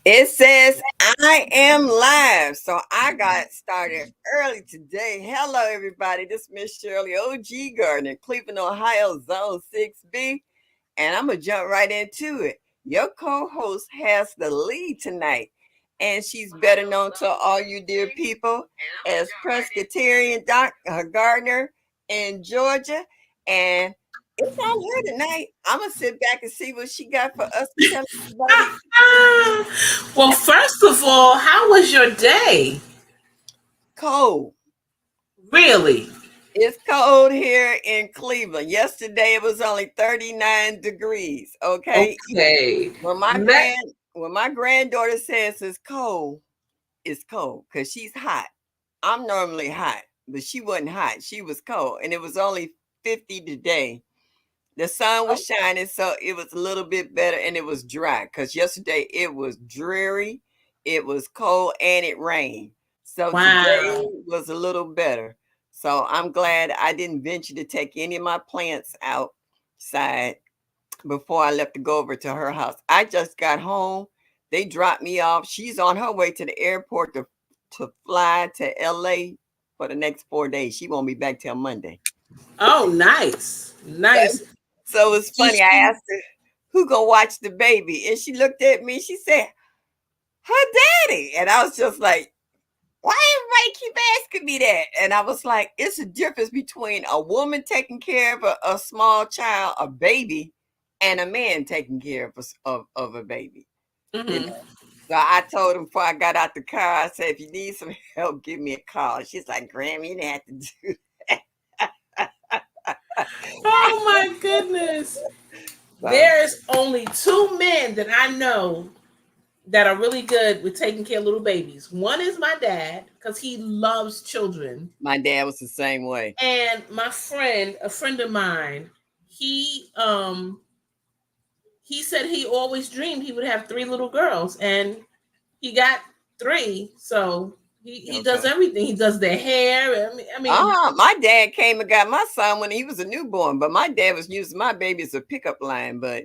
It says I am live. So I got started early today. Hello, everybody. This is Miss Shirley OG Gardner, Cleveland, Ohio, Zone 6B. And I'm going to jump right into it. Your co host has the lead tonight. And she's better known to all you dear people as Pescatarian Gardener in Georgia. And it's on her tonight. I'm going to sit back and see what she got for us to tell everybody. Well, first of all, how was your day? Cold. Really? It's cold here in Cleveland. Yesterday it was only 39 degrees. Okay. Okay. When my Let granddaughter says it's cold because she's hot. I'm normally hot, but she wasn't hot. She was cold. And it was only 50 today. The sun was shining, so it was a little bit better and it was dry. Because yesterday it was dreary, it was cold, and it rained. So today wow. was a little better. So I'm glad I didn't venture to take any of my plants outside before I left to go over to her house. I just got home. They dropped me off. She's on her way to the airport to fly to LA for the next 4 days. She won't be back till Monday. Oh, nice. Nice. So it's Did funny. I she? asked her, who gonna watch the baby? And she looked at me. She said, her daddy. And I was just like, why everybody keep asking me that? And I was like, it's a difference between a woman taking care of a small child, a baby, and a man taking care of a baby. You Hmm. know. So I told him before I got out the car, I said, if you need some help, give me a call. She's like, Grammy, you didn't have to do Oh my goodness. so. There's only two men that I know that are really good with taking care of little babies. One is my dad because he loves children, My dad was the same way. and my friend, a friend of mine, he um he said he always dreamed he would have three little girls, and he got three. So he does Okay. everything. He does their hair. I mean, My dad came and got my son when he was a newborn, but my dad was using my baby as a pickup line. But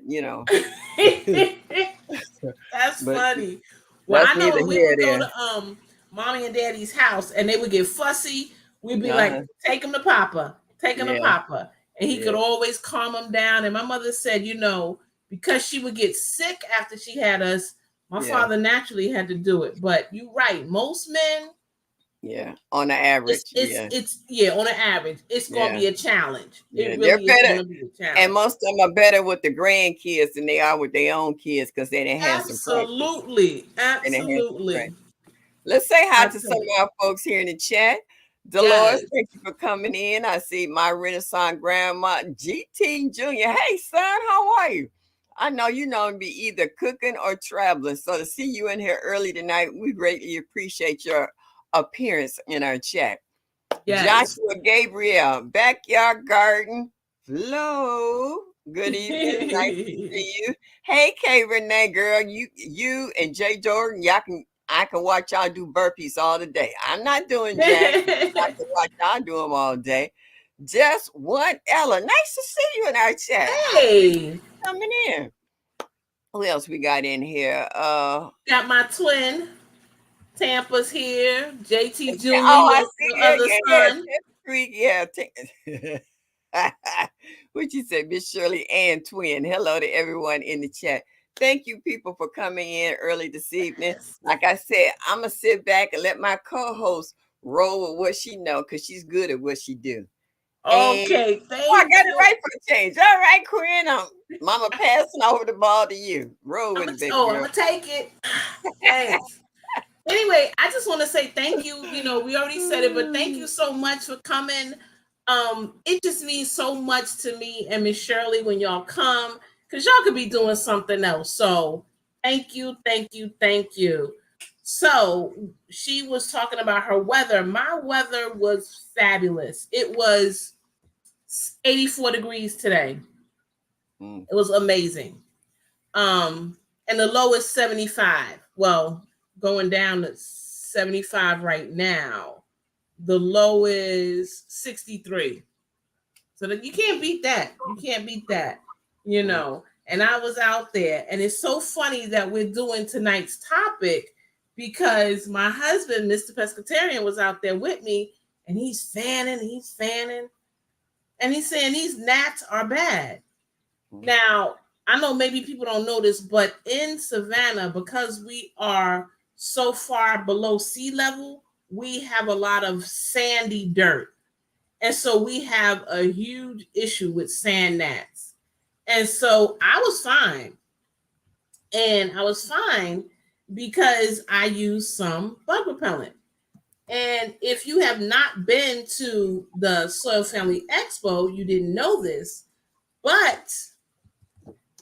that's but funny. Well, that's I know neither when we here would go nor to mommy and daddy's house and they would get fussy, we'd be there. like, "Take him to Papa, take him to Yeah, Papa," and he could yeah, always calm them down. And my mother said, because she would get sick after she had us, my yeah, father naturally had to do it. But you're right, most men, yeah. On the it's average, it's yeah, it's yeah, on an average, it's gonna yeah, be a challenge. yeah. It They're really is better, gonna be a and challenge. most of them are better with the grandkids than they are with their own kids because they didn't have some practice. Absolutely, They didn't have some absolutely. practice. Let's say hi I to some tell you, of our folks here in the chat. Dolores, yes. thank you for coming in. I see my Renaissance grandma, GT Jr. Hey, son, how are you? I know you know be either cooking or traveling. So to see you in here early tonight, we greatly appreciate your appearance in our chat. Yes. Joshua Gabriel, Backyard Garden, Flo. Good evening. Nice to see you. Hey, K Renee, girl. You and Jay Jordan, I can watch y'all do burpees all the day. I'm not doing jacks. I can watch y'all do them all day. Just one Ella. Nice to see you in our chat. I appreciate Hey, you coming in. Who else we got in here? got my twin. Tampa's here. JT Yeah, Jr., oh, I your see you. other Yeah, yeah. son. Tip Creek, yeah. What you say, Miss Shirley and Twin? Hello to everyone in the chat. Thank you, people, for coming in early this evening. Like I said, I'm gonna sit back and let my co-host roll with what she know, cause she's good at what she do. And Okay, oh, I thank got it you. right for a change. All right, Quinn. Mama passing over the ball to you. Roll with it, baby I'm girl. gonna take it. Thanks. Anyway, I just want to say thank you. We already said it, but thank you so much for coming. It just means so much to me and Miss Shirley when y'all come, because y'all could be doing something else. So thank you, thank you, thank you. So she was talking about her weather. My weather was fabulous. It was 84 degrees today. Mm. It was amazing. And the low is 75. Well, going down to 75 right now. The low is 63. So that you can't beat that. You can't beat that. You Mm. know. and I was out there. And it's so funny that we're doing tonight's topic because my husband, Mr. Pescatarian, was out there with me, and he's fanning, and he's saying these gnats are bad. Now, I know maybe people don't know this, but in Savannah, because we are so far below sea level, we have a lot of sandy dirt. And so we have a huge issue with sand gnats. And so I was fine. And I was fine because I used some bug repellent. And if you have not been to the Soil Family Expo, you didn't know this, but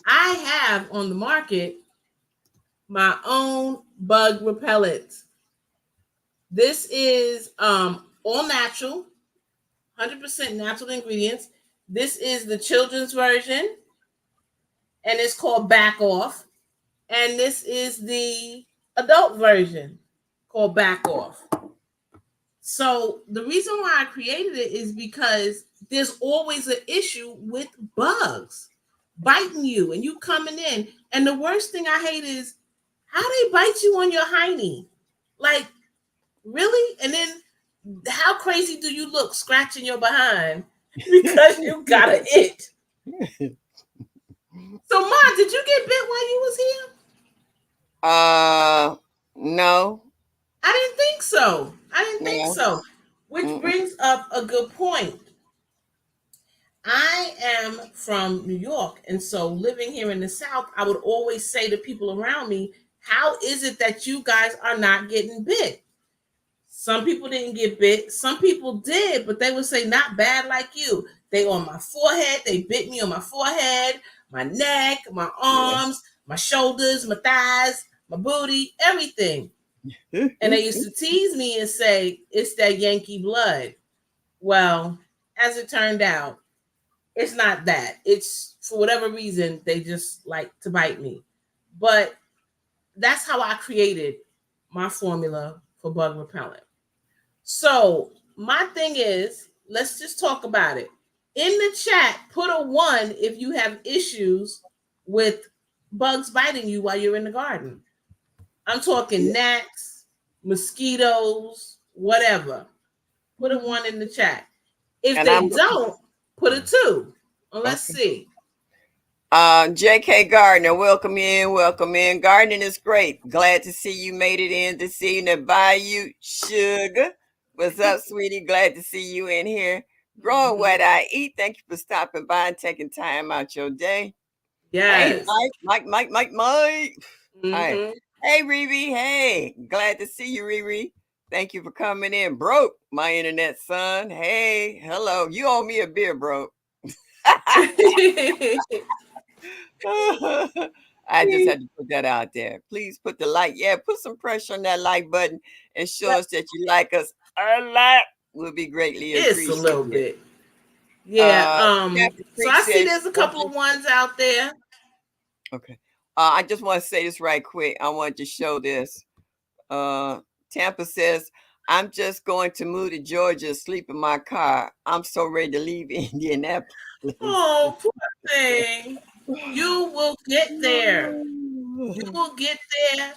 I have on the market my own bug repellent. This is all natural, 100% natural ingredients. This is the children's version, and it's called Back Off. And this is the adult version called Back Off. So the reason why I created it is because there's always an issue with bugs biting you and you coming in. And the worst thing I hate is how they bite you on your hiney. Like, really? And then how crazy do you look scratching your behind because you got an itch? So, Ma, did you get bit while you was here? No. I didn't think so. Which brings up a good point. I am from New York, and so living here in the South, I would always say to people around me, how is it that you guys are not getting bit? Some people didn't get bit. Some people did, but they would say not bad like you. They on my forehead. They bit me on my forehead, my neck, my arms, my shoulders, my thighs, my booty, everything. And they used to tease me and say, it's that Yankee blood. Well, as it turned out, it's not that. It's for whatever reason, they just like to bite me. But that's how I created my formula for bug repellent. So my thing is, let's just talk about it. In the chat, put a 1 if you have issues with bugs biting you while you're in the garden. I'm talking gnats, mosquitoes, whatever. Put a 1 in the chat. If they don't, put a 2. Well, let's see. J.K. Gardner, welcome in. Gardening is great. Glad to see you made it in this evening. Bayou Sugar. What's up, sweetie? Glad to see you in here. Growing what I eat. Thank you for stopping by and taking time out your day. Yes. Hey, Mike. Hi. Hey, Riri. Hey, glad to see you, Riri. Thank you for coming in. Broke, my internet son. Hey, hello. You owe me a beer, bro. I just had to put that out there. Please put the like. Yeah, put some pressure on that like button and show us that you like us a lot. Will be greatly appreciated. Just a little bit. Yeah. So I see there's a couple of ones out there. Okay. I just want to say this right quick. I want to show this. Tampa says, I'm just going to move to Georgia, sleep in my car. I'm so ready to leave Indianapolis. Oh, poor thing. You will get there. You will get there.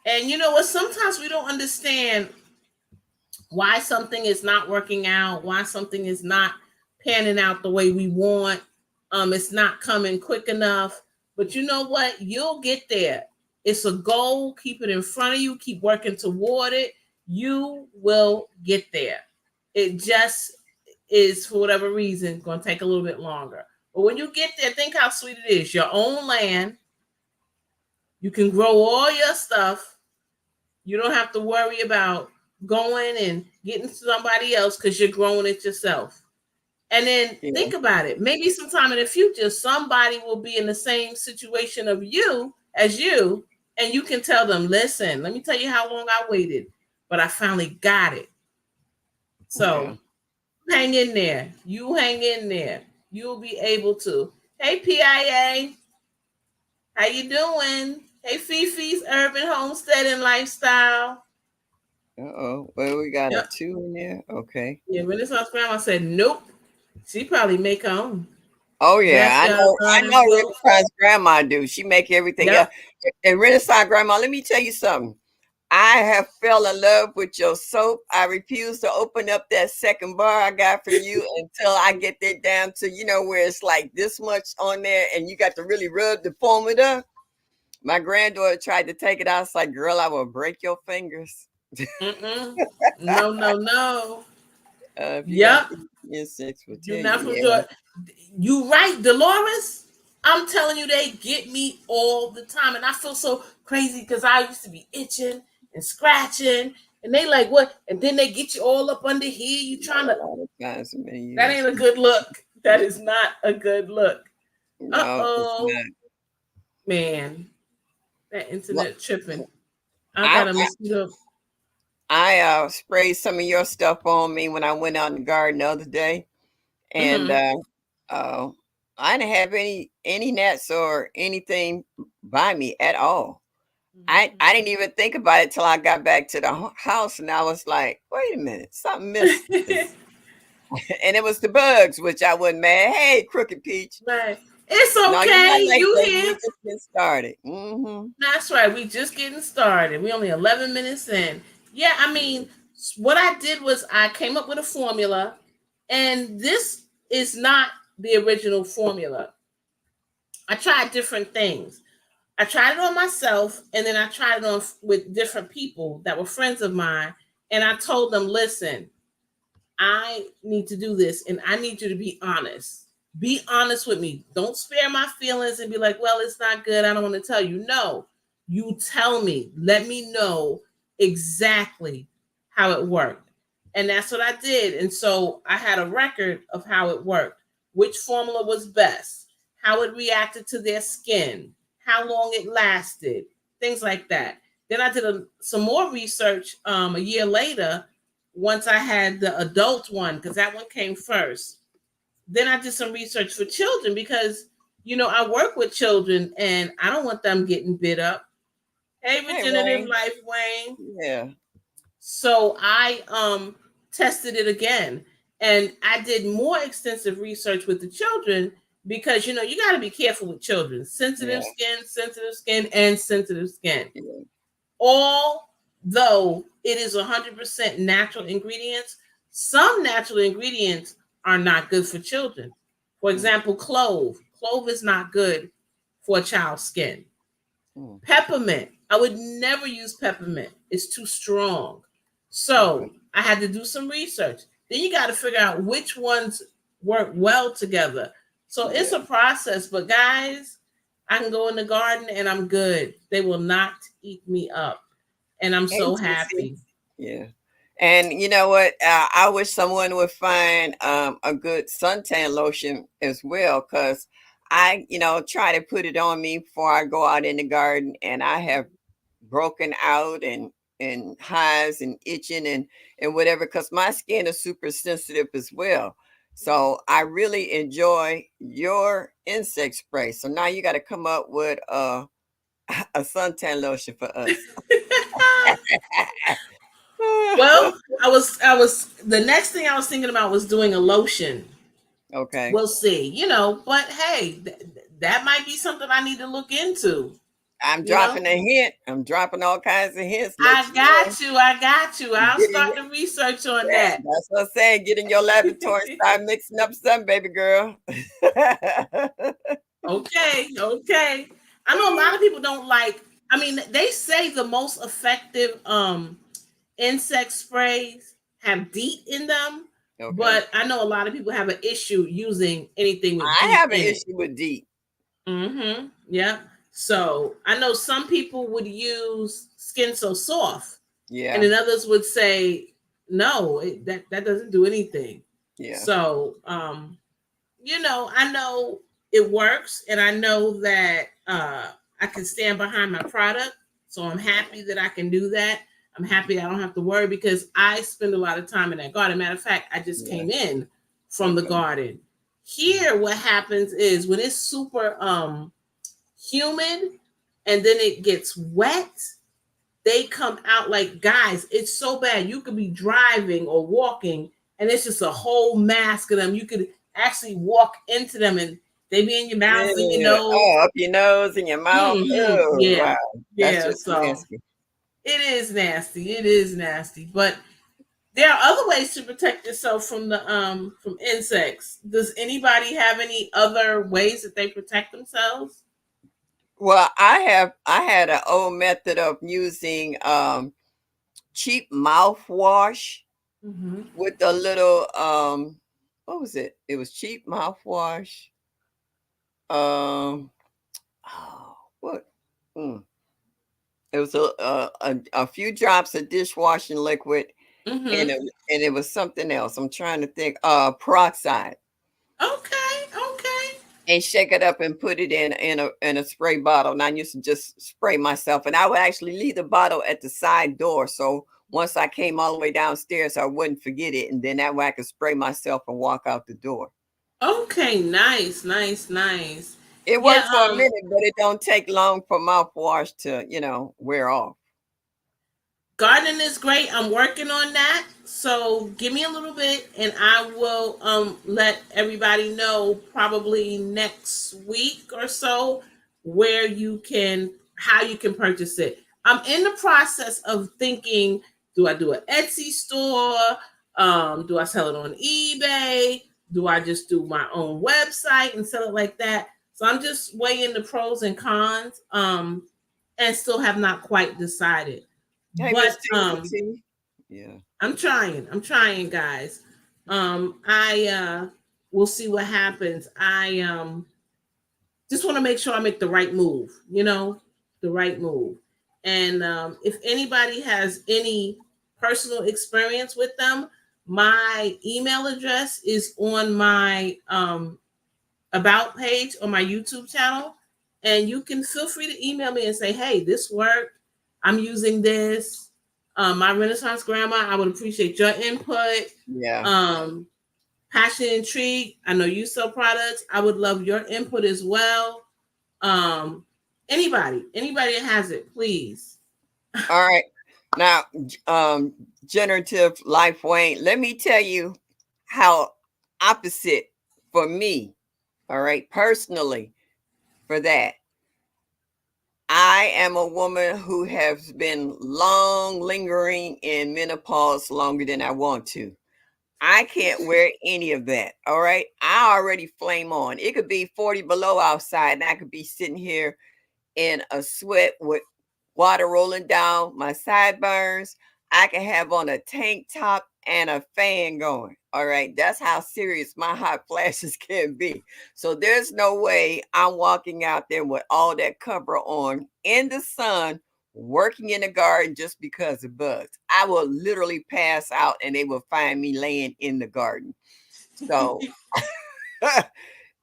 And you know what? Sometimes we don't understand why something is not working out, why something is not panning out the way we want. It's not coming quick enough. But you know what? You'll get there. It's a goal. Keep it in front of you. Keep working toward it. You will get there. It just is, for whatever reason, going to take a little bit longer. But when you get there, think how sweet it is. Your own land. You can grow all your stuff. You don't have to worry about going and getting somebody else because you're growing it yourself. And then think about it. Maybe sometime in the future, somebody will be in the same situation of you as you, and you can tell them, listen, let me tell you how long I waited, but I finally got it. So hang in there. You hang in there. You'll be able to. Hey, PIA. How you doing? Hey, Fifi's Urban Homestead and Lifestyle. Uh-oh. Well, we got a 2 in there. Okay. Yeah, Renaissance Grandma said, nope. She probably make her own. Oh yeah, Backyard I garden know soap. Renaissance grandma do. She make everything. Yeah. Yep. And Renaissance grandma, let me tell you something. I have fell in love with your soap. I refuse to open up that second bar I got from you until I get that down to, where it's like this much on there and you got to really rub the formula. My granddaughter tried to take it out. It's like, girl, I will break your fingers. Mm-mm. No, no, no. If you got Yep. these insects, will You're tell not you, from yeah. Georgia. You right, Dolores. I'm telling you, they get me all the time, and I feel so crazy because I used to be itching and scratching, and they like what? And then they get you all up under here. You trying Not to? a lot of times in many That years. ain't a good look. That is not a good look. No, it's Oh not. man, that Well, internet tripping. I I got a mosquito. sprayed some of your stuff on me when I went out in the garden the other day, and Mm-hmm. uh, I didn't have any gnats or anything by me at all. I didn't even think about it till I got back to the house, and I was like, wait a minute, something missed. And it was the bugs, which I wasn't mad. Hey, Crooked Peach. Right. It's No, you're not okay. like You that. We here? just getting started. Mm-hmm. That's right. We just getting started. We only 11 minutes in. Yeah, I mean, what I did was I came up with a formula, and this is not the original formula. I tried different things. I tried it on myself, and then I tried it on with different people that were friends of mine, and I told them, "Listen, I need to do this, and I need you to be honest. Be honest with me. Don't spare my feelings and be like, well, it's not good. I don't want to tell you. No, you tell me. Let me know exactly how it worked." And that's what I did. And so I had a record of how it worked, which formula was best, how it reacted to their skin, how long it lasted, things like that. Then I did some more research a year later once I had the adult one, because that one came first. Then I did some research for children because, I work with children and I don't want them getting bit up. Hey, Hey, Regenerative Wayne. Life, Wayne. Yeah. So I tested it again, and I did more extensive research with the children because you got to be careful with children. Yeah. Sensitive skin, and sensitive skin. Yeah. Although it is 100% natural ingredients, some natural ingredients are not good for children. For Mm, example, clove. Clove is not good for a child's skin. mm. Peppermint. I would never use peppermint. It's too strong. Okay. So I had to do some research. Then you got to figure out which ones work well together. So it's Yeah. a process, but guys, I can go in the garden and I'm good. They will not eat me up. And I'm Hey, so Sissy. happy. Yeah. And you know what? I wish someone would find a good suntan lotion as well, because I, try to put it on me before I go out in the garden, and I have broken out and hives and itching and whatever, because my skin is super sensitive as well. So I really enjoy your insect spray. So now you got to come up with a suntan lotion for us. Well, I was the next thing I was thinking about was doing a lotion. Okay. We'll see, but hey, that might be something I need to look into, I'm you know. dropping a hint. I'm dropping all kinds of hints. Let I you know. got you. I got you. I'll Get in start the research on Yeah, that. that's what I'm saying. Get in your laboratory, start mixing up some, baby girl. Okay, okay. I know a lot of people don't like. I mean, they say the most effective insect sprays have DEET in them, Okay. but I know a lot of people have an issue using anything with I DEET have an in it. issue with deep. Mm-hmm. Yeah. So I know some people would use Skin So Soft, and Yeah. then others would say no, that doesn't do anything. Yeah. So I know it works, and I know that I can stand behind my product. So I'm happy that I can do that. I'm happy I don't have to worry because I spend a lot of time in that garden. Matter of fact, I just Yeah. came in from the Okay. garden. Here, what happens is when it's super humid and then it gets wet, they come out like, guys, it's so bad. You could be driving or walking, and it's just a whole mask of them. You could actually walk into them, and They be in your mouth and your Yeah. nose. Oh, up your nose and your mouth. Oh, Yeah, wow. That's yeah. just So nasty. it is nasty. It is nasty. But there are other ways to protect yourself from insects. Does anybody have any other ways that they protect themselves? Well, I had an old method of using cheap mouthwash Mm-hmm. with a little what was it? It was cheap mouthwash. Um oh, what? Mm. It was a few drops of dishwashing liquid and Mm-hmm. it was something else. I'm trying to think. Peroxide. Okay. Okay. And shake it up and put it in a spray bottle. And I used to just spray myself, and I would actually leave the bottle at the side door. So once I came all the way downstairs, I wouldn't forget it, and then that way I could spray myself and walk out the door. Okay. Nice. Nice. Nice. It Yeah. worked for a minute, but it don't take long for mouthwash to wear off. Gardening is great. I'm working on that. So give me a little bit and I will let everybody know probably next week or so where you can how you can purchase it. I'm in the process of thinking, do I do an Etsy store? Do I sell it on eBay? Do I just do my own website and sell it like that? So I'm just weighing the pros and cons and still have not quite decided. Hey, But Miss T. Yeah. I'm trying, guys. I We'll see what happens. I just want to make sure I make the right move, the right move. And if anybody has any personal experience with them, my email address is on my about page on my YouTube channel. And you can feel free to email me and say, hey, this worked. I'm using this. My Renaissance grandma, I would appreciate your input. Yeah. Um, Passion and Intrigue, I know you sell products. I would love your input as well. Um, anybody that has it, please. All right. Now, generative life, Wayne, let me tell you how opposite for me, all right, personally, for that. I am a woman who has been long lingering in menopause longer than I want to. I can't wear any of that. All right. I already flame on. It could be 40 below outside, and I could be sitting here in a sweat with water rolling down my sideburns. I can have on a tank top and a fan going. All right. That's how serious my hot flashes can be. So there's no way I'm walking out there with all that cover on in the sun, working in the garden just because of bugs. I will literally pass out and they will find me laying in the garden. So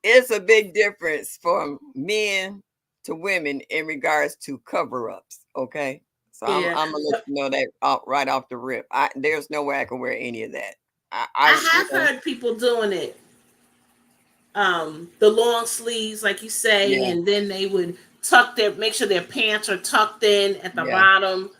it's a big difference from men to women in regards to cover ups. Okay. So Yeah. I'm gonna let you know that right off the rip. There's no way I can wear any of that. I have heard people doing it. The long sleeves, like you say, Yeah, and then they would make sure their pants are tucked in at the yeah, bottom,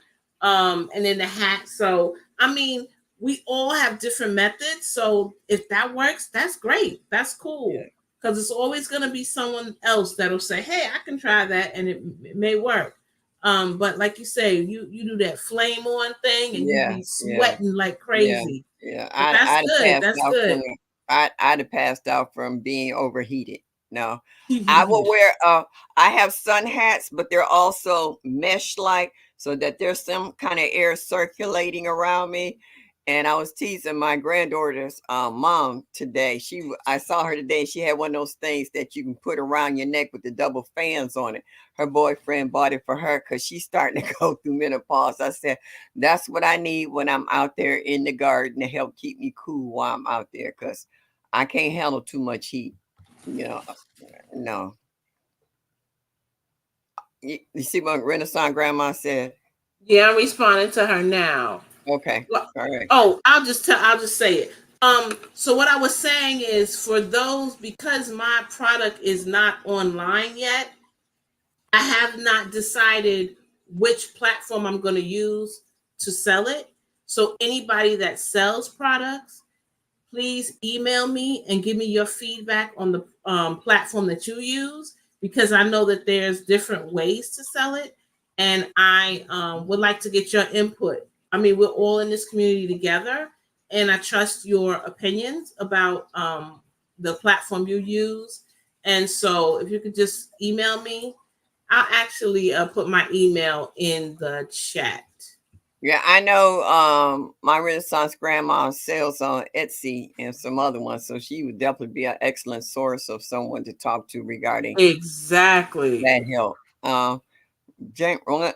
and then the hat. So, I mean, we all have different methods. So, if that works, that's great. That's cool. yeah, Because it's always going to be someone else that'll say, "Hey, I can try that," and it may work. But like you say, you do that flame on thing, and you yeah, be yeah, sweating like yeah, crazy. yeah. But that's I'd have good. passed That's out from good. I'd have passed out from being overheated. No, I will wear I have sun hats, but they're also mesh like so that there's some kind of air circulating around me. And I was teasing my granddaughter's mom today. I saw her today. She had one of those things that you can put around your neck with the double fans on it. Her boyfriend bought it for her because she's starting to go through menopause. I said, that's what I need when I'm out there in the garden to help keep me cool while I'm out there because I can't handle too much heat. You know, no. You see what Renaissance grandma said? Yeah, I'm responding to her now. Okay. Well, All right. oh, I'll just say it. So what I was saying is for those because my product is not online yet, I have not decided which platform I'm going to use to sell it. So anybody that sells products, please email me and give me your feedback on the platform that you use, because I know that there's different ways to sell it, and I would like to get your input. I mean, we're all in this community together, and I trust your opinions about the platform you use. And so, if you could just email me, I'll actually put my email in the chat. Yeah, I know my Renaissance grandma sells on Etsy and some other ones, so she would definitely be an excellent source of someone to talk to regarding Exactly. that help.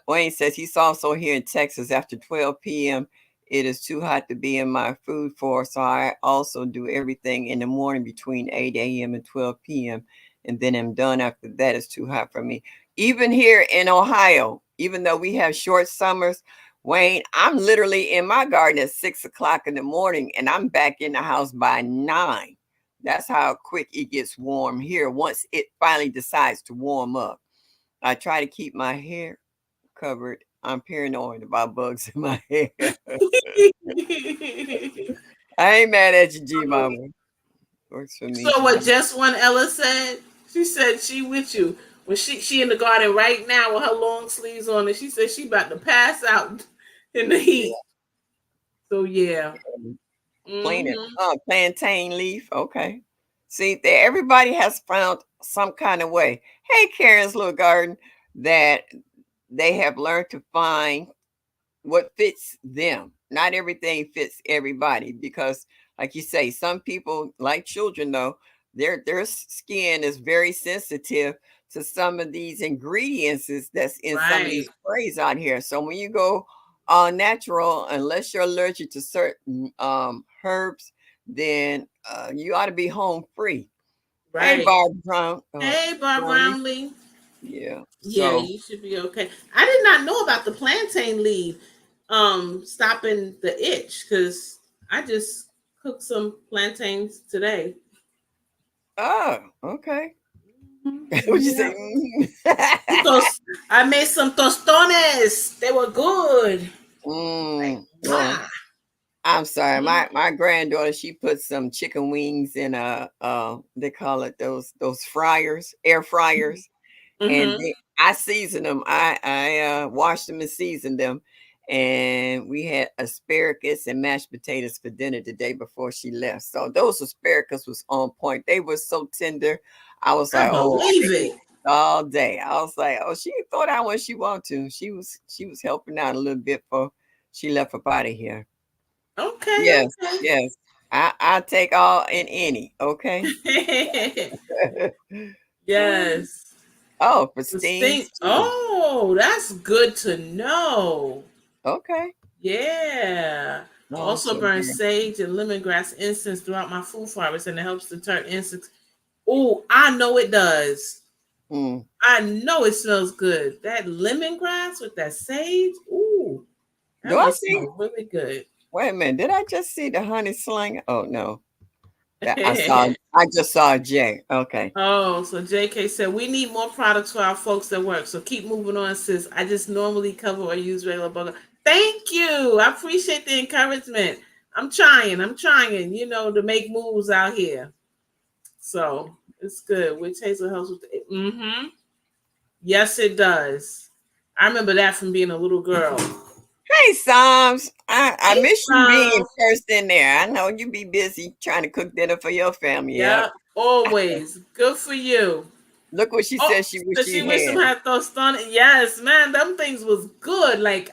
Wayne says he's also here in Texas after 12 p.m. It is too hot to be in my food for, so I also do everything in the morning between 8 a.m. and 12 p.m. And then I'm done after that. It's too hot for me. Even here in Ohio, even though we have short summers, Wayne, I'm literally in my garden at 6 o'clock in the morning and I'm back in the house by 9. That's how quick it gets warm here once it finally decides to warm up. I try to keep my hair covered. I'm paranoid about bugs in my hair. I ain't mad at you, G Mama. Works for me So what too. just one Ella said? She said she with you. When she in the garden right now with her long sleeves on, and she said she about to pass out in the heat. So yeah. Plain Mm-hmm. plantain leaf. Okay. See, there everybody has found some kind of way. Hey, Karen's little garden that they have learned to find what fits them. Not everything fits everybody because, like you say, some people, like children, though, their skin is very sensitive to some of these ingredients that's in some of these Right. sprays out here. So when you go all natural, unless you're allergic to certain herbs, then you ought to be home free. Hey, Right. Barb Brown, Hey, Bob Brownlee. Brownlee. Yeah. Yeah, So you should be okay. I did not know about the plantain leaf stopping the itch, because I just cooked some plantains today. oh, okay. What you say? Yeah. I made some tostones. They were good. Like, Well, wow. I'm sorry. Mm-hmm. My granddaughter, she put some chicken wings in a they call it those fryers, air fryers, and Mm-hmm. I seasoned them. I washed them and seasoned them, and we had asparagus and mashed potatoes for dinner the day before she left. So those asparagus was on point. They were so tender. I was I like, oh, I believe could eat it. all day. I was like, oh, she can throw down when she want to. She was helping out a little bit before she left up out of here. Okay, Yes, yes. I take all and any. Okay. okay. Yes. Oh, for The stink. stings too. Oh, that's good to know. Okay. Yeah. Oh, Also so burn good. sage and lemongrass incense throughout my food forest, and it helps deter insects. Oh, I know it does. Mm. I know it smells good. That lemongrass with that sage. Ooh, Do that I must see? smell really good. Wait a minute. Did I just see the honey sling? Oh no. That I saw. I just saw a J. Okay. Oh, so JK said we need more products for our folks that work. So keep moving on, sis. I just normally cover or use regular bugger. Thank you. I appreciate the encouragement. I'm trying. I'm trying, to make moves out here. So it's good. Witch hazel helps with the mm-hmm. Yes, it does. I remember that from being a little girl. Hey, Psalms. I Hey, miss you being Psalm. first in there. I know you be busy trying to cook dinner for your family. Yep. Yeah, always. Good for you. Look what she Oh, said she wish so she she wish some had. had those on it. Yes, man, them things was good. Like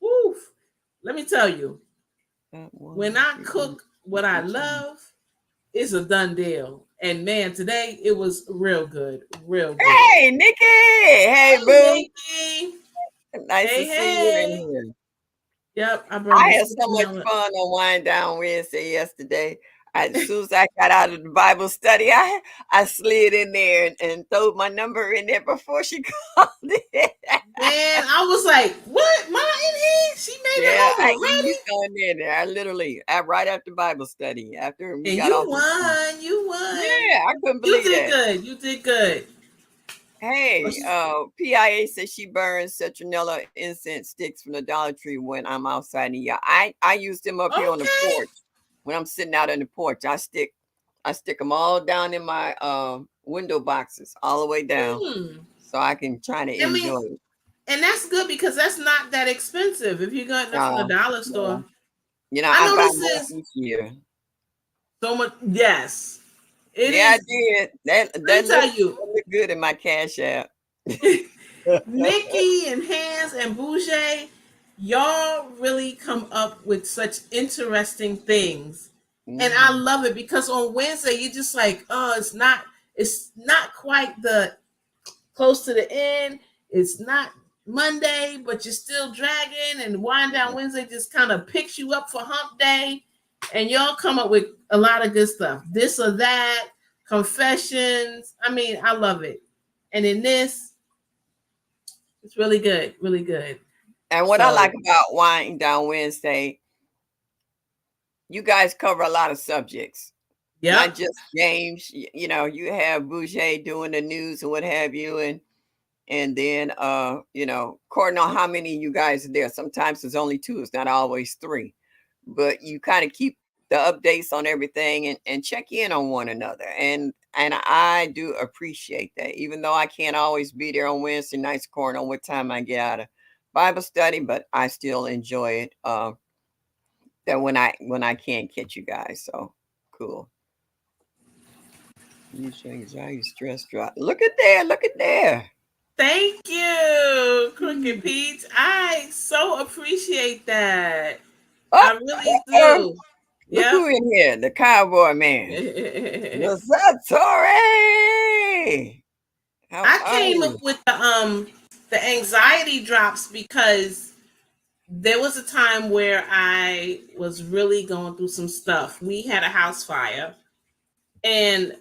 woof. Let me tell you, when One, I three, cook what I each one. love, it's a done deal. And man, today it was real good, real good. Hey, Nikki. Hey, Hey, boo. Nikki. Nice to Hey, see you in hey. here. Yep, I burned I the had so much citronella. fun on Wind Down Wednesday yesterday. As soon as I got out of the Bible study, I slid in there and threw my number in there before she called it. Man, I was like, what? Ma in here? She made it Yeah, home I already? eased on in there. I literally, right after Bible study, after we And got you off the phone. won. You won. Yeah, I couldn't You believe did that. good. You did good. Hey, PIA says she burns citronella incense sticks from the Dollar Tree when I'm outside in the yard. I use them up here on the Okay. porch. when I'm sitting out on the porch, I stick them all down in my window boxes all the way down, so I can try to I mean, enjoy it. and that's good because that's not that expensive. If you got that from the dollar store, You know, I I know buy this more is each year. so much. Yes, it Yeah, I is. did. Let me tell you, That look good in my Cash App. Nikki and Hans and Bouger, y'all really come up with such interesting things. And I Mm-hmm. love it because on Wednesday you're just like, oh, it's not quite the close to the end. It's not Monday, but you're still dragging, and Wind Down Wednesday just kind of picks you up for hump day. And y'all come up with a lot of good stuff. This or that, confessions. I mean, I love it. And in this, it's really good, really good. And what I like So, about Wine Down Wednesday, you guys cover a lot of subjects, not yep. just games. You know, you have Bouger doing the news and what have you, and then you know, according on how many you guys are there. Sometimes it's only two, it's not always three. But you kind of keep the updates on everything and check in on one another. And I do appreciate that. Even though I can't always be there on Wednesday nights, according on what time I get out of Bible study, but I still enjoy it. That when I can't catch you guys. So cool. You show you dry your stress drop. Look at there, look at there. Thank you, Crooked Pete. I so appreciate that. Oh, I really uh-oh. do. Look Yep. who in here, the cowboy man. What's up, Tori? How I are came you? up with the anxiety drops because there was a time where I was really going through some stuff. We had a house fire, and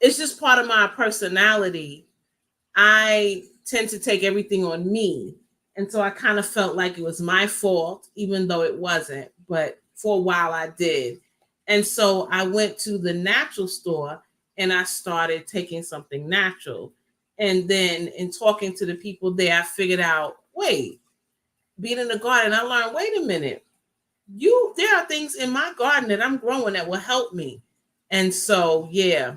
it's just part of my personality. I tend to take everything on me. And so I kind of felt like it was my fault, even though it wasn't. But for a while I did. And so I went to the natural store and I started taking something natural. And then in talking to the people there, I figured out, wait, being in the garden, I learned, wait a minute, there are things in my garden that I'm growing that will help me. And so, yeah.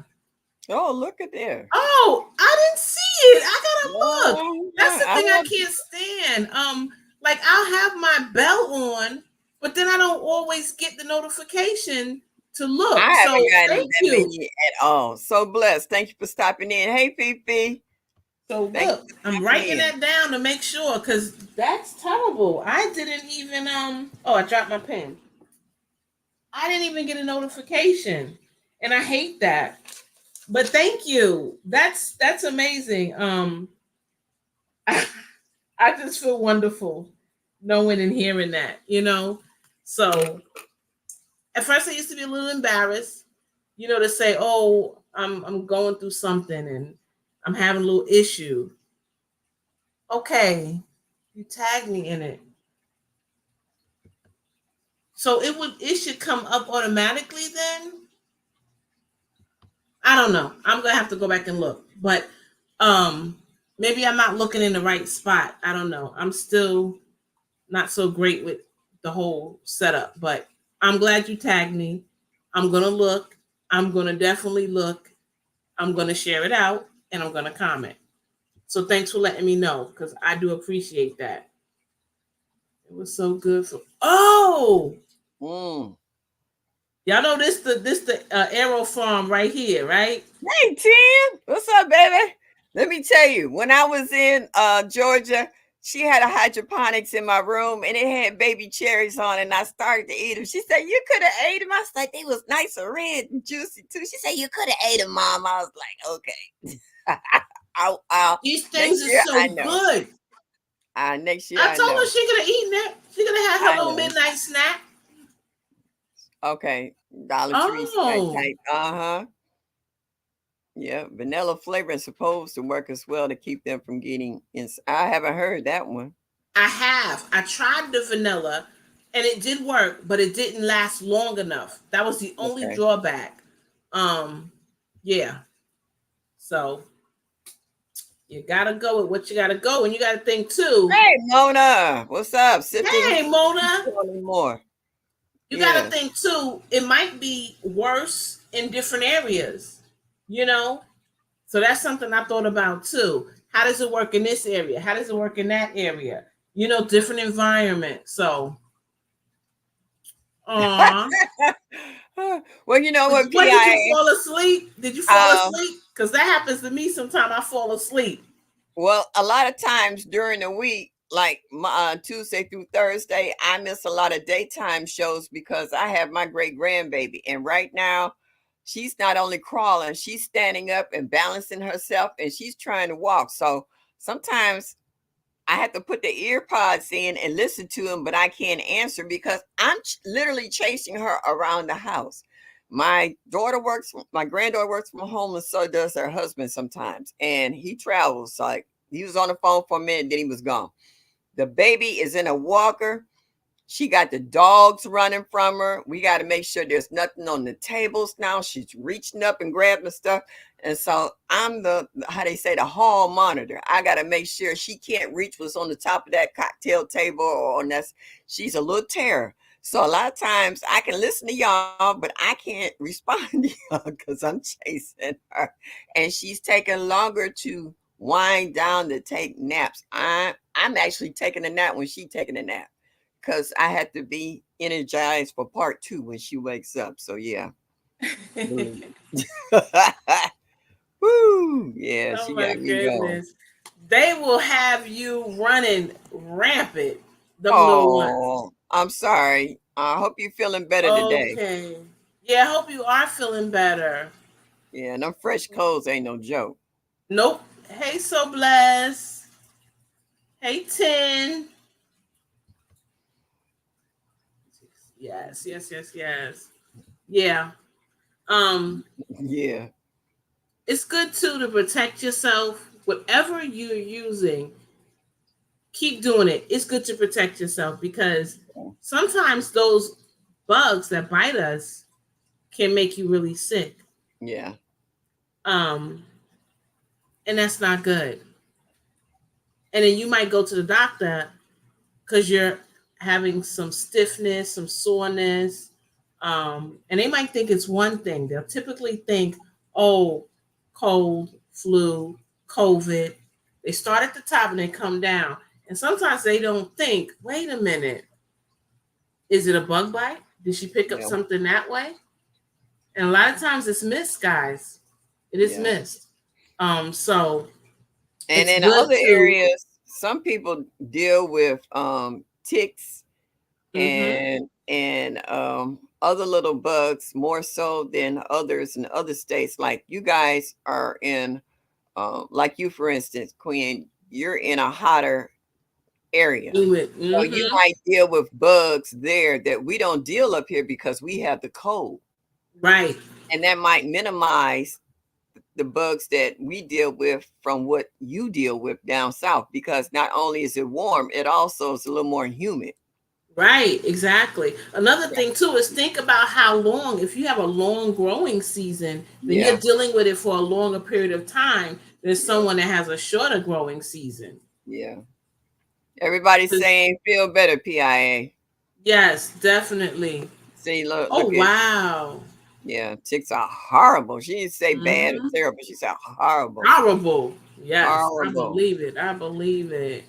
Oh, look at there. Oh, I didn't see it. I gotta look. That's Yeah, the I thing I want. can't stand. Like I'll have my bell on, but then I don't always get the notification to look. I haven't So gotten thank that you. many at all. So blessed. Thank you for stopping in. Hey, Fifi. So Thank you look, for I'm stopping writing in. that down to make sure because that's terrible. I didn't even oh, I dropped my pen. I didn't even get a notification. And I hate that. But thank you. That's amazing. I just feel wonderful knowing and hearing that, you know. So at first I used to be a little embarrassed, to say, "Oh, I'm going through something and I'm having a little issue." Okay, you tag me in it, so it should come up automatically. Then I don't know. I'm gonna have to go back and look, but um, maybe I'm not looking in the right spot. I don't know. I'm still not so great with the whole setup, but I'm glad you tagged me. I'm going to look. I'm going to definitely look. I'm going to share it out and I'm going to comment. So thanks for letting me know because I do appreciate that. It was so good. Oh, Mm. y'all know this the Arrow Farm right here, right? Hey, Tim. What's up, baby? Let me tell you, when I was in Georgia, she had a hydroponics in my room and it had baby cherries on it, and I started to eat them. She said, "You could have ate them." I was like, "They was nice and red and juicy too." She said, "You could have ate them, Mom." I was like, "Okay." I'll These things next are year so I know. good. Next year I I told her know. she could have eaten it. She could have had her I little know. midnight snack. Okay. Dollar Tree snack Oh, type. Uh-huh. Yeah. Vanilla flavor is supposed to work as well to keep them from getting in. I haven't heard that one. I have. I tried the vanilla and it did work, but it didn't last long enough. That was the only Okay. drawback. Um, yeah. So you gotta go with what you gotta go, and you gotta think too. Hey, Mona. What's up? Sipping Hey, Mona. more. You got Yeah. to think too, it might be worse in different areas, you know? So that's something I thought about too. How does it work in this area? How does it work in that area? Different environment. So, aw. Well, you know what, When did you PIA? fall asleep? Did you fall Um, asleep? Because that happens to me sometimes. I fall asleep. well, a lot of times during the week, like Tuesday through Thursday, I miss a lot of daytime shows because I have my great grandbaby. And right now, she's not only crawling, she's standing up and balancing herself and she's trying to walk. So sometimes I have to put the ear pods in and listen to him, but I can't answer because I'm literally chasing her around the house. My granddaughter works from home, and so does her husband sometimes. And he travels. Like he was on the phone for a minute, then he was gone. The baby is in a walker. She got the dogs running from her. We got to make sure there's nothing on the tables now. She's reaching up and grabbing stuff. And so I'm how they say, the hall monitor. I got to make sure she can't reach what's on the top of that cocktail table or on that. She's a little terror. So a lot of times I can listen to y'all, but I can't respond to y'all because I'm chasing her. And she's taking longer to wind down to take naps. I'm actually taking a nap when she's taking a nap because I had to be energized for part two when she wakes up. So yeah. Woo! Yeah, Oh she my got me going. goodness. They will have you running rampant, them little ones. Oh, I'm sorry. I hope you're feeling better today. Okay. Yeah, I hope you are feeling better. Yeah, and them fresh colds ain't no joke. Nope. Hey, so blessed. Hey, 10. Yes, yes, yes, yes. Yeah. Um, Yeah, it's good too to protect yourself. Whatever you're using, keep doing it. It's good to protect yourself because sometimes those bugs that bite us can make you really sick. yeah, Um, and that's not good. And then you might go to the doctor because you're having some stiffness, some soreness. And they might think it's one thing. They'll typically think, oh, cold, flu, COVID. They start at the top and they come down. And sometimes they don't think, wait a minute, is it a bug bite? Did she pick up yeah, something that way? And a lot of times it's missed, guys. It is yeah. missed. So And it's in good other to. areas, some people deal with ticks Mm-hmm. and other little bugs more so than others in other states. Like you guys are in, like you for instance, Queen, you're in a hotter area. Do it. So you Mm-hmm. might deal with bugs there that we don't deal up here because we have the cold. Right. And that might minimize the bugs that we deal with from what you deal with down south because not only is it warm, it also is a little more humid. Right, exactly. Another Yeah. thing too is think about how long, if you have a long growing season, then you're Yeah. dealing with it for a longer period of time than Yeah. someone that has a shorter growing season. Yeah. Everybody's 'Cause- saying feel better, PIA. Yes, definitely. See, look, Oh look at, wow. yeah, ticks are horrible. She didn't say bad or Hmm. terrible. She said horrible. Horrible. Yes, I Horrible. believe it. I believe it.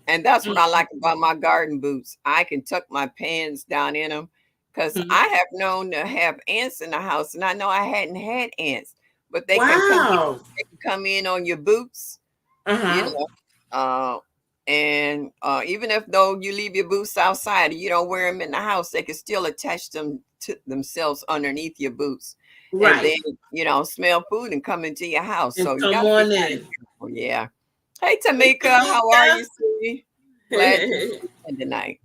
And that's what I like about Mm-mm-mm. my garden boots. I can tuck my pans down in them because Mhm. I have known to have ants in the house, and I know I hadn't had ants, but Wow. they can come in on your boots, you Uh-huh. know. And even if though you leave your boots outside and you don't wear them in the house, they can still attach them to themselves underneath your boots, and Right. then smell food and come into your house. And So you come got to be on kind of in. careful. Yeah. Hey Hey, Tamika, how are Tamika. you, sweetie? Glad you're sleeping tonight.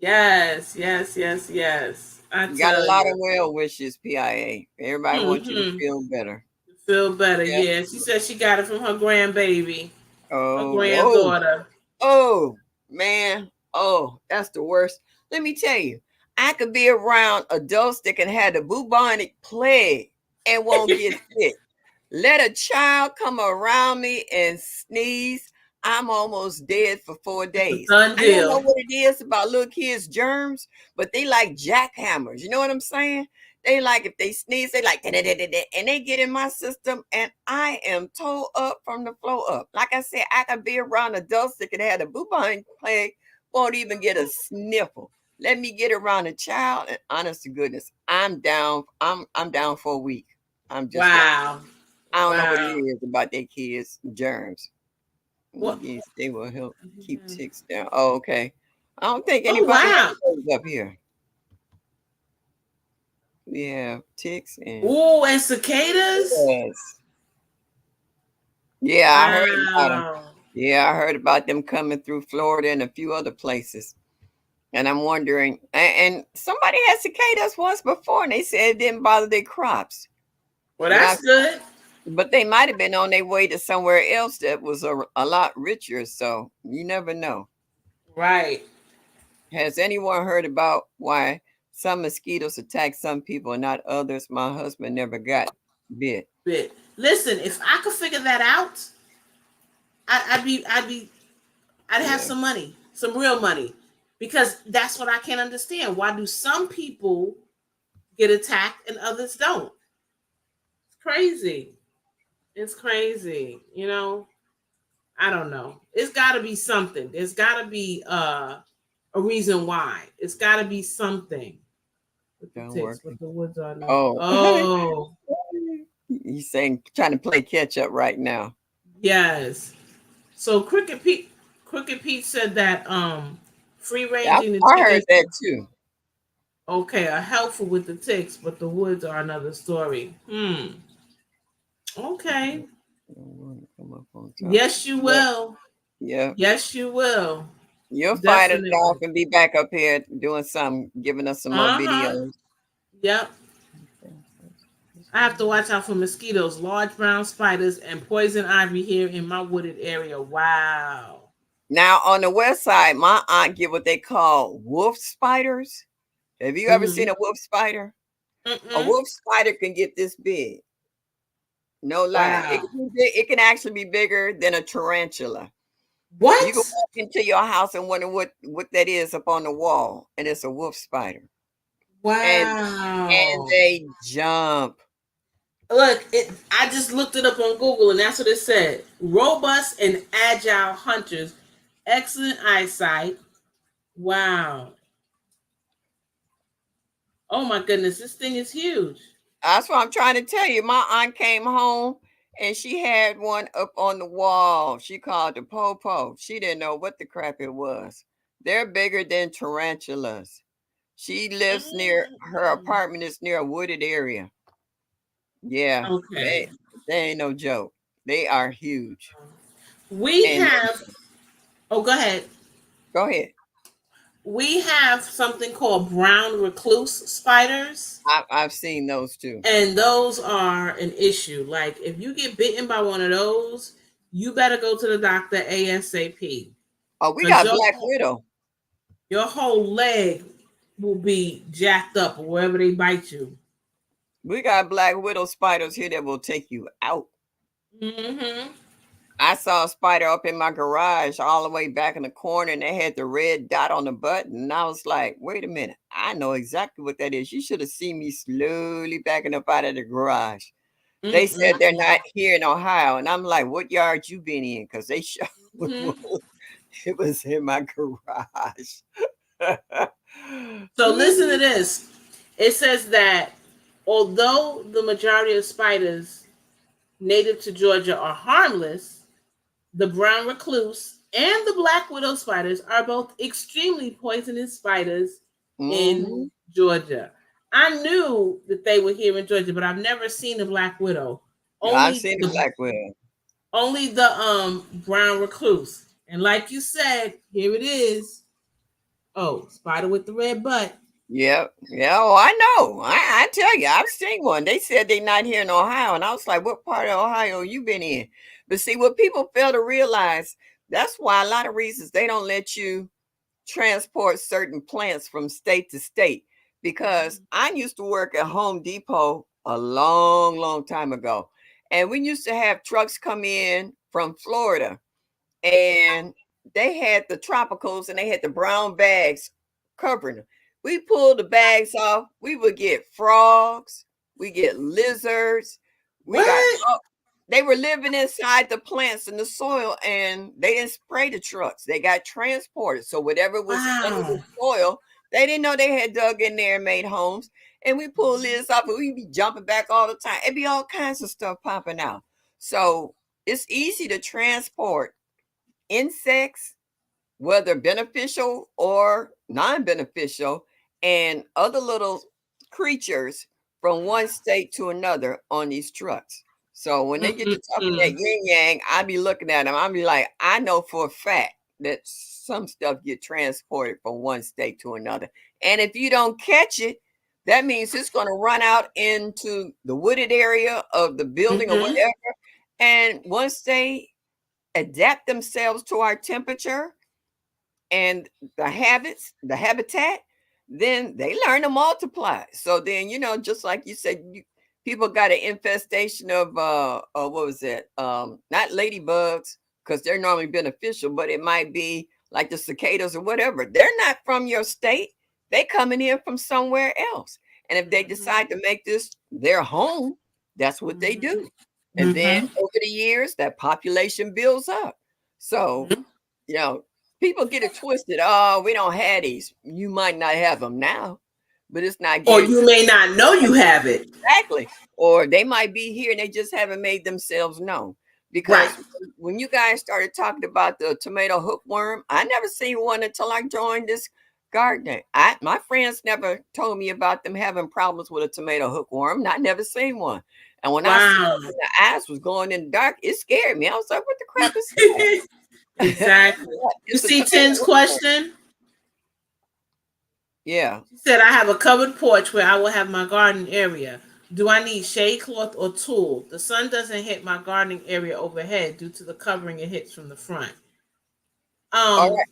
Yes, yes, yes, yes. I You got a tell lot of you. well wishes, PIA. Everybody wants you to Hmm. feel better. Feel better, Yeah. yeah. She said she got it from her grandbaby, her Oh, oh, granddaughter. oh, man. Oh, that's the worst. Let me tell you, I could be around adults that can have the bubonic plague and won't get sick. Let a child come around me and sneeze. I'm almost dead for 4 days. Done I don't know deal. what it is about little kids' germs, but they like jackhammers. You know what I'm saying? They like if they sneeze, they like da-da-da-da-da, and they get in my system, and I am toe up from the floor up. Like I said, I could be around adults that could have the bubonic plague, won't even get a sniffle. Let me get around a child, and honest to goodness, I'm down. I'm down for a week. I'm just like Wow. I don't know what it Wow. is about their kids' germs. What? Yes, they will help keep ticks down. Oh, okay. I don't think Oh anybody wow. has those up here. We have ticks and Ooh, and cicadas. yes. Yeah, I heard about them. Wow. Yeah, I heard about them coming through Florida and a few other places. And I'm wondering, and somebody had cicadas once before, and they said it didn't bother their crops. Well, Now, that's good. but they might have been on their way to somewhere else that was a lot richer. So you never know. Right. Has anyone heard about why some mosquitoes attack some people and not others? My husband never got bit. But listen, if I could figure that out, I'd have Yeah, some money, some real money, because that's what I can't understand. Why do some people get attacked and others don't? It's crazy. It's crazy. I don't know. It's got to be something. There's got to be a reason why. It's got to be something with the don't ticks, work. with the woods on them. Oh, Oh, he's saying trying to play catch up right now. yes. So Crooked Pete said that free I, ranging the I heard chickens, that too. okay, are helpful with the ticks, but the woods are another story. Okay. I don't want to come up on top. Yes, you Yeah, will. yeah. Yes, you will. You'll fight us off Definitely. and be back up here doing some, giving us some more Uh-huh. videos. Yep. I have to watch out for mosquitoes, large brown spiders, and poison ivy here in my wooded area. Wow. Now on the west side, my aunt get what they call wolf spiders. Have you ever Mm-hmm. seen a wolf spider? A Mm-mm. wolf spider can get this big. No lie. It Wow. can be big, it can actually be bigger than a tarantula. You can What? walk into your house and wonder what that is up on the wall, and it's a wolf spider. And Wow. they jump. Look, I just looked it up on Google and that's what it said. Robust and agile hunters, excellent eyesight. Wow. Oh my goodness, this thing is huge. That's what I'm trying to tell you. My aunt came home and she had one up on the wall. She called the popo. She didn't know what the crap it was. They're bigger than tarantulas. She lives near her Mm. apartment is near a wooded area. Yeah, Okay. they ain't no joke. They are huge. We And have, oh, go ahead. go ahead. We have something called brown recluse spiders, I've seen those too. and those are an issue. Like, if you get bitten by one of those, you better go to the doctor ASAP Oh, we because got Black Widow. your whole leg will be jacked up wherever they bite you. We got Black Widow spiders here that will take you out. Mm-hmm. I saw a spider up in my garage all the way back in the corner and they had the red dot on the button. And I was like, wait a minute. I know exactly what that is. You should have seen me slowly backing up out of the garage. They said they're Mm-mm. not here in Ohio. And I'm like, what yard you been in? Because they showed Mm-hmm. it was in my garage. So listen to this. It says that although the majority of spiders native to Georgia are harmless, the brown recluse and the black widow spiders are both extremely poisonous spiders in Hmm. Georgia. I knew that they were here in Georgia, but I've never seen a black widow. I've Only seen the the Black Widow. brown recluse. And like you said, here it is. Oh, spider with the red butt. Yep. Yeah. Oh, I know. I tell you, I've seen one. They said they're not here in Ohio. And I was like, what part of Ohio you been in? But see, what people fail to realize, that's why a lot of reasons they don't let you transport certain plants from state to state. Because I used to work at Home Depot a long, long time ago. And we used to have trucks come in from Florida and they had the tropicals and they had the brown bags covering them. We pulled the bags off. We would get frogs. We get lizards. We got What? they were living inside the plants in the soil, and they didn't spray the trucks. They got transported. So whatever was under the Wow. soil, they didn't know they had dug in there and made homes. And we pulled lids off, and we'd be jumping back all the time. It'd be all kinds of stuff popping out. So it's easy to transport insects, whether beneficial or non-beneficial, and other little creatures from one state to another on these trucks. So when they get to talking that Mm-mm-mm. yin yang, I be looking at them. I be like, I know for a fact that some stuff get transported from one state to another. And if you don't catch it, that means it's going to run out into the wooded area of the building or Mm-hmm. whatever. And once they adapt themselves to our temperature and the habits, the habitat, then they learn to multiply. So then, just like you said, people got an infestation of what was it? Not ladybugs, because they're normally beneficial, but it might be like the cicadas or whatever. They're not from your state. They coming in from somewhere else. And if they Mm-hmm. decide to make this their home, that's what they Mm-hmm. do. And then over the years, that population builds up. So, Mm-hmm. you know, people get it twisted. Oh, we don't have these. You might not have them now, but it's not Or you guaranteed. may not know you have it. Exactly. Or they might be here and they just haven't made themselves known. Right. Because when you guys started talking about the tomato hookworm, I never seen one until I joined this gardening. My friends never told me about them having problems with a tomato hookworm. I never seen one. And when I saw Wow. when the eyes was going in the dark, it scared me. I was like, what the crap is that? Exactly. You It's a see tomato Ten's hookworm. question? Yeah. She said, I have a covered porch where I will have my garden area. Do I need shade cloth or tulle? The sun doesn't hit my gardening area overhead due to the covering it hits from the front. All Um, right.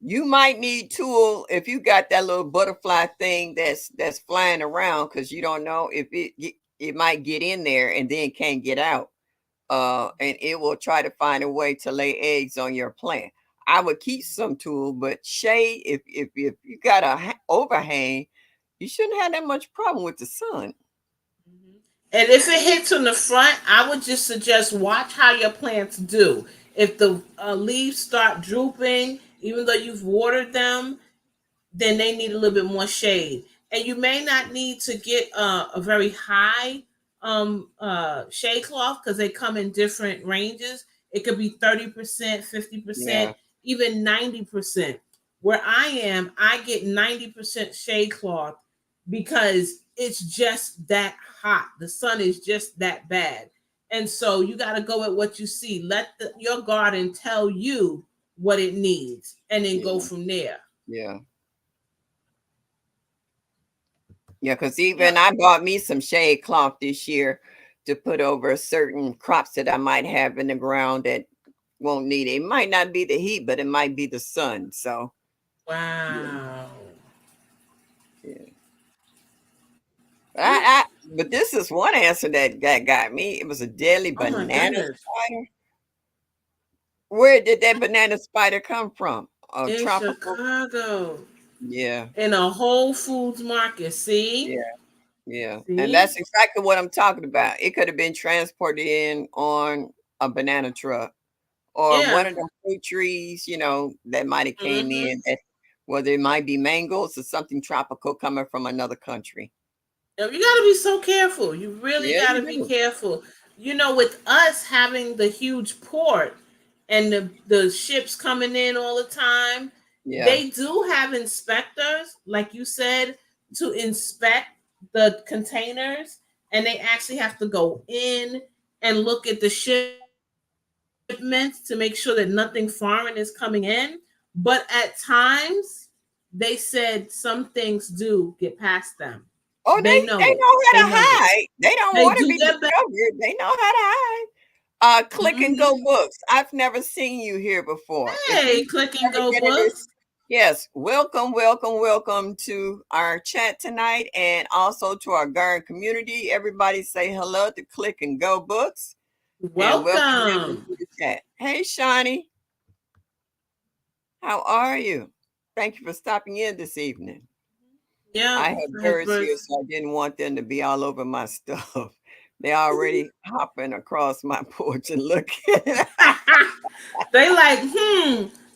You might need tool if you got that little butterfly thing that's flying around because you don't know if it might get in there and then can't get out. And it will try to find a way to lay eggs on your plant. I would keep some tool, but shade if you got a overhang, you shouldn't have that much problem with the sun. and if it hits on the front, I would just suggest watch how your plants do. If the leaves start drooping, even though you've watered them, then they need a little bit more shade. And you may not need to get a very high shade cloth because they come in different ranges. It could be 30%, 50%, Yeah, even 90%. Where I am, I get 90% shade cloth because it's just that hot. The sun is just that bad. And so you got to go with what you see. Let your garden tell you what it needs and then go yeah, from there. yeah. Yeah, because Yep. even I bought me some shade cloth this year to put over certain crops that I might have in the ground that won't need it. It might not be the heat, but it might be the sun. So, yeah, Wow. yeah. I, but this is one answer that got me. It was a deadly Oh my banana goodness. spider. Where did that banana spider come from? A In tropical? Chicago. Yeah, In a Whole Foods market. See? yeah, yeah. And See? that's exactly what I'm talking about. It could have been transported in on a banana truck or one Yeah. of the fruit trees, that might have came Mm-hmm. in that whether it might be mangoes or something tropical coming from another country. You gotta be so careful. You really Yeah, you gotta be do. careful. With us having the huge port and the ships coming in all the time, Yeah. they do have inspectors, like you said, to inspect the containers, and they actually have to go in and look at the shipments to make sure that nothing foreign is coming in. But at times, they said some things do get past them. Oh, They they know it. know how They to know it. hide. They don't They want to do be their best. discovered. They know how to hide. Click and Hmm. go books. I've never seen you here before. If Hey, you click and ever go been in this, books. yes, welcome, welcome, welcome to our chat tonight and also to our garden community. Everybody say hello to Click and Go Books and welcome them Welcome. into the chat. Hey, Shawnee. How are you? Thank you for stopping in this evening. Yeah, I have I had birds here, birds. so I didn't want them to be all over my stuff. They're already hopping across my porch and looking. They like,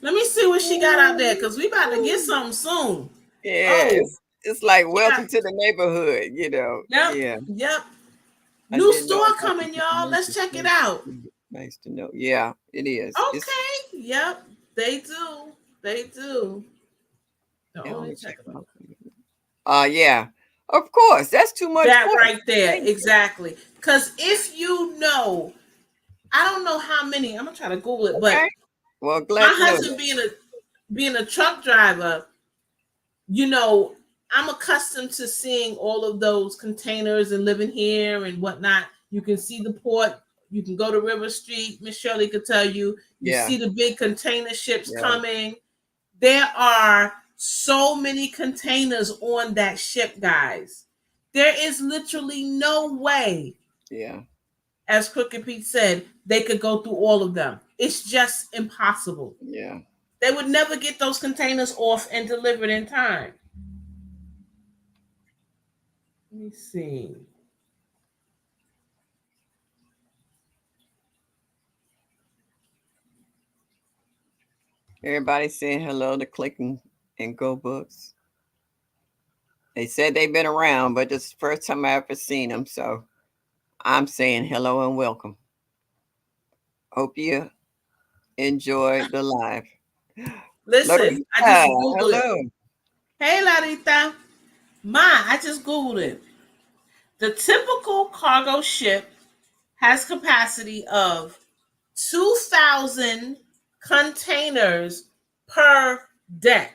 let me see what she got out there because we about to get something soon. Yeah, Oh, it's like she got, welcome to the neighborhood, you know. yep, Yeah, yep. I New didn't know store about the coming, y'all. information. Let's check it Nice, out. nice to know. Yeah, it is. It's Okay, yep, they do. They do. The yeah, let only me check check them about out. Yeah, of course. That's too much that work. right there. Thank you. Exactly. Because if you know, I don't know how many, I'm going to try to Google it, but Okay. Well, my glad to know husband that. being a truck driver, you know, I'm accustomed to seeing all of those containers and living here and whatnot. You can see the port. You can go to River Street. Miss Shirley could tell you. You Yeah, see the big container ships yeah, coming. There are so many containers on that ship, guys. There is literally no way, yeah, as Crooked Pete said, they could go through all of them. It's just impossible. yeah. They would never get those containers off and delivered in time. Let me see. Everybody saying hello to Clicking and Go Books. They said they've been around, but this is the first time I ever seen them. So I'm saying hello and welcome. Hope you enjoy the live. Listen, I Loretta, just Googled it. hello. Hey, Larita. I just Googled it. The typical cargo ship has capacity of 2,000 containers per deck.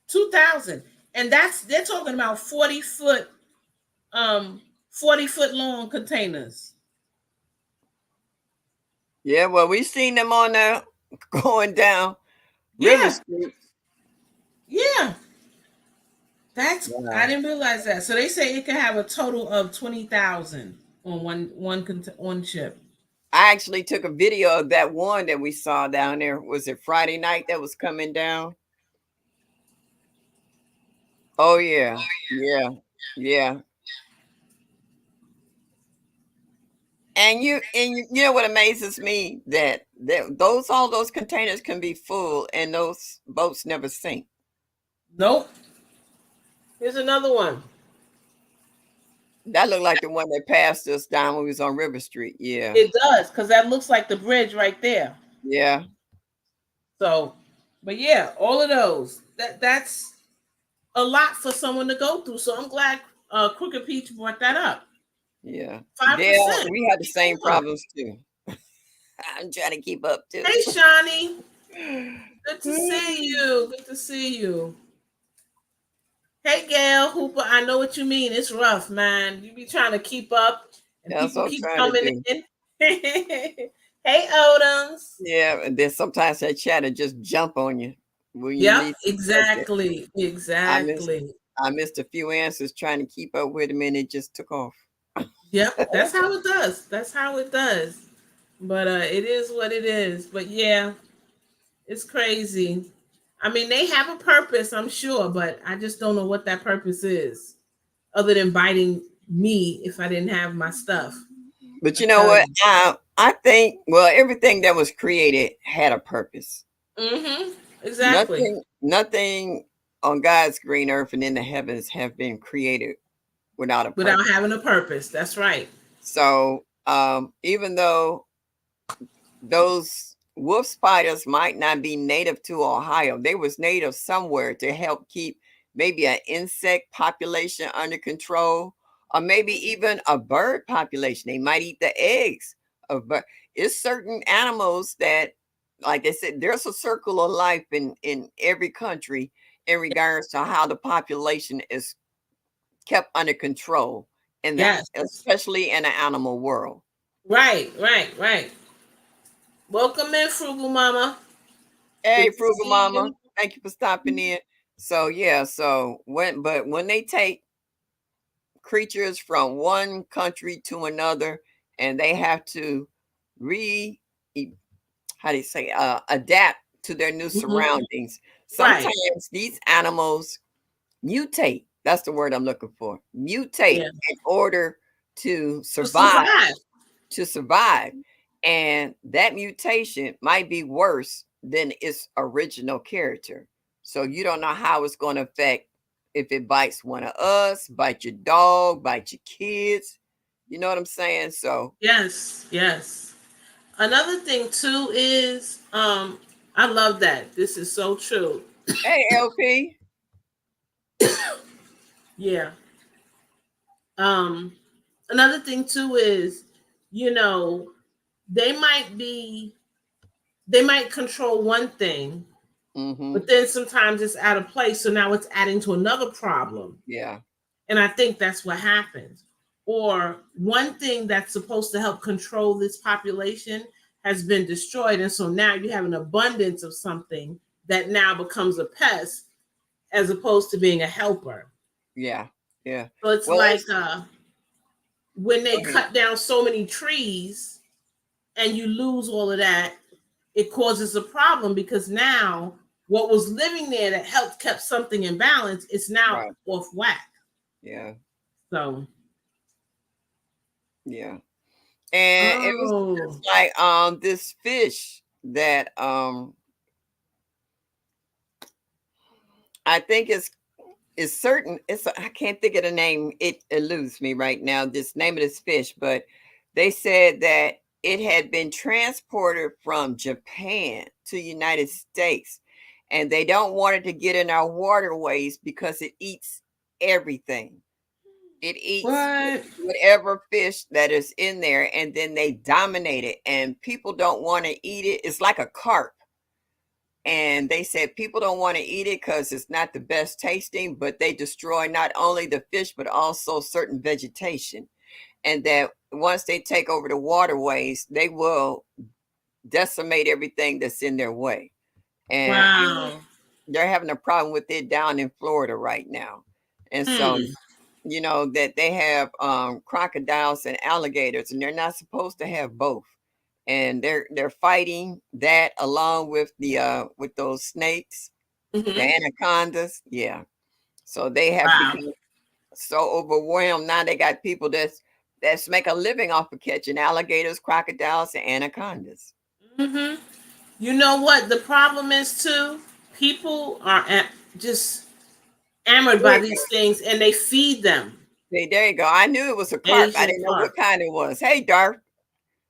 2,000. And they're talking about 40-foot, 40-foot long containers. Yeah, well, we seen them on there going down River Yeah, Street. yeah. I Wow. didn't realize that. So they say it can have a total of 20,000 on one ship. I actually took a video of that one that we saw down there. Was it Friday night that was coming down? Oh yeah, yeah, yeah. And you know what amazes me that those all those containers can be full and those boats never sink. Nope. Here's another one. That looked like the one that passed us down when we was on River Street. Yeah, It does, because that looks like the bridge right there. yeah, So, but yeah, all of those. That's a lot for someone to go through. So I'm glad Crooked Peach brought that up. yeah. Yeah, 5%. we had the People same want. problems too. I'm trying to keep up too. Hey, Shawnee. Good to see you. Good to see you. Hey, Gail Hooper. I know what you mean. It's rough, man. You be trying to keep up, and That's people what I'm keep trying to coming do. in. Hey, Odoms. Yeah, and then sometimes that chatter just jump on you when you Yep, least expect it. exactly. I missed Exactly. I missed a few answers trying to keep up with him and it just took off. Yep, that's how it does. That's how it does. But it is what it is. But yeah, it's crazy. I mean, they have a purpose, I'm sure, but I just don't know what that purpose is, other than biting me if I didn't have my stuff. But I you know tell what? you. I think well everything that was created had a purpose. Mm-hmm. Exactly. Nothing on God's green earth and in the heavens have been created without a Without purpose. having a purpose. That's right. So even though those wolf spiders might not be native to Ohio, they was native somewhere to help keep maybe an insect population under control, or maybe even a bird population. They might eat the eggs of bird. It's certain animals that, like I said, there's a circle of life in every country in regards to how the population is kept under control in the Yes. especially in the animal world. Right, right, right. Welcome in, Frugal Mama. Hey, Good to Frugal see Mama, you. thank you for stopping in. So yeah, so when they take creatures from one country to another and they have to re e- how do you say, adapt to their new Mhm. surroundings. Right. Sometimes these animals mutate. That's the word I'm looking for. Mutate Yeah. in order to To survive, survive. to survive. And that mutation might be worse than its original character. So you don't know how it's going to affect if it bites one of us, bite your dog, bite your kids. You know what I'm saying? So, Yes. Yes. Another thing too is I love that. This is so true. hey, LP. Yeah. Um Another thing too is, you know, they might be they might control one thing, Mm-hmm. but then sometimes it's out of place. So now it's adding to another problem. Yeah. And I think that's what happens. Or one thing that's supposed to help control this population has been destroyed. And so now you have an abundance of something that now becomes a pest as opposed to being a helper. Yeah. Yeah. So it's Well, like it's when go they ahead. cut down so many trees and you lose all of that, it causes a problem because now what was living there that helped kept something in balance is now Right. off whack. Yeah. So, Yeah. And it was oh, just like this fish that I think is certain. I can't think of the name. It eludes me right now. This name of this fish, but they said that it had been transported from Japan to United States, and they don't want it to get in our waterways because it eats everything. It eats what? whatever fish that is in there, and then they dominate it, and people don't want to eat it. It's like a carp. And they said people don't want to eat it because it's not the best tasting, but they destroy not only the fish, but also certain vegetation. And that once they take over the waterways, they will decimate everything that's in their way. And Wow. they're having a problem with it down in Florida right now. And so, Hmm. that they have crocodiles and alligators, and they're not supposed to have both. And they're fighting that along with those snakes, the Hmm. anacondas. Yeah. So they have Wow. become so overwhelmed now. They got people that's make a living off of catching alligators, crocodiles, and anacondas. Hmm. You know what the problem is too? People are just enamored There by you these go. things and they feed them. See, there you go. I knew it was a carp. I Asian didn't know what carp. kind it was. Hey, Darth.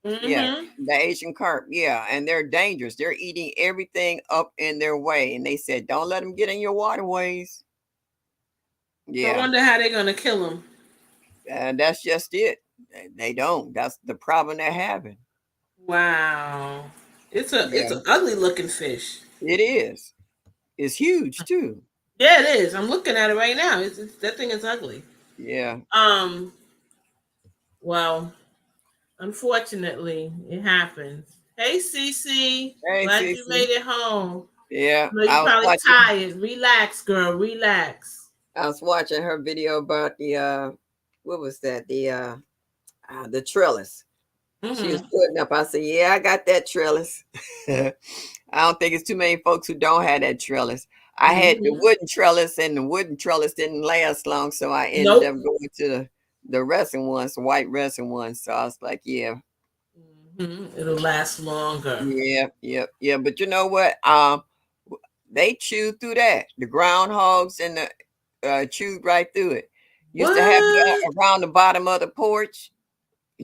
Yeah, Hmm. the Asian carp. Yeah, and they're dangerous. They're eating everything up in their way. And they said, don't let them get in your waterways. So I Yeah, wonder how they're gonna kill them. and that's just it. They don't. That's the problem they're having. Wow. It's Yeah, an ugly looking fish. it is. It's huge too. Yeah, it is. I'm looking at it right now. That thing is ugly. Yeah. Um. Well, unfortunately, it happens. Hey, Cece. Hey, Glad you Cece. made it home. Yeah, No, you're probably tired. Relax, girl. Relax. I was watching her video about what was that? The trellis. She was Hmm. putting up. I said, "Yeah, I got that trellis." I don't think it's too many folks who don't have that trellis. I had the Hmm. wooden trellis, and the wooden trellis didn't last long, so I ended Nope. up going to the resin ones, the white resin ones. So I was like, "Yeah, It'll last longer. yeah, yeah, yeah." But you know what? They chewed through that. The groundhogs and the chewed right through it. Used to have that What? around the bottom of the porch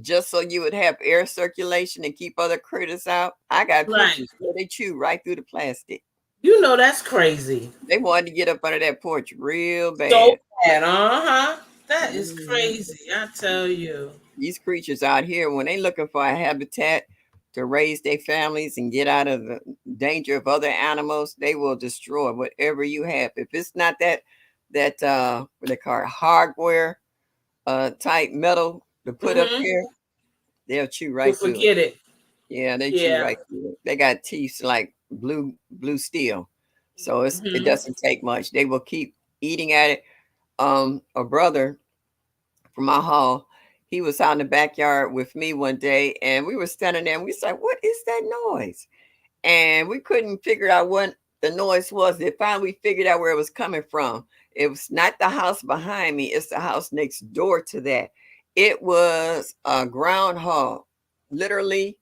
just so you would have air circulation and keep other critters out. I got Right. pictures where they chew right through the plastic. You know that's crazy. They wanted to get up under that porch real So bad. bad. Uh huh. That is Mhm. crazy. I tell you. These creatures out here, when they looking for a habitat to raise their families and get out of the danger of other animals, they will destroy whatever you have. If it's not that what they call it, hardware type metal to put up Hmm. here, they'll chew You'll right through it. forget it. Yeah, they chew Yeah. right through it. They got teeth like blue steel. So it Hmm. doesn't take much. They will keep eating at it. A brother from my hall, he was out in the backyard with me one day, and we were standing there and we said, what is that noise? and we couldn't figure out what the noise was. They finally figured out where it was coming from. It was not the house behind me, it's the house next door to that. It was a groundhog, literally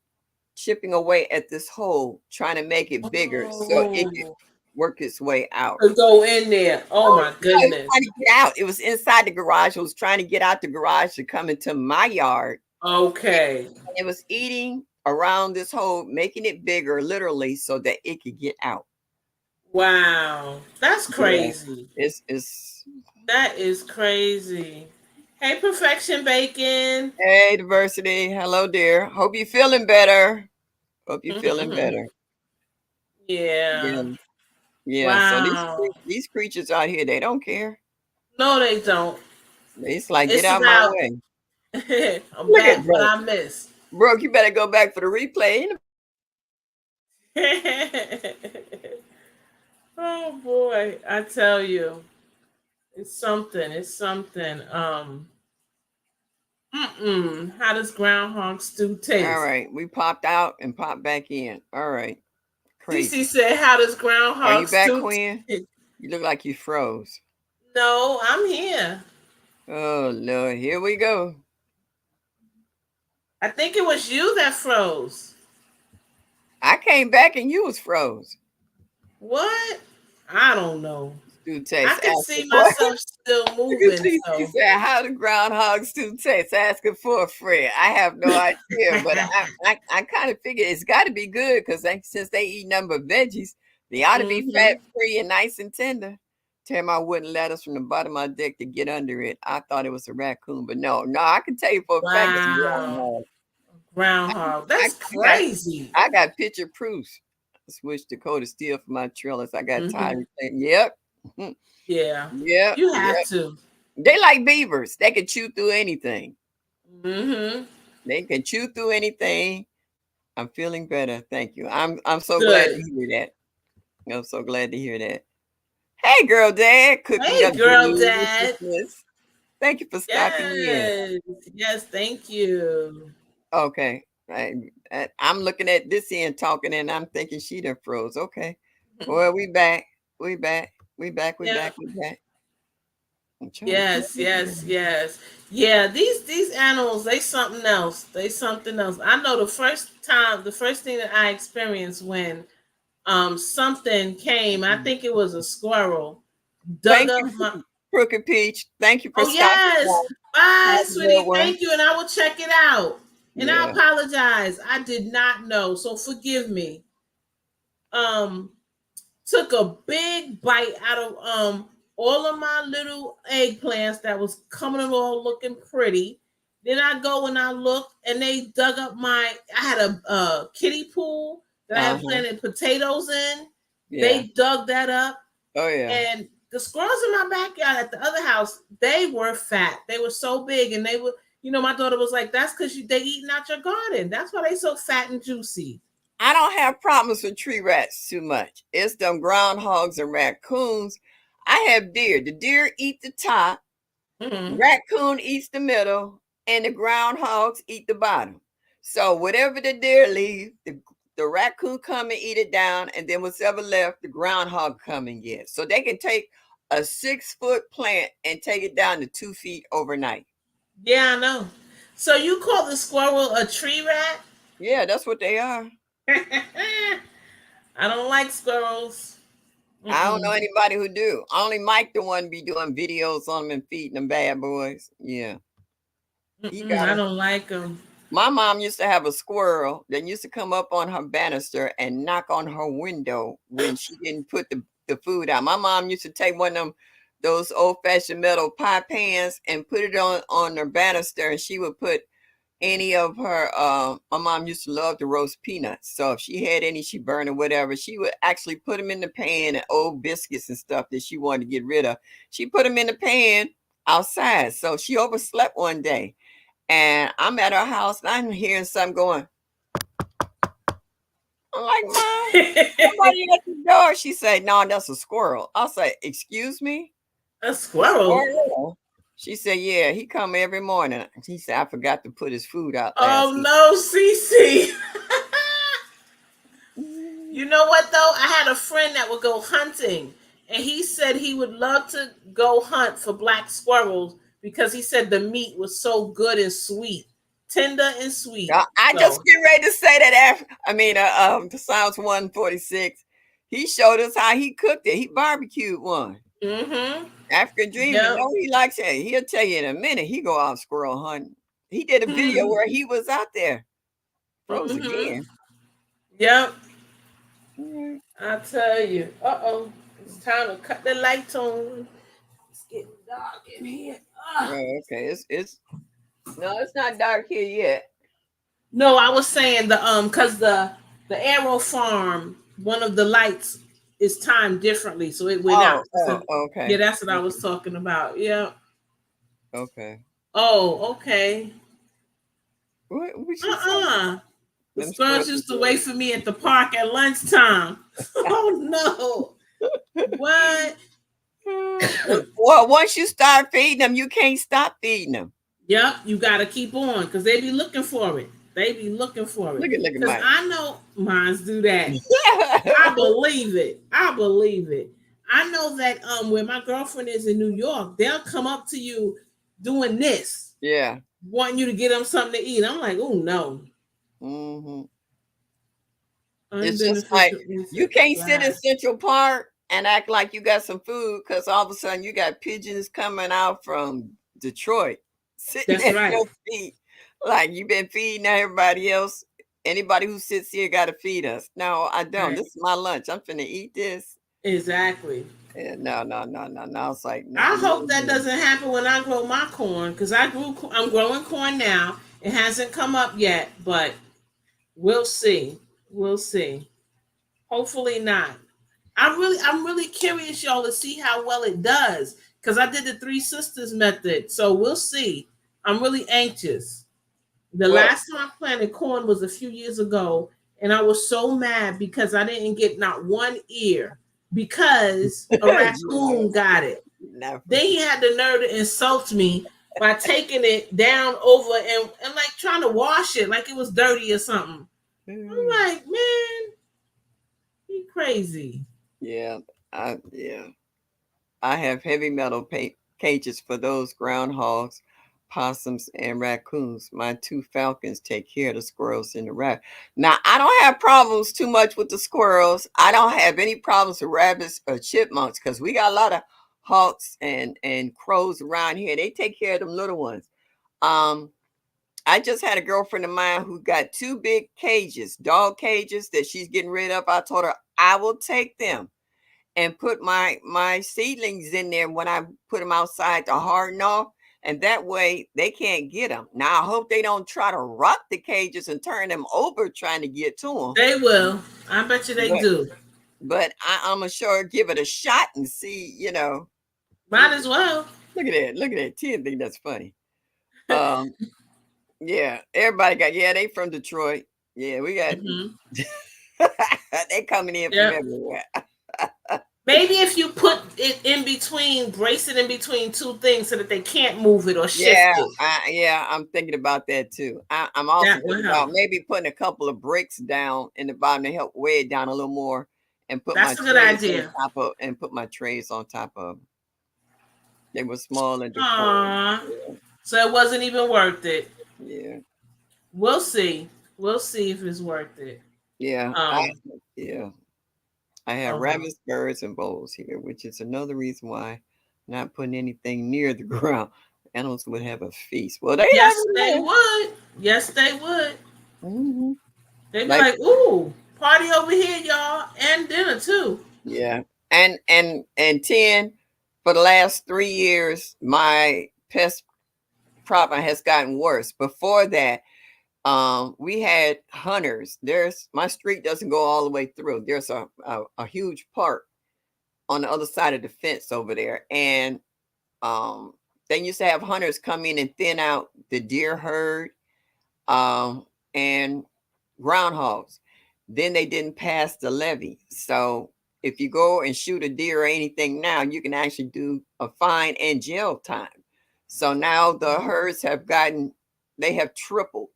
chipping away at this hole, trying to make it bigger so it could Oh, work its way out. to go in there. Oh Oh, my no, it was goodness. trying to get out. It was inside the garage. It was trying to get out the garage to come into my yard. Okay. And it was eating around this hole, making it bigger, literally, so that it could get out. Wow. That's Yeah, crazy. it's That is crazy. Hey, Perfection Bacon. hey diversity. Hello, dear. Hope you're feeling better. Hope you're feeling better. Yeah. Yeah, yeah. So Wow. these creatures out here, they don't care. No, they don't. It's like get It's out my about way. I'm Look at back, but Brooke. I missed. Brooke, you better go back for the replay. Oh boy, I tell you, it's something. It's something. How does groundhog stew All taste? right, we popped out and popped back in. All right, Cece crazy. said, "How does Are you groundhog back, stew Quinn? taste?" You look like you froze. No, I'm here. Oh Lord, here we go. I think it was you that froze. I came back and you was froze. What? I don't know. Stew I taste can asking see for. myself still Look at moving. CC So, said, "How do groundhogs stew taste?" Asking for a friend. I have no idea, but I kind of figure it's got to be good because since they eat nothing but veggies, they ought to be fat hmm free and nice and tender. Tim, I wouldn't let us from the bottom of my deck to get under it. I thought it was a raccoon, but no, I can tell you for a fact it's a wow, groundhog. groundhog. I, That's I got crazy. I got picture proofs. I switched Dakota Steel for my trellis. I got tired hmm of saying, "Yep, Yeah, yep, you have yep." to. They like beavers. They can chew through anything. hmm They can chew through anything. I'm feeling better. Thank you. I'm so glad to Good. hear that. I'm so glad to hear that. Hey, girl, dad, cooking Hey, up girl, dad. deliciousness. Thank you for stopping in. Yes, yes. Thank you. Okay. I'm looking at this end talking and I'm thinking she done froze. Okay. Well, we back. We back. We back. We Yeah. back. We back. I'm trying to keep Yes, this yes, in. yes. Yeah, these animals, they something else. They something else. I know the first thing that I experienced when something came, I think it was a squirrel, dug Thank up you, my Crooked Peach. Thank you for Oh stopping yes. by. Bye, Have a good sweetie. one. Thank you. And I will check it out. And I Yeah. apologize. I did not know. So forgive me. Um Took a big bite out of all of my little eggplants that was coming along looking pretty. Then I go and I look and they dug up I had a kiddie pool that I had Uh-huh. planted potatoes in. Yeah. They dug that up, Oh yeah. and the squirrels in my backyard at the other house, they were fat. They were so big, and they were, my daughter was like, "That's because they eating out your garden. That's why they so fat and juicy." I don't have problems with tree rats too much. It's them groundhogs and raccoons. I have deer. The deer eat the top, Mm-hmm. raccoon eats the middle, and the groundhogs eat the bottom. So whatever the deer leave, the raccoon come and eat it down, and then what's ever left, the groundhog come and get. So they can take a 6-foot plant and take it down to 2 feet overnight. Yeah, I know. So you call the squirrel a tree rat? Yeah, that's what they are. I don't like squirrels. I don't know Mm-mm. anybody who do. Only Mike the one be doing videos on them and feeding them bad boys. Yeah. He Mm-mm, got I a don't like them. My mom used to have a squirrel that used to come up on her banister and knock on her window when she didn't put the food out. My mom used to take one of them those old fashioned metal pie pans and put it on her banister and she would put any of her my mom used to love to roast peanuts, so if she had any she burned or whatever, she would actually put them in the pan, and old biscuits and stuff that she wanted to get rid of, she put them in the pan outside. So she overslept one day and I'm at her house and I'm hearing something going. I'm like, Mom, somebody at the door. She said, no, that's a squirrel. I say, excuse me, A a squirrel? squirrel? She said, yeah, he come every morning. She said, I forgot to put his food out Oh last night. no, Cece. You know what though? I had a friend that would go hunting, and he said he would love to go hunt for black squirrels because he said the meat was so good and sweet, tender and sweet. I just So, get ready to say that after, the Psalms 146. He showed us how he cooked it. He barbecued one. mm-hmm. African Dream, you Yep. know he likes it. He'll tell you in a minute. He go out squirrel hunting. He did a video Mm-hmm. where he was out there. Froze Mm-hmm. again. Yep. Mm, I tell you. Uh-oh. It's time to cut the lights on. It's getting dark in here. Ah. oh, okay. It's no, it's not dark here yet. No, I was saying because the Arrow Farm, one of the lights is timed differently, so it went out. So, yeah, Okay. that's what I was talking about. Yeah. Okay. Oh, okay. What she say? Uh-uh. The Them squirrels squirrels. used to wait for me at the park at lunchtime. Oh no. What? Well, once you start feeding them, you can't stop feeding them. Yep, you got to keep on because they be looking for it. They be looking for it. Look at Because Mike. I know mines do that. I believe it. I believe it. I know that where my girlfriend is in New York, they'll come up to you doing this, Yeah. wanting you to get them something to eat. I'm like, oh no. Hmm. It's just like Unbeneficial you insects. can't sit in Right. Central Park and act like you got some food because all of a sudden you got pigeons coming out from Detroit sitting That's at right. your feet. Like you've been feeding everybody else. Anybody who sits here got to feed us. No, I don't. Right. This is my lunch. I'm finna eat this. Exactly. No, no, no, no, no. It's like no, I no, hope that no. doesn't happen when I grow my corn because I'm growing corn now. It hasn't come up yet, but we'll see. We'll see. Hopefully not. I'm really curious, y'all, to see how well it does because I did the Three Sisters method, so we'll see. I'm really anxious. The Well, last time I planted corn was a few years ago, and I was so mad because I didn't get not one ear because a yeah, raccoon got it. not for Then he had the nerve to insult me by taking it down over and like trying to wash it like it was dirty or something. I'm sure. like, man, he crazy. Yeah, yeah. I have heavy metal cages for those groundhogs, possums, and raccoons. My two falcons take care of the squirrels in the rack. Now, I don't have problems too much with the squirrels. I don't have any problems with rabbits or chipmunks because we got a lot of hawks and crows around here. They take care of them little ones. Um, I just had a girlfriend of mine who got two big cages, dog cages that she's getting rid of. I told her I will take them and put my seedlings in there when I put them outside to harden off, and that way they can't get them. Now I hope they don't try to rock the cages and turn them over trying to get to They will. I bet you they them. do. I'm gonna sure give it a shot and see. Might as well. Look at that. Tia think that's funny. Um, yeah, everybody got they from Detroit. Yeah, we got Hmm. they coming in from Yep. everywhere. Maybe if you put it in between, brace it in between two things so that they can't move it or shift Yeah, it. I'm thinking about that too. I'm also That will thinking help. about maybe putting a couple of bricks down in the bottom to help weigh it down a little more, and put my That's a good trays on idea. top of and put my trays on top of. They were small and deformed. Aww. So it wasn't even worth it. Yeah, We'll see. We'll see if it's worth it. yeah, Um. yeah. I have Okay. rabbits, birds, and voles here, which is another reason why I'm not putting anything near the ground. Animals would have a feast. Well, they have Yes, it they here. would. Yes, they would. Hmm. They'd be Like like, "Ooh, party over here, y'all, and dinner too." yeah. And 10 for the last 3 years, my pest problem has gotten worse. Before that, we had hunters. There's my street doesn't go all the way through. There's a huge park on the other side of the fence over there. And um they used to have hunters come in and thin out the deer herd and groundhogs. Then they didn't pass the levy. So if you go and shoot a deer or anything now, you can actually do a fine and jail time. So now the herds have they have tripled.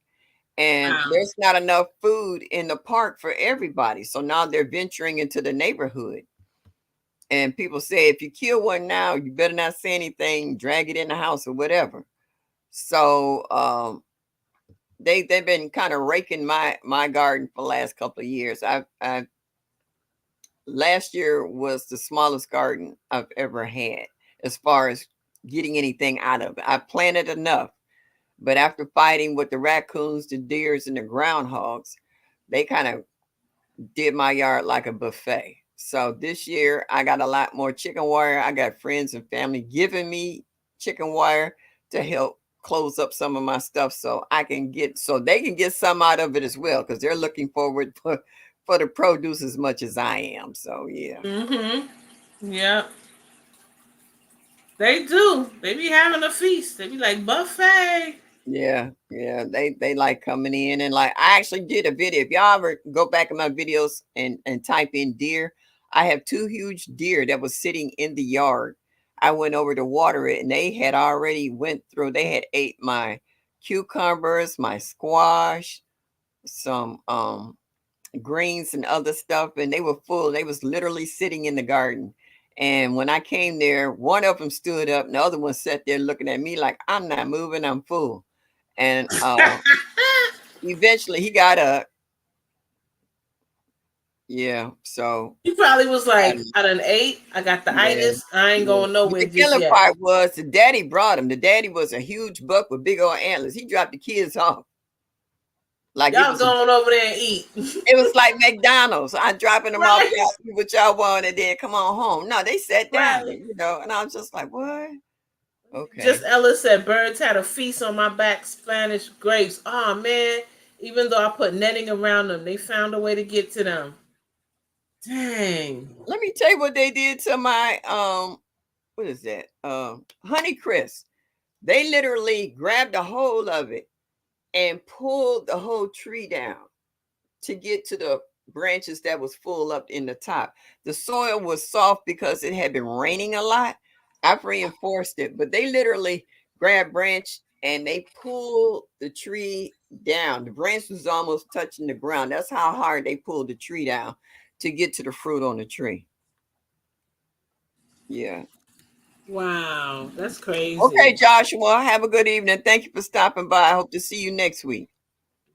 and Wow. there's not enough food in the park for everybody. So now they're venturing into the neighborhood. And people say if you kill one now, you better not say anything, drag it in the house or whatever. So they've been kind of raking my garden for the last couple of years. I last year was the smallest garden I've ever had as far as getting anything out of it. I planted enough, but after fighting with the raccoons, the deers, and the groundhogs, they kind of did my yard like a buffet. So this year I got a lot more chicken wire. I got friends and family giving me chicken wire to help close up some of my stuff so I can get so they can get some out of it as well because they're looking forward for the produce as much as I am. So yeah. Mm-hmm. Yep. They do. They be having a feast. They be like buffet. Yeah, yeah, they like coming in and like I actually did a video. If y'all ever go back in my videos and type in deer, I have two huge deer that was sitting in the yard. I went over to water it and they had already went through. They had ate my cucumbers, my squash, some greens and other stuff, and they were full. They was literally sitting in the garden. And when I came there, one of them stood up, and the other one sat there looking at me like I'm not moving. I'm full. And eventually he got up. Yeah, so He probably was like, I done ate. I got the yeah, itis. I ain't yeah. going But nowhere the just killer yet. part was the daddy brought him. The daddy was a huge buck with big old antlers. He dropped the kids off like Y'all going over there and eat. it was like McDonald's. I dropping them off, Right. y'all eat what y'all want, and then come on home. No, they sat down, Right. and I was just like, what? Just Okay. Ella said, birds had a feast on my back, Spanish grapes. Oh man, even though I put netting around them, they found a way to get to them. Dang. Let me tell you what they did to my what is that? Honey Crisp. They literally grabbed a hold of it and pulled the whole tree down to get to the branches that was full up in the top. The soil was soft because it had been raining a lot. I've reinforced it, but they literally grabbed branch and they pulled the tree down. The branch was almost touching the ground. That's how hard they pulled the tree down to get to the fruit on the tree. Yeah. Wow, that's Okay, crazy. Joshua, have a good evening. Thank you for stopping by. I hope to see you next week.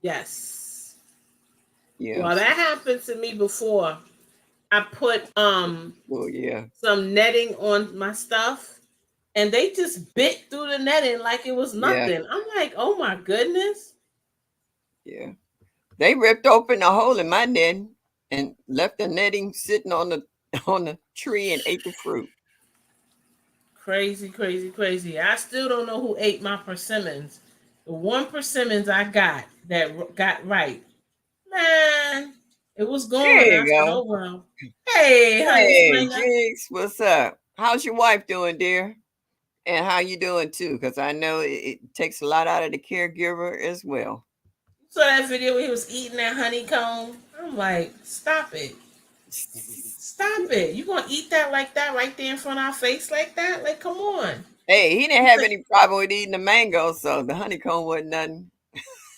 Yes. Well, Yes. that happened to me before. I put Oh, yeah. some netting on my stuff and they just bit through the netting like it was Yeah. nothing. I'm like, oh my goodness. Yeah. They ripped open a hole in my netting and left the netting sitting on the on the tree and ate the fruit. Crazy, crazy, crazy. I still don't know who ate my persimmons. The one persimmons I got that got right. Man, it was There gone. I you said, go. oh well. Hey, honey Hey, slinger. Jigs, what's up? How's your wife doing, dear? And how you doing too? Because I know it takes a lot out of the caregiver as well. You saw that video where he was eating that honeycomb? I'm like, stop it. Stop it. You gonna eat that like that right there in front of our face like that? Like, come on. Hey, he didn't He have said, any problem with eating the mango, so the honeycomb wasn't nothing.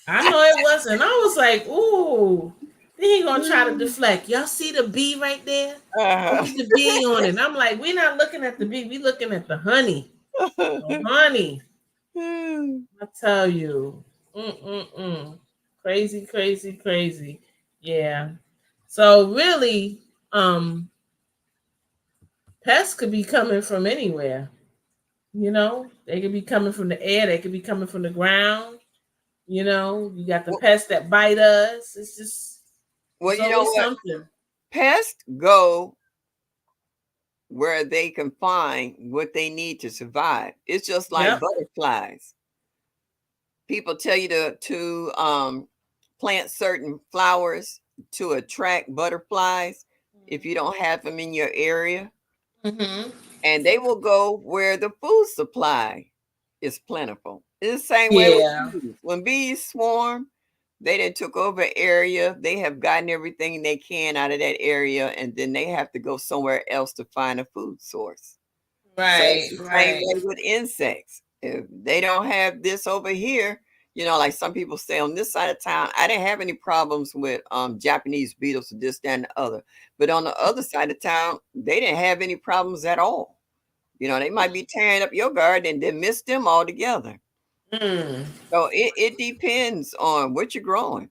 I know it wasn't. I was like, ooh. Then he gonna try to deflect. Y'all see the bee right there? Look Uh-huh. at the bee on it. And I'm like, we're not looking at the bee. We looking at the honey. The honey. I tell you. Mm-mm-mm. Crazy, crazy, crazy. Yeah. So really, pests could be coming from anywhere. You know, they could be coming from the air. They could be coming from the ground. You know, you got the well, pests that bite us. It's just, well, it's you know always what? something. Pests go where they can find what they need to survive. It's just like Yep. butterflies. People tell you to plant certain flowers to attract butterflies if you don't have them in your area, Mm-hmm. and they will go where the food supply is plentiful. It's the same way with Yeah. bees. When bees swarm, they then took over an area. They have gotten everything they can out of that area, and then they have to go somewhere else to find a food source. So it's Right. the same Right. way with insects. If they don't have this over here, Like some people say on this side of town, I didn't have any problems with Japanese beetles or this, that, and the other. But on the other side of town, they didn't have any problems at all. They might be tearing up your garden and then miss them altogether. Mm. So it depends on what you're growing.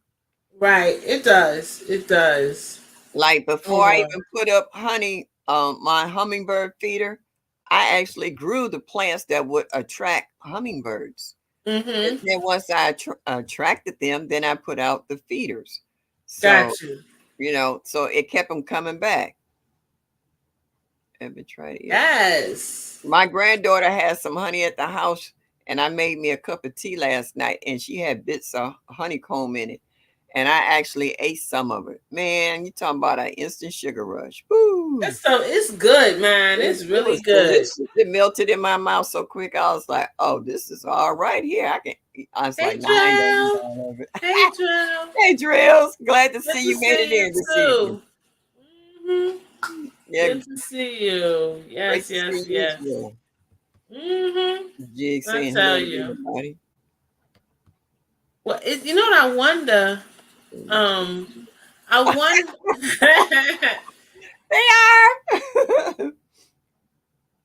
Right. It does. It does. Like Oh before I well. even put up honey, my hummingbird feeder, I actually grew the plants that would attract hummingbirds. And Mm-hmm. then once I attracted them, then I put out the feeders. So, Got you. so it kept them coming back. Haven't tried it yet. Yes. My granddaughter has some honey at the house, and I made me a cup of tea last night, and she had bits of honeycomb in it. And I actually ate some of it. Man, you talking about an instant sugar rush. Woo! It's good, man. It's It really was good. delicious. It melted in my mouth so quick. I was like, "Oh, this is all right here. I can." I was Hey like, "Nah, I ain't gonna eat Drill. all of it." Hey Drill. Hey, Drills, glad to Good see to you made see it you in this evening. too. Hmm. Yeah, Good to see you. great Yes, to see yes, you as yes. well. Hmm. Jig I saying tell hello to you. everybody. Well, you know what I wonder? Um, I wonder. They are.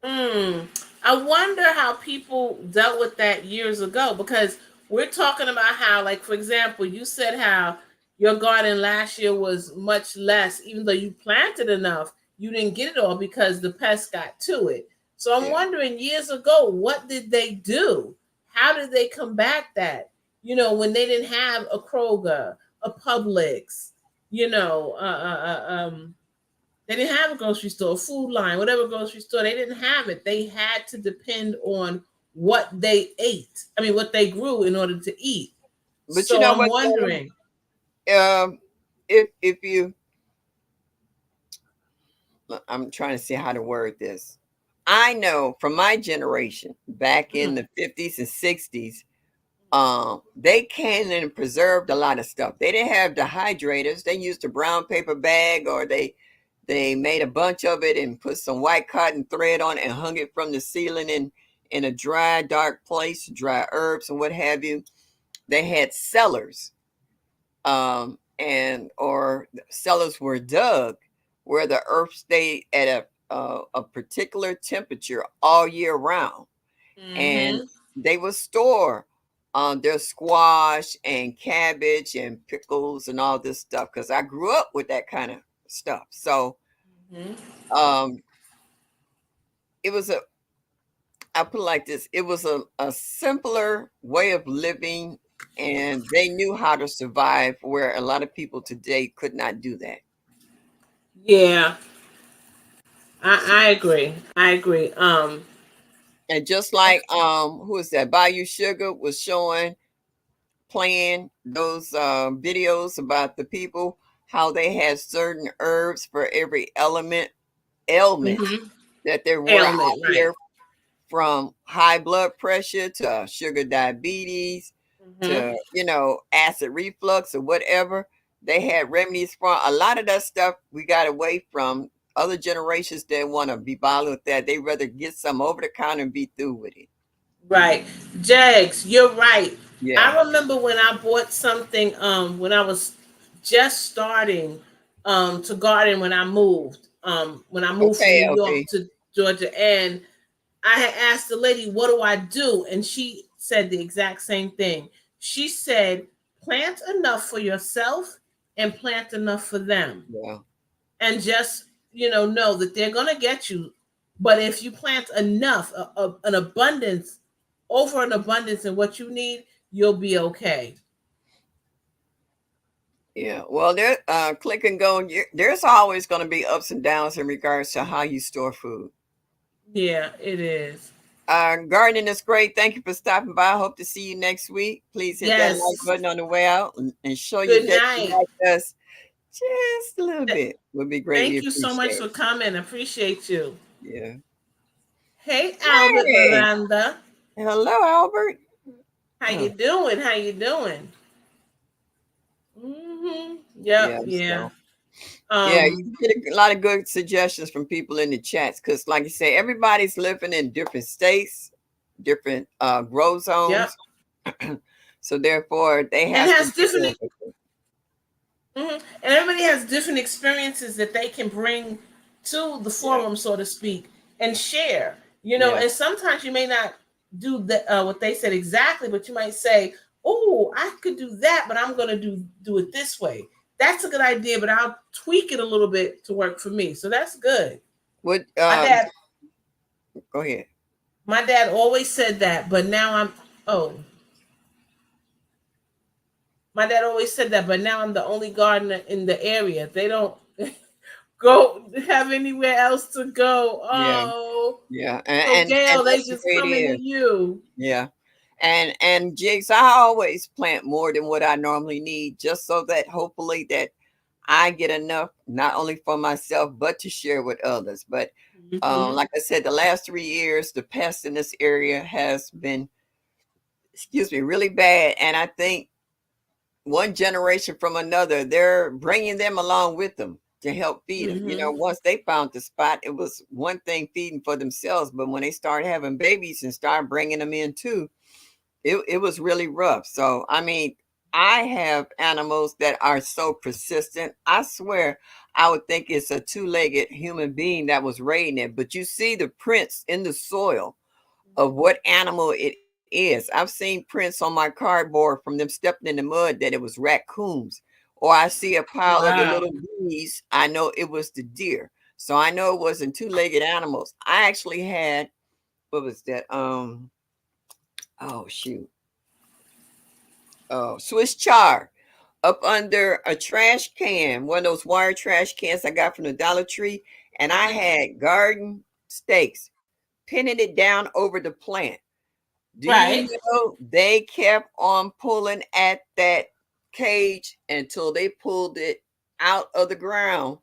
Mm, I wonder how people dealt with that years ago because we're talking about how, like, for example, you said how your garden last year was much less, even though you planted enough, you didn't get it all because the pests got to it. So I'm Yeah, wondering years ago, what did they do? How did they combat that? When they didn't have a Kroger, a Publix, you know, they didn't have a grocery store, a food line, whatever grocery store. They didn't have it. They had to depend on what they ate. I mean, what they grew in order to eat. but you So know I'm what? wondering. If you, I'm trying to see how to word this. I know from my generation back in Mm, the 50s and 60s, they canned and preserved a lot of stuff. They didn't have dehydrators. They used a brown paper bag, or they made a bunch of it and put some white cotton thread on it and hung it from the ceiling in a dry, dark place, dry herbs and what have you. They had cellars, and or cellars were dug where the earth stayed at a particular temperature all year round, and mm-hmm. they would store their squash and cabbage and pickles and all this stuff because I grew up with that kind of stuff. So Mm-hmm. um, it was a, I put it like this, it was a simpler way of living, and they knew how to survive where a lot of people today could not do that. Yeah, I agree. I agree. And just like who is that? Bayou Sugar was showing, playing those videos about the people, how they had certain herbs for every ailment Mm-hmm. that there were Ailment, out right? here, from high blood pressure to sugar diabetes Mm-hmm. to acid reflux or whatever. They had remedies for a lot of that stuff. We got away from. Other generations didn't want to be bothered with that. They rather get some over the counter and be through with it. Right. Jags, you're right. Yeah. I remember when I bought something when I was just starting to garden when I moved from Okay, New York LB. to Georgia, and I had asked the lady, "What do I do?" And she said the exact same thing. She said, "Plant enough for yourself and plant enough for them." Yeah. And just know that they're going to get you, but if you plant enough, an abundance, over an abundance in what you need, you'll be okay. Yeah. Well, there, click and go. There's always going to be ups and downs in regards to how you store food. Yeah, it is. Gardening is great. Thank you for stopping by. I hope to see you next week. Please hit that like Yes. button on the way out, and show you Good that you night. like us just a little Th- bit. Would be greatly Thank you so much appreciated. for coming. Appreciate you. Yeah. Hey, Albert Hey. Miranda. Hello, Albert. How you Huh. doing? How you doing? Yep. Yeah. Yeah. So. Yeah, Um. you get a lot of good suggestions from people in the chats because, like you say, everybody's living in different states, different grow Yep. zones. So therefore, they And have to has be different careful. and everybody has different experiences that they can bring to the Yeah, forum, so to speak, and share. yeah. And sometimes you may not do what they said exactly, but you might say, "Oh, I could do that, but I'm going to do it this way." That's a good idea, but I'll tweak it a little bit to work for me. So that's good. What? My dad, Go ahead. my dad always said that, but now oh, my dad always said that, but now I'm the only gardener in the area. They don't go have anywhere else to go. Yeah, Oh, yeah, so and Gail, they that's the just way it coming to is. you. Yeah, and jigs. I always plant more than what I normally need, just so that hopefully that I get enough, not only for myself but to share with others. But Mm-hmm. like I said, the last 3 years, the pest in this area has been, excuse me, really bad, and I think one generation from another, they're bringing them along with them to help feed them. Mm-hmm. Once they found the spot, it was one thing feeding for themselves, but when they started having babies and started bringing them in too, it was really rough. So, I mean, I have animals that are so persistent. I swear, I would think it's a two-legged human being that was raising it, but you see the prints in the soil of what animal it is. I've seen prints on my cardboard from them stepping in the mud that it was raccoons. Or I see a pile of the Wow. little bees. I know it was the deer. So I know it wasn't two-legged animals. I actually had, what was that? Oh shoot. Oh, Swiss chard up under a trash can, one of those wire trash cans I got from the Dollar Tree, and I had garden stakes pinning it down over the plant. Do you Right. know they kept on pulling at that cage until they pulled it out of the ground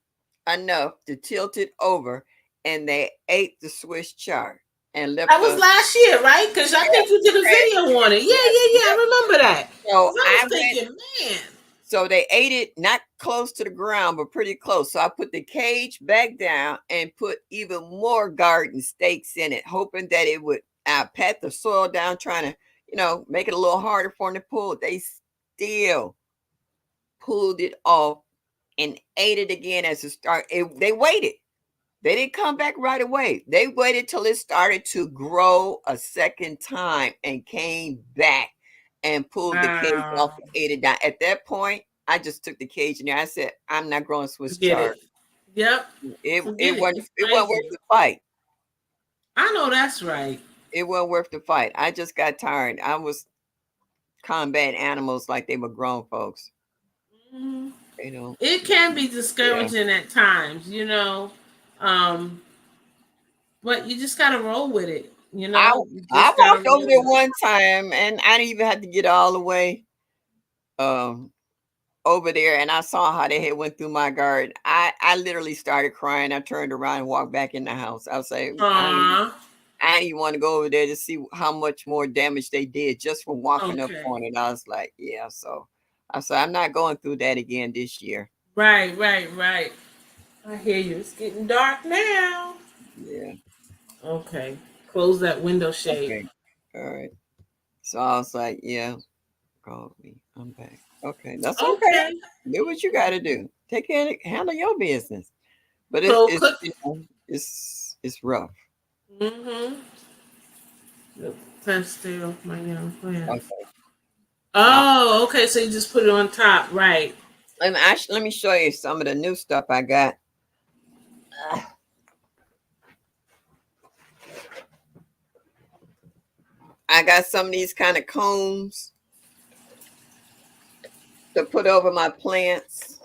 enough to tilt it over, and they ate the Swiss chard and left That was the last year, right? Because I think you did a trash. video on it. Yeah, Yep, yeah, yeah. yep. I remember that. So Because I I was went. thinking, man. So they ate it not close to the ground, but pretty close. So I put the cage back down and put even more garden stakes in it, hoping that it would pat the soil down, trying to, make it a little harder for them to pull. They still pulled it off and ate it again as it started. They waited. They didn't come back right away. They waited till it started to grow a second time and came back and pulled the cage off Wow. and ate it down. At that point, I just took the cage in there. I said, I'm not growing Swiss Forget chard. it. Yep. It Forget it it. wasn't It's it wasn't worth crazy. the fight. I know that's right. It wasn't worth the fight. I just got tired. I was combating animals like they were grown folks. Mhm. You know. It can be Yeah. discouraging at times. Um, but you just gotta roll with it. I You I just gotta walked over roll there with it. one time and I didn't even have to get all the way. Um over there and I saw how they had went through my garden. I literally started crying. I turned around and walked back in the house. I was like, Aw. I didn't even want to go over there to see how much more damage they did just from walking up Okay. on it. I was like, yeah. So I said, I'm not going through that again this year. Right, right, right. I hear you. It's getting dark now. Yeah. Okay. Close that window shade. Okay. All right. So I was like, yeah, call me. I'm back. Okay. That's okay. Okay. Do what you got to do. Take care of handle your business. But it's, So it's, cook. you know, it's rough. Mm-hmm. Let's stay off my young plants. Okay. So Oh, okay. So you just put it on top, right? let me show you some of the new stuff I got. I got some of these kind of combs to put over my plants.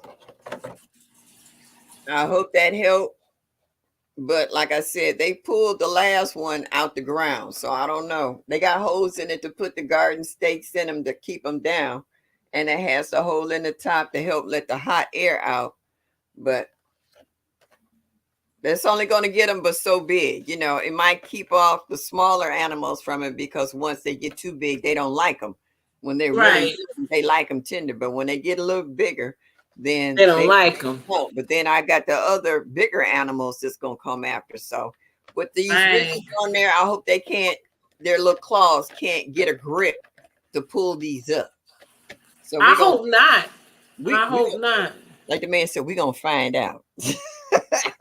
I hope that helped. But like I said, they pulled the last one out the ground. So I don't know. They got holes in it to put the garden stakes in them to keep them down. And it has a hole in the top to help let the hot air out. But that's only going to get them but so big. It might keep off the smaller animals from it because once they get too big, they don't like them. When they're really Right. little, they like them tender, but when they get a little bigger, then They don't they like them. won't. But then I got the other bigger animals that's going to come after. So with these Right. ridges on there, I hope their little claws can't get a grip to pull these up. So I we're gonna hope not. we I we hope not. like the man said, we're gonna find out.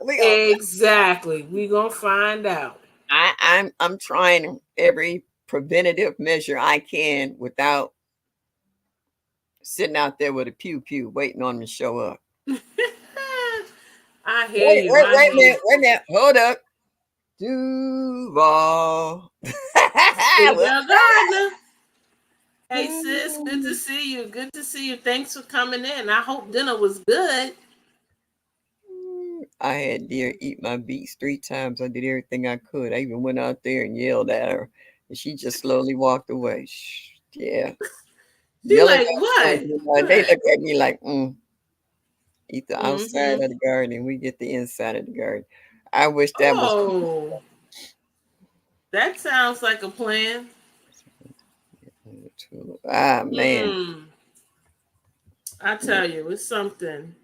we gonna Exactly. We gonna find out. I'm trying every preventative measure I can without sitting out there with a pew pew waiting on them to show up. I hear you. I Wait a hear you. minute, wait a minute, hold up. Duval. Female gardener. Hey sis, good to see you. Good to see you. Thanks for coming in. I hope dinner was good. I had deer eat my beets 3 times. I did everything I could. I even went out there and yelled at her, and she just slowly walked away. Shh, yeah, She yelling like, at what? they What? look at me like, eat the outside Mm-hmm. of the garden, and we get the inside of the garden. I wish that was. Oh, that sounds like a plan. Ah man, Hmm. I tell you, it's something.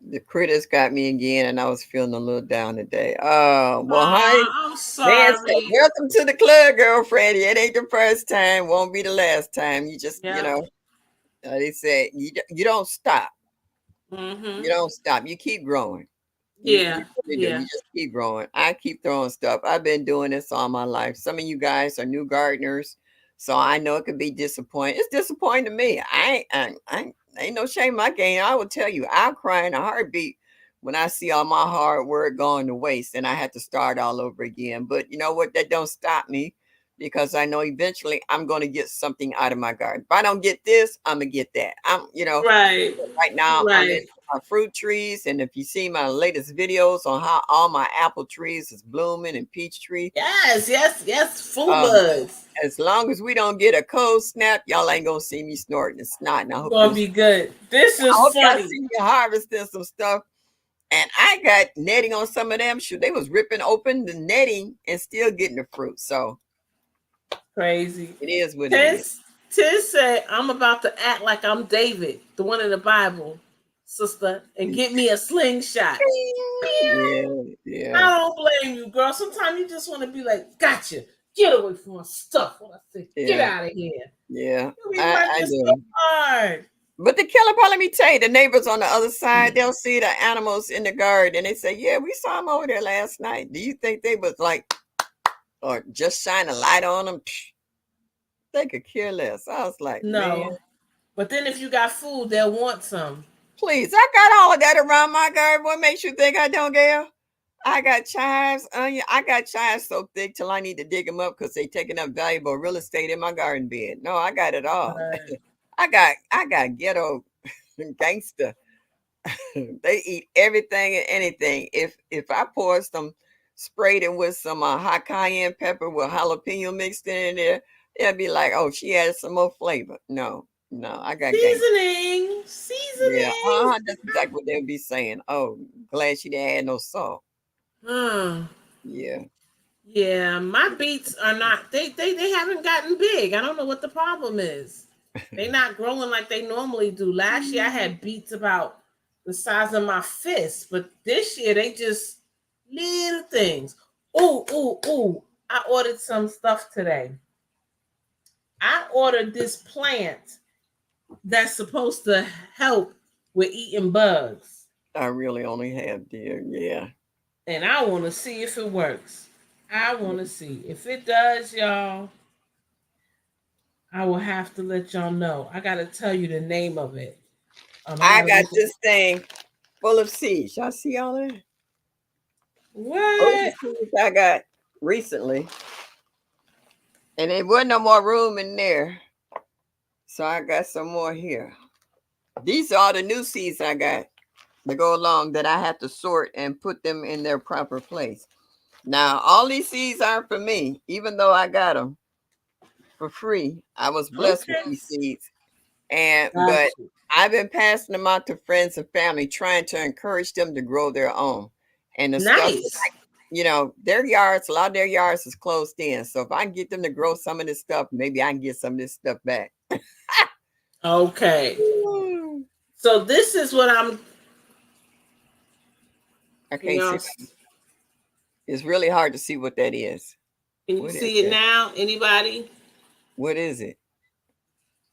the critters got me again, and I was feeling a little down today. Oh well, hi. Aw, I'm Man said, sorry. welcome to the club, girlfriend. It ain't the first time, won't be the last time. You just, Yep. they said you don't stop. You Mm-hmm. don't stop. You keep growing. You Yeah. really do. You Yeah. just keep growing. I keep throwing stuff. I've been doing this all my life. Some of you guys are new gardeners, so I know it could be disappointing. It's disappointing to me. Ain't no shame in my game. I will tell you, I'll cry in a heartbeat when I see all my hard work going to waste and I had to start all over again. But you know what? That don't stop me because I know eventually I'm going to get something out of my garden. If I don't get this, I'm gonna get that. Right. Right now I'm in Right. my fruit trees, and if you see my latest videos on how all my apple trees is blooming and peach tree, Yes. Yes. Yes. Full um, buds. as long as we don't get a cold snap, y'all ain't gonna see me snorting and snotting. Gonna be good. This I is hope y'all funny. see me harvesting some stuff. And I got netting on some of them. Shoot, they was ripping open the netting and still getting the fruit. So Crazy. it is what it is. Tiz said, I'm about to act like I'm David, the one in the Bible, sister, and get me a slingshot. Yeah, yeah, I don't blame you, girl. Sometimes you just want to be like, gotcha. Get away from my stuff. When I say, get yeah, out of here. yeah. You be I working so do. hard. But the killer part, let me tell you, the neighbors on the other side, they'll see the animals in the garden and they say, yeah, we saw them over there last night. Do you think they was like, or just shine a light on them? They could care less. I was like, man, No. But then if you got food, they'll want some. please. I got all of that around my garden. What makes you think I don't care? I got chives, onion. I got chives so thick till I need to dig them up because they taking up valuable real estate in my garden bed. No, I got it all. I got ghetto gangster. They eat everything and anything. If I pour some, sprayed it with some hot cayenne pepper with jalapeno mixed in there, they'll be like, "Oh, she added some more flavor." No, no, I got gangster. Seasoning. Yeah, Seasoning. that's exactly what they'll be saying. Oh, glad she didn't add no salt. Hmm. Yeah. Yeah, my beets are not they haven't gotten big. I don't know what the problem is. They're not growing like they normally do. Last year I had beets about the size of my fist, but this year they just little things. Ooh, ooh, ooh. I ordered some stuff today. I ordered this plant that's supposed to help with eating bugs. I really only have deer. Yeah. And I want to see if it works. I want to see. If it does, y'all, I will have to let y'all know. I gotta tell you the name of it. I I gotta got look at this thing full of seeds. Y'all see all that? Those are what? seeds I got recently. And there wasn't no more room in there. So I got some more here. These are all the new seeds I got that go along that I have to sort and put them in their proper place. Now, all these seeds aren't for me, even though I got them for free. I was blessed with Okay, these seeds. And got but you. I've been passing them out to friends and family, trying to encourage them to grow their own. And the stuff that Nice. their yards, a lot of their yards is closed in. So if I can get them to grow some of this stuff, maybe I can get some of this stuff back. Okay. Ooh. So this is what I'm. I Can can't see. y'all It's really hard to see what that is. can you What is see it that? now? Anybody? What is it?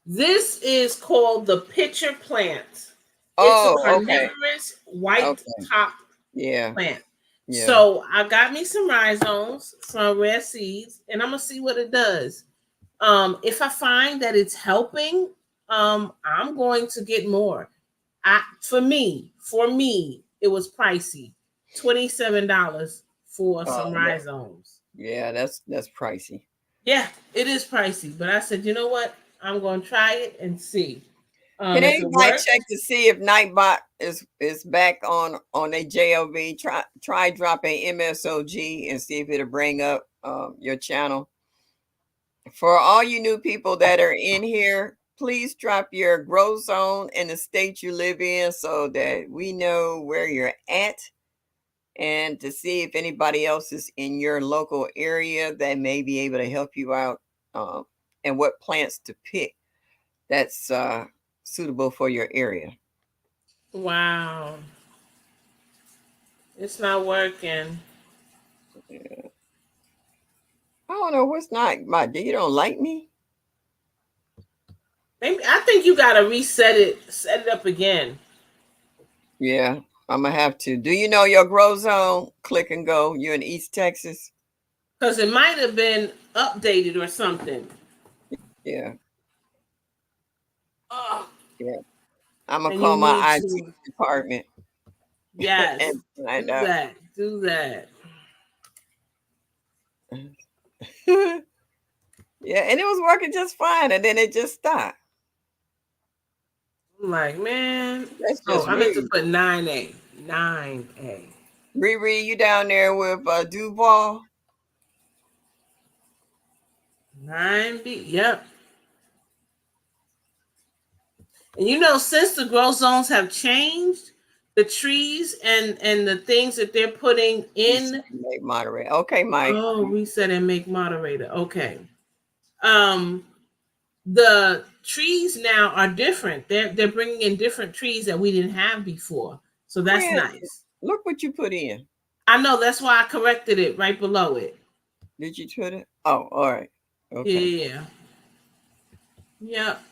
This is called the pitcher plant. It's a Oh, okay. carnivorous white Okay. top Yeah. plant. Yeah. So I got me some rhizomes from Rare Seeds, and I'm gonna see what it does. If I find that it's helping, I'm going to get more. For me, it was pricey. $27 for Oh, some yeah. rhizomes. Yeah, that's pricey. Yeah, it is pricey, but I said, you know what? I'm going to try it and see. Can If it anybody works, check to see if Nightbot is back on a JOV? Try dropping MSOG and see if it'll bring up your channel. For all you new people that are in here, please drop your growth zone and the state you live in so that we know where you're at and to see if anybody else is in your local area that may be able to help you out um, and what plants to pick that's suitable for your area. wow, it's not working. I don't know what's not my. You don't like me? Maybe I think you got to reset it, set it up again. Yeah, I'm gonna have to. Do you know your grow zone? Click and go. You're in East Texas. Because it might have been updated or something. Yeah, Oh, yeah. I'm gonna and you call my need IT to, department yes, and find do out. that. Do that. Yeah, and it was working just fine, and then it just stopped. I'm like, man. That's Oh, just I meant to me. put 9A. 9A. Riri, you down there with Duval? 9B. Yep. And since the grow zones have changed, the trees and the things that they're putting in. Make moderate. Okay, Mike. Oh, reset and make moderator. Okay. Um, the trees now are different. They're bringing in different trees that we didn't have before. So that's Where? nice. Look what you put in. I know that's why I corrected it right below it. Did you put it? Oh, all right. Okay. Yeah. Yep.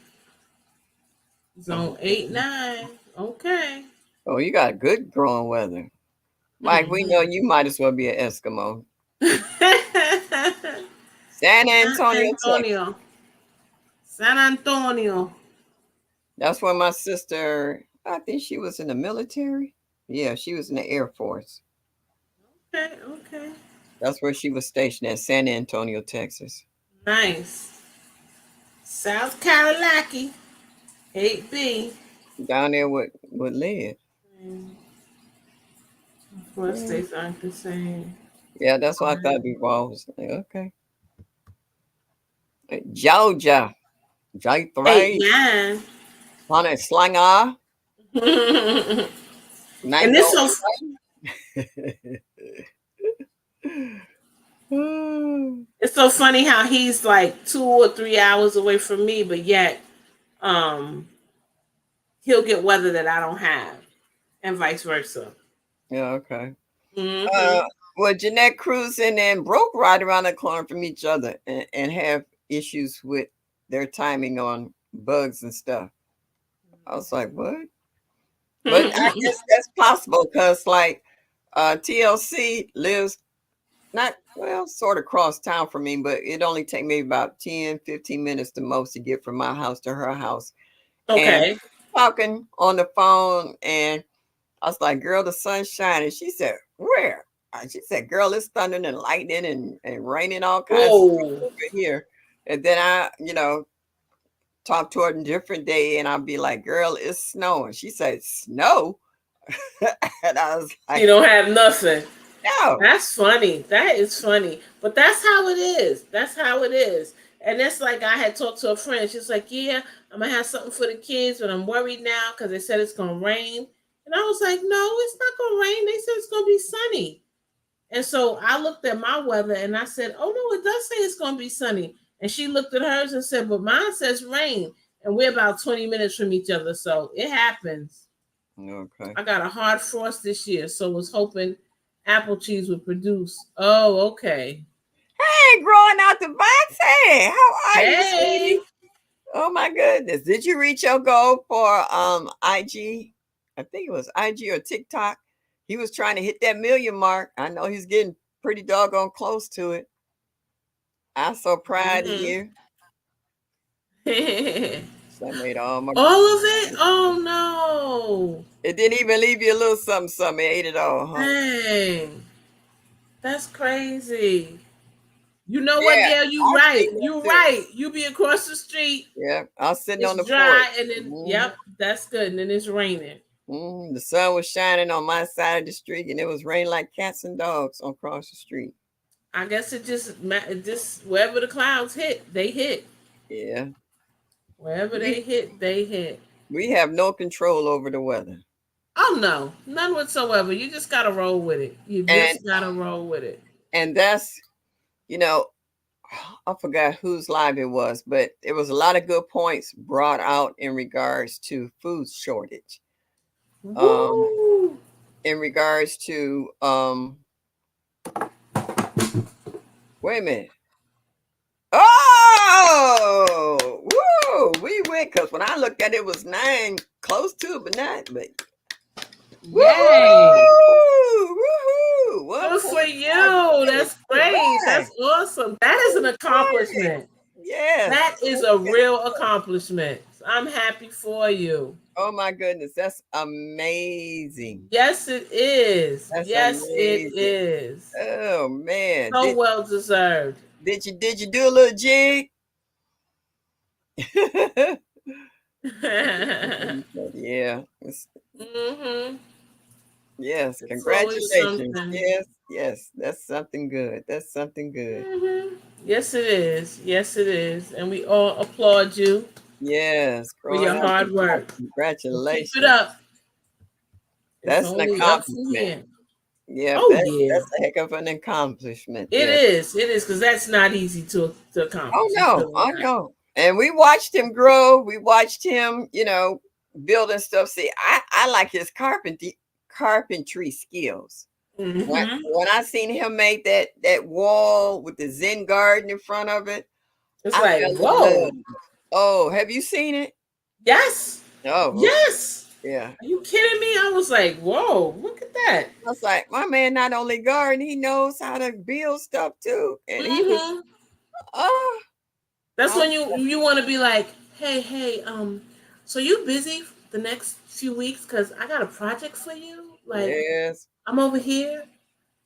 Oh, Zone 8, 9. Okay. oh, you got good growing weather. Mike, we know Mm-hmm. you might as well be an Eskimo. San San Antonio, Texas. Antonio. San Antonio. That's where my sister, I think she was in the military. Yeah, she was in the Air Force. Okay, okay. That's where she was stationed at San Antonio, Texas. Nice. South Carolina. 8B. Down there with Liz. Of course, Yeah. states aren't the same. Yeah, that's what I thought before. I was like, okay. Georgia. Eight, J3. 9. Honey Slanger. And Mango. it's so funny how he's like 2 or 3 hours away from me, but yet um he'll get weather that I don't have, and vice versa. Yeah, okay. Uh, Mm-hmm. well, Jeanette Cruising and Broke right around the corner from each other and have issues with their timing on bugs and stuff. I was like, what? But I guess that's possible because, like, TLC lives not, well, sort of cross town from me, but it only take me about 10, 15 minutes the most to get from my house to her house. And Okay. talking on the phone, and I was like, girl, the sun's shining. She said, where? She said, girl, it's thundering and lightning and raining all kinds of stuff Whoa. over here. And then I talk to her a different day and I'll be like, girl, it's snowing. She said, snow? And I was You like, don't have nothing. no. That's funny. That is funny. But that's how it is. That's how it is. And it's like I had talked to a friend. She's like, yeah, I'm going to have something for the kids, but I'm worried now because they said it's going to rain. And I was like, no, it's not going to rain. They said it's going to be sunny. And so I looked at my weather and I said, oh, no, it does say it's going to be sunny. And she looked at hers and said, but mine says rain. And we're about 20 minutes from each other. So it happens. Okay. I got a hard frost this year, so was hoping apple cheese would produce. Oh, okay. Hey, growing out the box. Hey, how are you, Hey, sweetie? Oh my goodness. Did you reach your goal for IG? I think it was IG or TikTok. He was trying to hit that million mark. I know he's getting pretty doggone close to it. I'm so proud of Mhm. you. So I made all my All of it? Oh no. it didn't even leave you a little something, something. It ate it all, huh? Dang. That's crazy. You know what, Yeah, Gail? You I right. see that You too. right. You be across the street. Yeah, I was sitting on It's the porch. dry, and then Hmm. yep, that's good. And then it's raining. The sun was shining on my side of the street, and it was raining like cats and dogs on across the street. I guess it just wherever the clouds hit, they hit. Yeah, Wherever they we hit, they hit. we have no control over the weather, Oh no, none whatsoever. You just gotta roll with it. You and just gotta roll with it. that's you know I forgot whose live it was, but there was a lot of good points brought out in regards to food shortage. Um, Woo! in regards to wait a minute. Oh, woo! We went because when I looked at it, it was 9, close to it, but not. But Yay! woohoo! Woohoo! Good for 1.5 you. minutes. That's All great. right. That's awesome. That is an Right. accomplishment. Yes. That is a real accomplishment. I'm happy for you. Oh my goodness, that's amazing. Yes, it is. That's Yes, it amazing. is. Oh man, So well deserved. did you do a little jig? Yeah. Mm-hmm. Yes. It's always Congratulations. something. Yes. Yes. That's something good. That's something good. Mm-hmm. Yes, it is. Yes, it is. And we all applaud you Yes. for Growing your out the hard box. work. And keep it Congratulations. up. It's That's an only up from accomplishment. here. Yeah, Oh yeah. that's a heck of an accomplishment It there. is. It is because that's not easy to Oh accomplish. It's no, really oh not. no. And we watched him grow. We watched him, building stuff. See, I like his carpentry skills. When Mm-hmm. when I seen him make that wall with the Zen garden in front of it, It's I like, fell in whoa, love. Oh, have you seen it? yes, Oh, okay. yes. Yeah. Are you kidding me? I was like, whoa, look at that. I was like, my man not only garden, he knows how to build stuff too. And he was, Mm-hmm. oh, That's I was when you want to be like, hey, so you busy the next few weeks? Cause I got a project for you. Like, yes. I'm over here.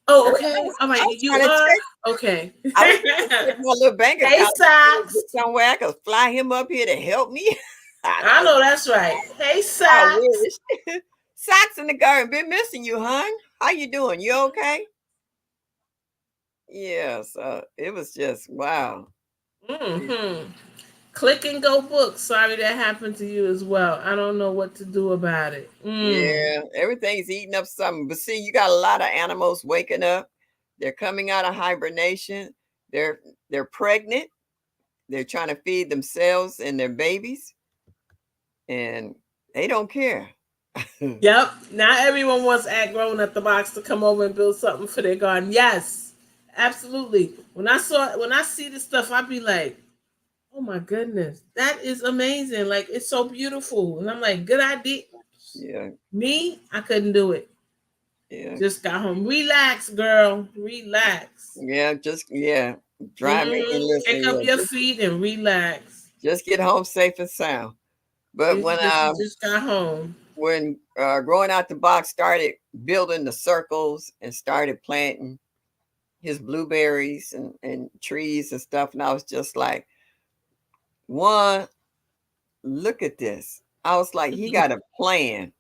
Oh, Girl, okay. All I right, was you trying to are check. okay. I was trying to check my little bank Hey, account to see if Socks. there's somewhere I could fly him up here to help me. And I know that's right. Hey, I Socks. wish. Socks in the garden. Been missing you, hon. How you doing? You okay? Yeah, so it was just wow. Mm-hmm. Click and go book. Sorry that happened to you as well. I don't know what to do about it. Mm. Yeah, everything's eating up something. But see, you got a lot of animals waking up. They're coming out of hibernation. They're they're pregnant. They're trying to feed themselves and their babies, and they don't care. Yep. Not everyone wants At Grown at the Box to come over and build something for their garden. Yes, absolutely. When I see this stuff, I be like, oh my goodness, that is amazing. Like it's so beautiful, and I'm like, good idea. Yeah, Me, I couldn't do it. yeah, Just got home. Relax, girl. Relax. yeah. Driving and Kick listening. up Yeah, your feet and relax. just get home safe and sound. But You just got home. when growing out the box started building the circles and started planting his blueberries and trees and stuff, and I was just like, one, look at this. I was like, he got a plan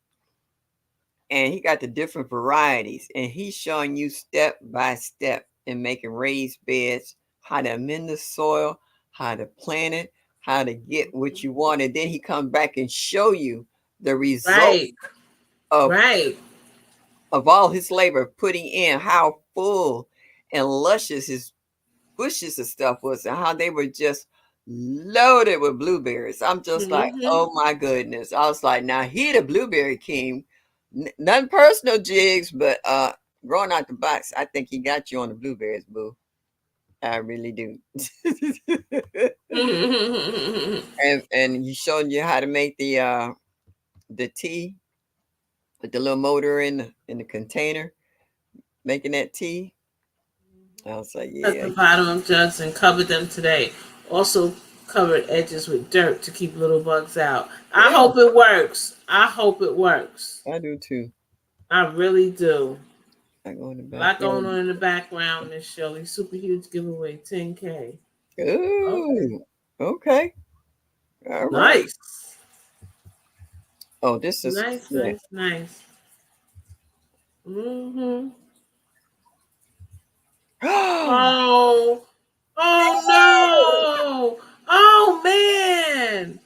and he got the different varieties, and he's showing you step by step in making raised beds, how to amend the soil, how to plant it, how to get what you want, and then he comes back and show you the results Right. of Right. all his labor putting in, how full and luscious his bushes and stuff was, and how they were just loaded with blueberries. I'm just like, Hmm. oh my goodness. I was like, now he the blueberry king. None personal jigs, but growing out the box, I think he got you on the blueberries, boo. I really do. And he showed you how to make the tea with the little motor in the container, making that tea. I was like, Cut yeah. the bottom of jugs and covered them today. Also covered edges with dirt to keep little bugs out. I Yeah, hope it works. I hope it works. I do too. I really do. I go in the A lot going backyard. on in the background, Miss Shirley. Super huge giveaway, 10K. Okay. Ooh, okay. All right. Nice. Oh, this is Nice, yeah. nice, nice. Mm-hmm. Oh, oh no. Oh man.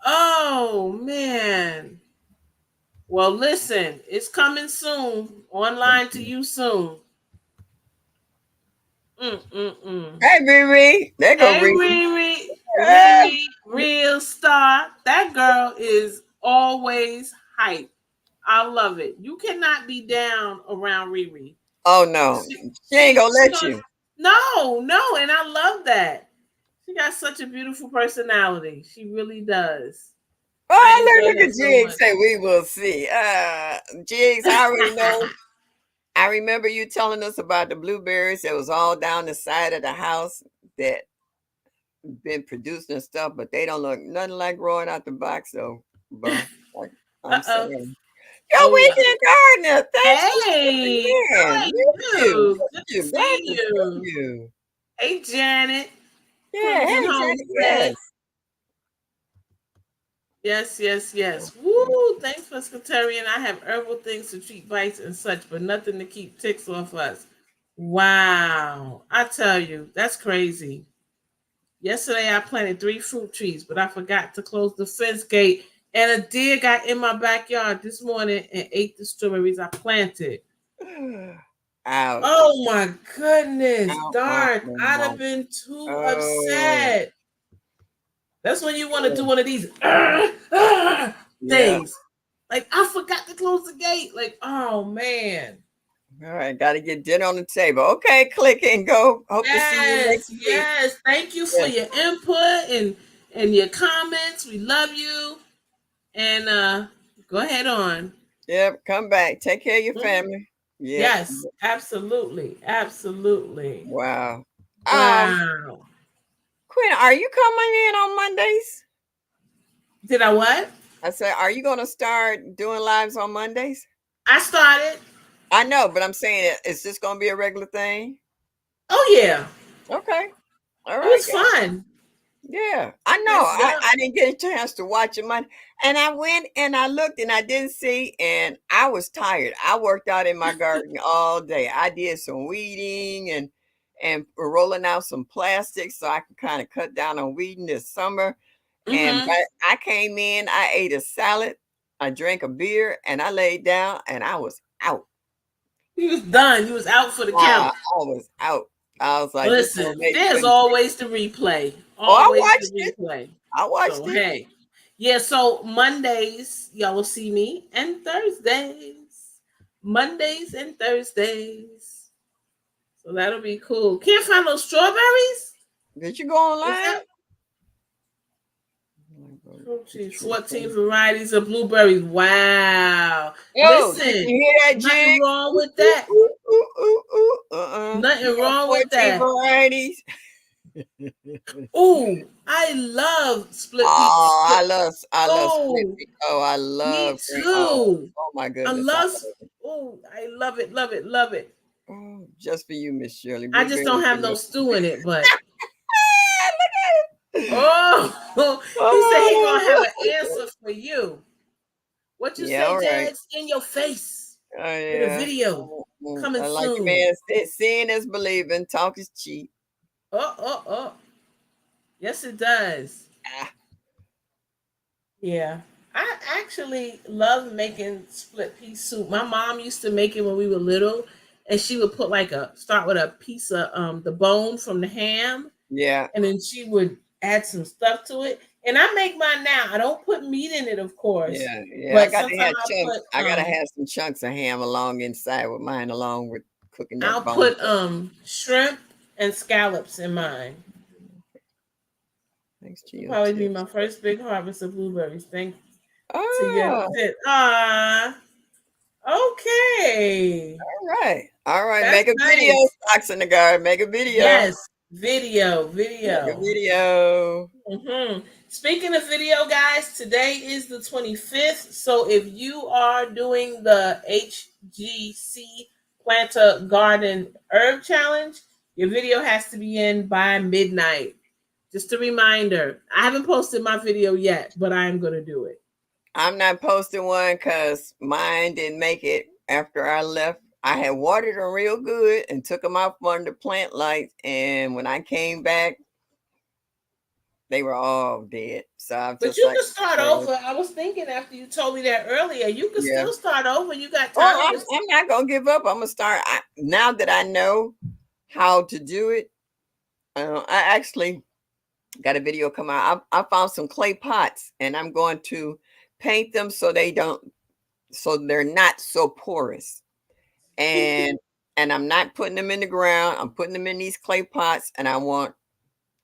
Oh man. Well, listen, it's coming soon. Online to you soon. Mm-mm-mm. Hey, Riri. There go Hey, Riri. Riri, Ah! Riri, real star. That girl is always hype. I love it. You cannot be down around Riri. Oh no, she ain't gonna She let gonna, you. no, no, and I love that. She got such a beautiful personality. She really does. I Oh, enjoy look her at so Jigs much. say we will see. Jigs, I already know. I remember you telling us about the blueberries that was all down the side of the house that been producing and stuff, but they don't look nothing like growing out the box though, bro. Like I'm Uh-oh. saying. Yo, Oh yeah. weekend gardener, thanks for stepping Hey, how in. are Miss you, you? miss Good to you. Glad see to see you. you. Hey, Janet. Yeah, Crimson hey Jack, Homestead. yes. Yes, yes, yes. Woo! Thanks, Pescatarian. I have herbal things to treat bites and such, but nothing to keep ticks off us. Wow. I tell you, that's crazy. Yesterday I planted 3 fruit trees, but I forgot to close the fence gate. And a deer got in my backyard this morning and ate the strawberries I planted. Ouch. Oh my goodness. Ow, ow, Darn. ow, I'd ow. have been too Oh, upset. That's when you want to do oh, one of these yeah. things. Like I forgot to close the gate. Like, oh man. All right, got to get dinner on the table. Okay, click and go. Hope to see you Yes, next week. yes. Thank you for Yes, your input and your comments. We love you. And go ahead on. yep. Come back. Take care of your Mhm. family. Yep. Yes, absolutely. Absolutely. Wow. Um, Wow. Quinn, are you coming in on Mondays? Did I what? I said, are you going to start doing lives on Mondays? I started. I know, but I'm saying, is this going to be a regular thing? Oh yeah. Okay. All It right. was fun. Yeah, I know. Yes, I yeah. didn't get a chance to watch it Monday, and I went and I looked and I didn't see, and I was tired. I worked out in my garden all day. I did some weeding and rolling out some plastics so I can kind of cut down on weeding this summer. And Mm-hmm. I came in, I ate a salad, I drank a beer, and I laid down, and I was out. He was done. He was out for the I count. was out. I was like, this don't Listen, make there's couldn't take. always the replay. Oh, I Always the watched it. replay. I watched So it. hey. Yeah, so Mondays, y'all will see me, and Thursdays. Mondays and Thursdays. So that'll be cool. Can't find those strawberries? Did you go Is online? that fruit trees? 14 varieties of blueberries. Wow. Oh, did Listen, you hear that, nothing Jig? wrong Ooh, with ooh, that. ooh, ooh, ooh, ooh. You Nothing got wrong with 14 that. varieties. Ooh, I love split peas. Oh, I love split Oh, pea. Oh, I me love green. Oh, too. oh my I goodness. love. Oh, I love it, love it, love it. Oh, just for you, Miss Shirley. I just don't Blueberries have and no milk. stew in it, but Ah, look at it. oh, he said he gonna have Oh, an answer for you. What you yeah, say, all right. Jags? In your face Oh, with a yeah. video coming I like the soon. man said, seeing is believing. Talk is cheap. Oh, oh, oh. Yes, it does. Ah, Yeah. I actually love making split pea soup. My mom used to make it when we were little, and she would put like a start with a piece of the bone from the ham, yeah. and then she would add some stuff to it. And I make mine now. I don't put meat in it, of course, Yeah, yeah, I but got to sometimes have chunks. I gotta have some chunks of ham along inside with mine, along with cooking that I'll bone. put shrimp and scallops in mine. Thanks to It'll your probably be my tips. first big harvest of blueberries. Thanks to your Ah, tip. Ah, okay. all right. All right. That's Make a video, nice. Stocks in the Garden. Make a video. Yes. Video, Make a video. video. Speaking of video, guys, today is the 25th. So if you are doing the HGC Planta Garden Herb Challenge, your video has to be in by midnight. Just a reminder. I haven't posted my video yet, but I am going to do it. I'm not posting one because mine didn't make it after I left. I had watered them real good and took them out from under the plant lights. And when I came back, they were all dead. So I'm But just you like, can start over. I was thinking after you told me that earlier, you can yeah. still start over. You got Oh, time. I'm not going to give up. I'm going to start. Now that I know how to do it, I actually got a video come out. I found some clay pots and I'm going to paint them so they're not so porous. And I'm not putting them in the ground. I'm putting them in these clay pots and I want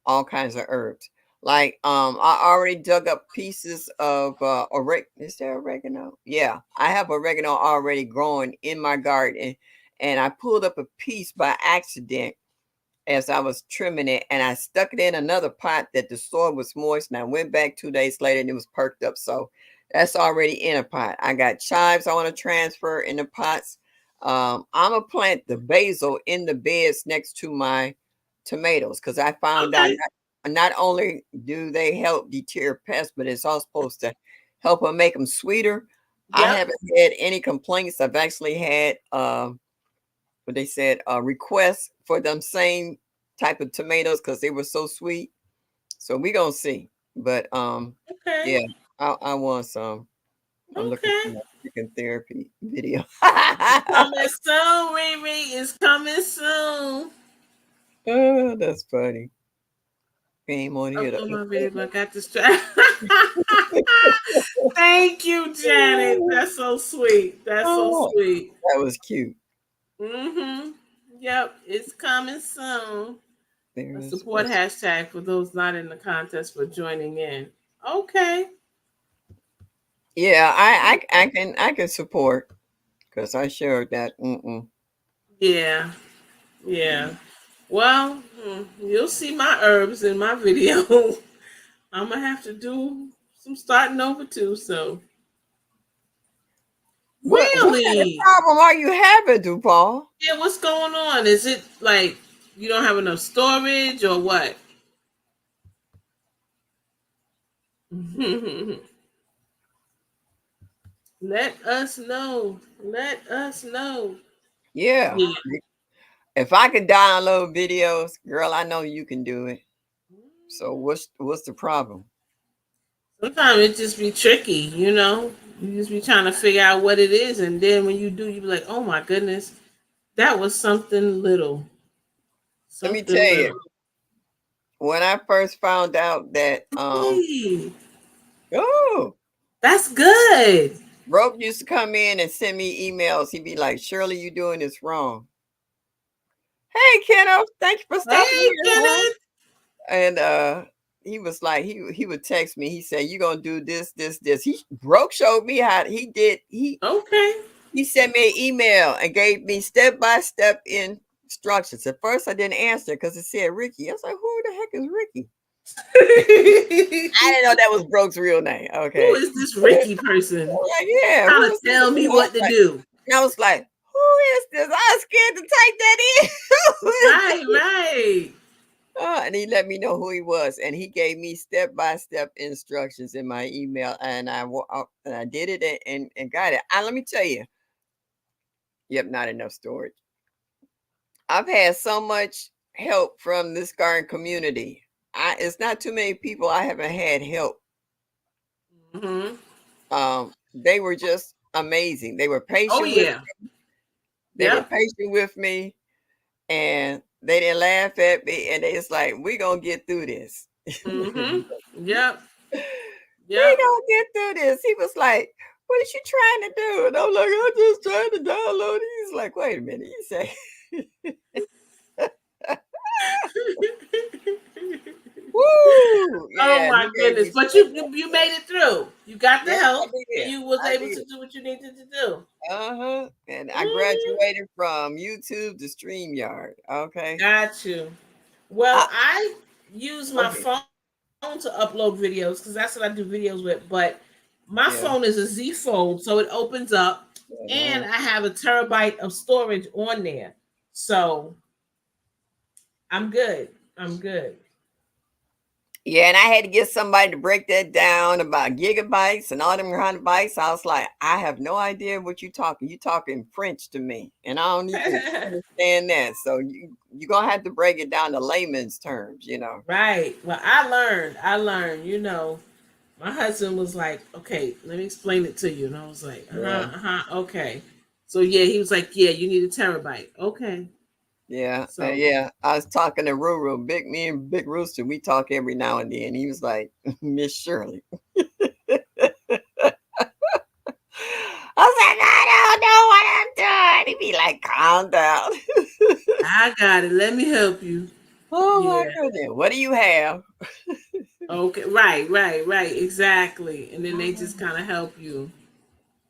all kinds of herbs. Like I already dug up pieces of is there oregano? Yeah, I have oregano already growing in my garden and I pulled up a piece by accident as I was trimming it and I stuck it in another pot that the soil was moist and I went back 2 days later and it was perked up. So that's already in a pot. I got chives I want to transfer in the pots. I'm gonna plant the basil in the beds next to my tomatoes because I found out Okay. not only do they help deter pests, but it's also supposed to help them make them sweeter. I Yep. haven't had any complaints. I've actually had what they said requests for them same type of tomatoes because they were so sweet. So we gonna see. But Okay. yeah, I want some. I'm looking Okay. for my chicken therapy video. Coming soon, Riri. It's coming soon. Oh, that's funny. Came on I'm here to on my video, but I got distracted. Thank you, Janet. That's so sweet. That's so oh, sweet. that was cute. Mm-hmm. Yep, it's coming soon. A There's support what's hashtag for those not in the contest for joining in. Okay. yeah, I can support because I shared that. Yeah. Yeah. Well, you'll see my herbs in my video. I'm gonna have to do some starting over too. So What kind of really, problem are you having, DuPaul? yeah. What's going on? Is it like you don't have enough storage or what? Let us know. Let us know. Yeah. Yeah. If I can download videos, girl, I know you can do it. So what's the problem? Sometimes it just be tricky, you know. You just be trying to figure out what it is, and then when you do, you be like, "Oh my goodness, that was something little, Let me something tell you, little." when I first found out that Hey, oh, that's good. Rope used to come in and send me emails. He'd be like, Shirley, you doing this wrong. Hey Keno, thank you for stopping Hey, here, huh? Kenneth. And he was like, he would text me. He said, "You gonna do this, this, this." He broke showed me how he did. Okay. He sent me an email and gave me step by step instructions. At first, I didn't answer because it said Ricky. I was like, "Who the heck is Ricky?" I didn't know that was Broke's real name. Who Okay, is this Ricky person like, yeah, trying who to is this? tell me what to do? I was like, "Who is this?" I was scared to type that in. Who is Right, this? right. And he let me know who he was, and he gave me step by step instructions in my email, and I did it and got it. Let me tell you, yep, not enough storage. I've had so much help from this garden community. It's not too many people I haven't had help. Mm-hmm. They were just amazing. They were Oh patient with yeah. they were Yep. patient with me, and they didn't laugh at me. And it's like, we're gonna get through this. Mm-hmm. Yep. We Yep. gonna get through this. He was like, "What is you trying to do?" And I'm like, "I'm just trying to download it." He's like, "Wait a minute." He said, Woo! Oh Yeah, my he gave goodness! me But so you made it through. You got the yes, I help, and did. you was I able did. to do what you needed to do. Uh-huh. And I Mhm. graduated from YouTube to StreamYard. Okay. Got you. Well, I I use my okay. phone to upload videos because that's what I do videos with. But my phone Yeah. is a Z Fold, so it opens up, and Uh-huh. I have a terabyte of storage on there. So I'm good. I'm good. Yeah, and I had to get somebody to break that down about gigabytes and all them kind of bytes. I was like, I have no idea what you're talking. You talking French to me, and I don't even understand that. So you're gonna have to break it down to layman's terms, you know. Right. Well, I learned. I learned. My husband was like, "Okay, let me explain it to you," and I was like, Yeah. okay." So yeah, he was like, "Yeah, you need a terabyte." Okay. Yeah, So, yeah. I was talking to Ruru, me and Big Rooster. We talk every now and then. He was like, Miss Shirley. I was like, I don't know what I'm doing. He'd be like, calm down. I got it. Let me help you. Oh my Yeah. goodness. What do you have? Okay. Right. Exactly. And then they just kind of help you.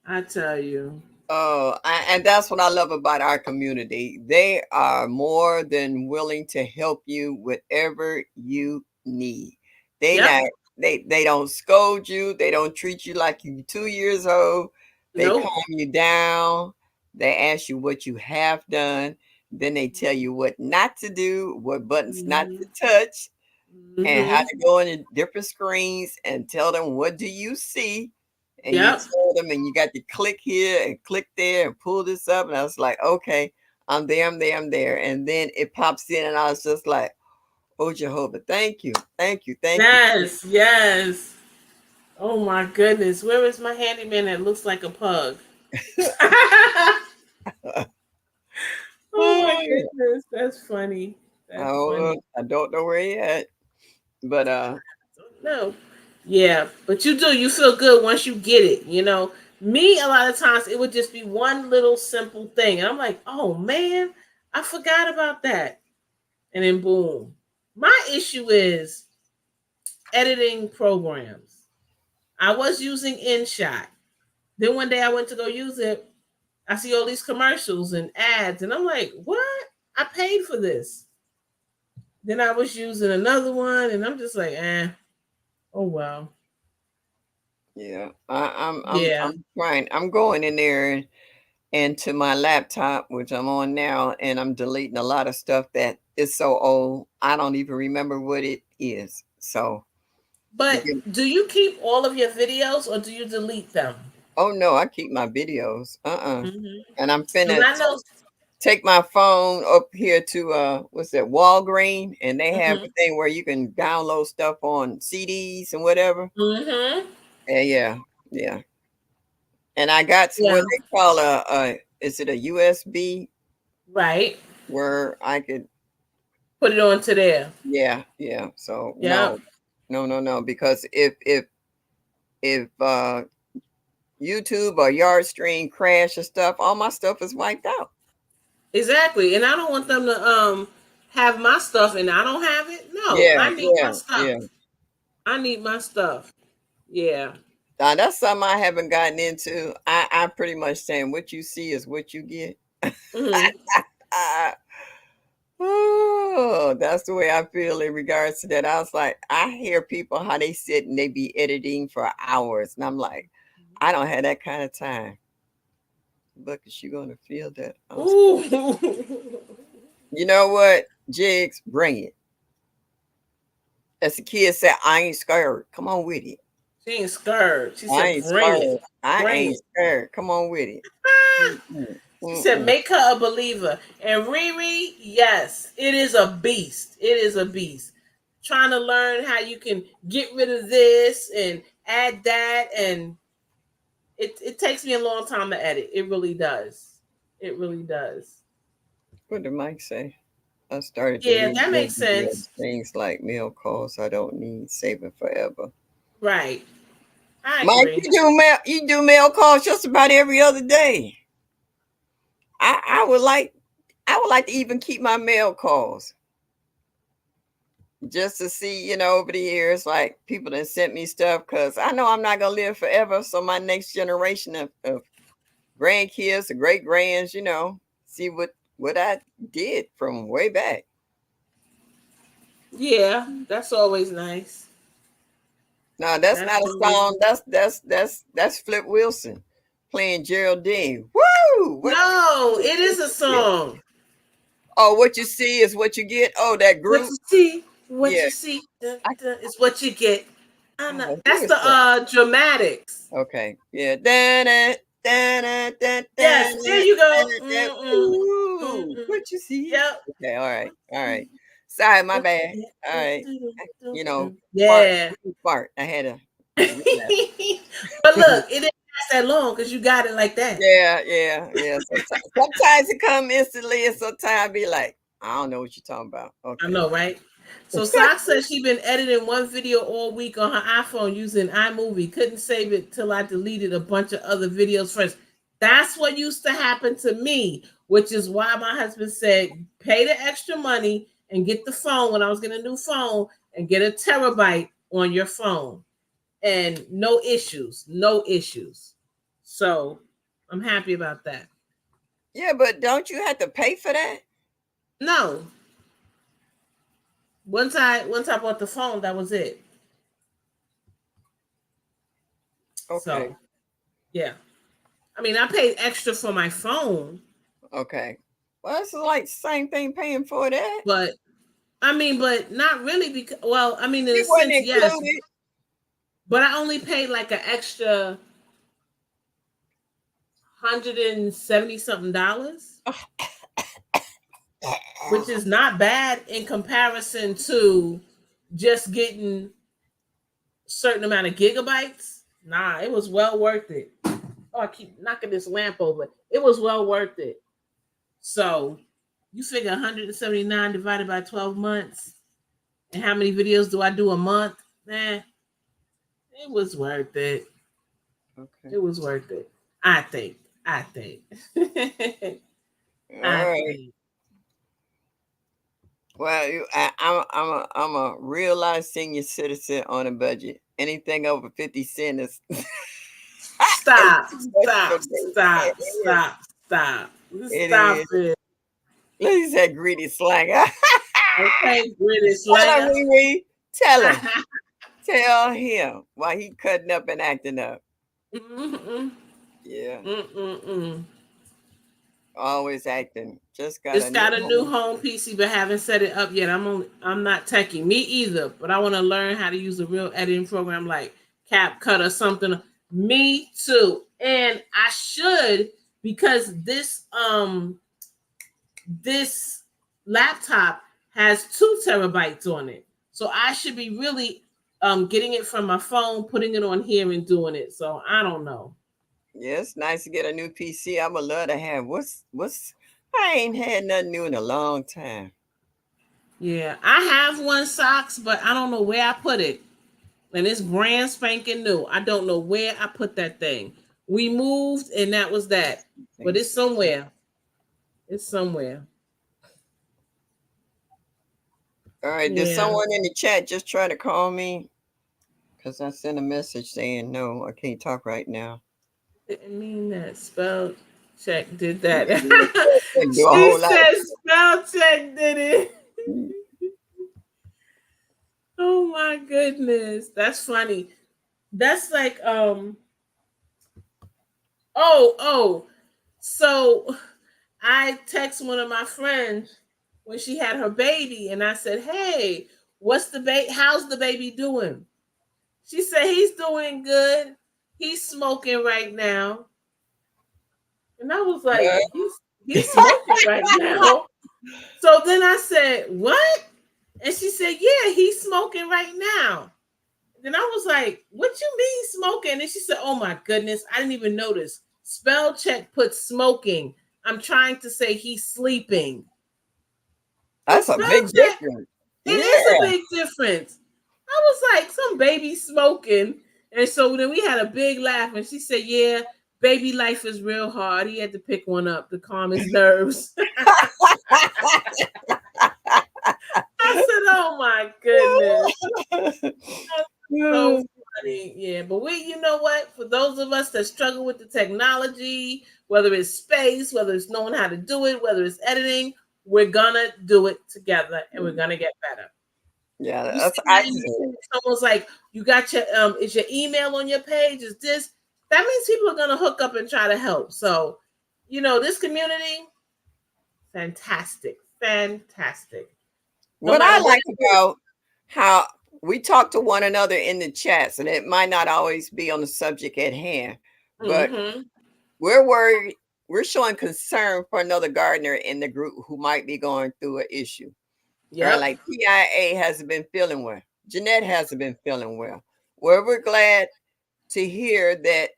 I tell you. Oh, and that's what I love about our community. They are more than willing to help you whatever you need. They Yep. not they don't scold you. They don't treat you like you 2 years old. They calm Nope. you down. They ask you what you have done. Then they tell you what not to do, what buttons not Mm-hmm. to touch, and how Mm-hmm. to go into different screens and tell them what do you see, and you Yep. tell them and you got to click here and click there and pull this up, and I was like, okay, I'm there, and then it pops in and I was just like, oh Jehovah, thank you. Yes. Yes. Oh my goodness. Where is my handyman that looks like a pug? Oh my goodness. That's funny. That's Oh, funny. I don't know where he at, but No. Yeah, but you do. You feel good once you get it. Me, a lot of times it would just be one little simple thing. And I'm like, oh man, I forgot about that. And then boom. My issue is editing programs. I was using InShot. Then one day I went to go use it. I see all these commercials and ads, and I'm like, what? I paid for this. Then I was using another one, and I'm just like, oh well. yeah, Yeah. I'm trying. I'm going in there and to my laptop, which I'm on now, and I'm deleting a lot of stuff that is so old. I don't even remember what it is. So, But begin- do you keep all of your videos or do you delete them? oh no, I keep my videos. And I'm Because finna I know. take my phone up here to what's that, Walgreen, and they have a Hmm. thing where you can download stuff on CDs and whatever. Hmm. Yeah, yeah. And I got Yeah. what they call a is it a USB Right. where I could Put it onto there. yeah, yeah. So Yeah. no, no, because if YouTube or Yardstream crash or stuff, all my stuff is wiped out. Exactly. And I don't want them to have my stuff and I don't have it. No, Yeah, I need my yeah, stuff. yeah. I need my stuff. Yeah. Now that's something I haven't gotten into. I pretty much saying what you see is what you get. Hmm. Uh, oh, that's the way I feel in regards to that. I was like, I hear people how they sit and they be editing for hours, and I'm like, I don't have that kind of time. But is you gonna feel that? Ooh. You know what, Jigs, bring it. As the kid said, I ain't scared. Come on with it. She ain't scared. She I said, ain't bring it. scared. I Bring ain't it. scared. Come on with it. Ah. Mm-mm, She said, mm-mm. make her a believer. And Riri, yes, it is a beast. It is a beast. Trying to learn how you can get rid of this and add that. And it takes me a long time to edit. It really does. It really does. What did Mike say? I started to Yeah, read that makes sense. things like mail calls I don't need saving forever. Right. I Mike, agree. you do mail calls just about every other day. I would like to even keep my mail calls. just to see, over the years, like people that sent me stuff because I know I'm not gonna live forever. So my next generation of grandkids or great grands, see what I did from way back. Yeah, that's always nice. No, that's That's not a always song. That's Flip Wilson playing Geraldine. Woo! What you no, see it is is a what you get. song. Oh, what you see is what you get. Oh, that What group. you see, what Yeah. you see, I, is what you get. I'm not. oh, who That's is the that? dramatics. Okay. Yeah. Da-na, da-na, da, Yes, there da-na, you go. da-na, da. Mm-mm, Ooh, mm-mm. what you see? Yep. Okay. All right. All right. Sorry, my bad. All right. You know, fart. Yeah. Fart. I had a. But look, it didn't last that long because you got it like that. Yeah, yeah, yeah. Sometimes it come instantly, and sometimes I be like, I don't know what you're talking about. I Okay. know, right? So Sock says she been editing one video all week on her iPhone using iMovie. Couldn't save it till I deleted a bunch of other videos first. That's what used to happen to me, which is why my husband said, pay the extra money and get the phone when I was getting a new phone and get a terabyte on your phone. And no issues, no issues. So I'm happy about that. Yeah, but don't you have to pay for that? No, once I bought the phone, that was it. Okay. So yeah. I mean, I paid extra for my phone, Okay. Well, it's like the same thing paying for that. but I mean, but not really because, well, I mean, in a It wasn't sense, yes, included. but I only paid like an extra $170 something, which is not bad in comparison to just getting certain amount of gigabytes. Nah, it was well worth it. Oh, I keep knocking this lamp over. It was well worth it. So you figure 179 divided by 12 months, and how many videos do I do a month? Man, it was worth it. Okay. It was worth it. I think. I think. All I right. think. Well, I'm a real life senior citizen on a budget. Anything over 50 cents is is Stop. too much for Stop. me. Stop. It is. Stop. Stop. It Stop is. it. Look, he said greedy slang. Okay, British Tell him, slanger. Riri. Tell him. Tell him why he cutting up and acting up. Mm-mm. Yeah, Mm-mm-mm. always acting. Just got It's a new got a new home. home PC, but haven't set it up yet. I'm not techie. Me either, but I want to learn how to use a real editing program like CapCut or something. Me too. And I should, because this laptop has 2 terabytes on it. So I should be really getting it from my phone, putting it on here and doing it. So I don't know. Yeah, it's nice to get a new PC. I would love to have. What's? I ain't had nothing new in a long time. Yeah, I have one socks, but I don't know where I put it. And it's brand spanking new. I don't know where I put that thing. We moved and that was that. But it's Things. somewhere. It's somewhere. All right. Did Yeah. someone in the chat just try to call me? Because I sent a message saying no, I can't talk right now. Didn't mean that. Spell check did that. Do a She whole lot said spell check did it. of. Oh my goodness. That's funny. That's like oh. So I text one of my friends when she had her baby and I said, "Hey, what's the baby? How's the baby doing?" She said, "He's doing good. He's smoking right now." And I was like, What? he's smoking right now. So then I said, "What?" And she said, "Yeah, he's smoking right now." Then I was like, "What you mean smoking?" And she said, "Oh my goodness, I didn't even notice. Spell check put smoking. I'm trying to say he's sleeping." So That's a spell big check, difference. it is a Yeah. big difference. I was like, some baby smoking. And so then we had a big laugh. And she said, "Yeah, baby life is real hard. He had to pick one up to calm his nerves." I said, "Oh my goodness. So funny. Yeah, but you know what? For those of us that struggle with the technology, whether it's space, whether it's knowing how to do it, whether it's editing, we're gonna do it together and we're gonna get better. Yeah, You see that's how I. someone's like, you got your is your email on your page? Is this that means people are gonna hook up and try to help. So, this community, fantastic. Fantastic. No What I matter what like it is. about how we talk to one another in the chats, and it might not always be on the subject at hand, but Mm-hmm. we're worried. We're showing concern for another gardener in the group who might be going through an issue. All right, Yep. like PIA hasn't been feeling well. Jeanette hasn't been feeling well. Well, we're glad to hear that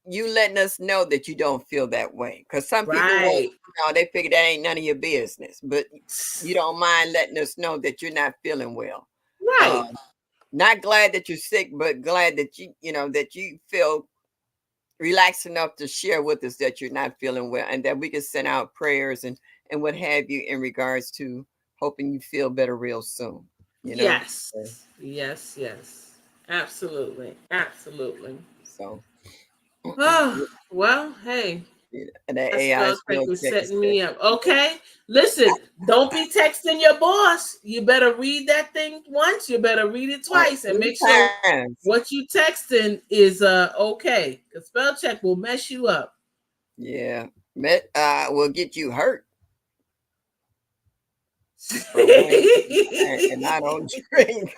you letting us know that you don't feel that way. Because some people won't, Right. they figure that ain't none of your business. But you don't mind letting us know that you're not feeling well. Right. Not glad that you're sick, but glad that that you feel relaxed enough to share with us that you're not feeling well, and that we can send out prayers and what have you in regards to hoping you feel better real soon. You know, Yes. Yes, yes. Absolutely. Absolutely. so Oh, well, hey, and that that AI spell check spell was check is setting there. me up. Okay. Listen, don't be texting your boss. You better read that thing once. You better read it twice and Three make sure times. what you texting is okay. Because spell check will mess you up. Yeah, will get you hurt for one, and I don't drink.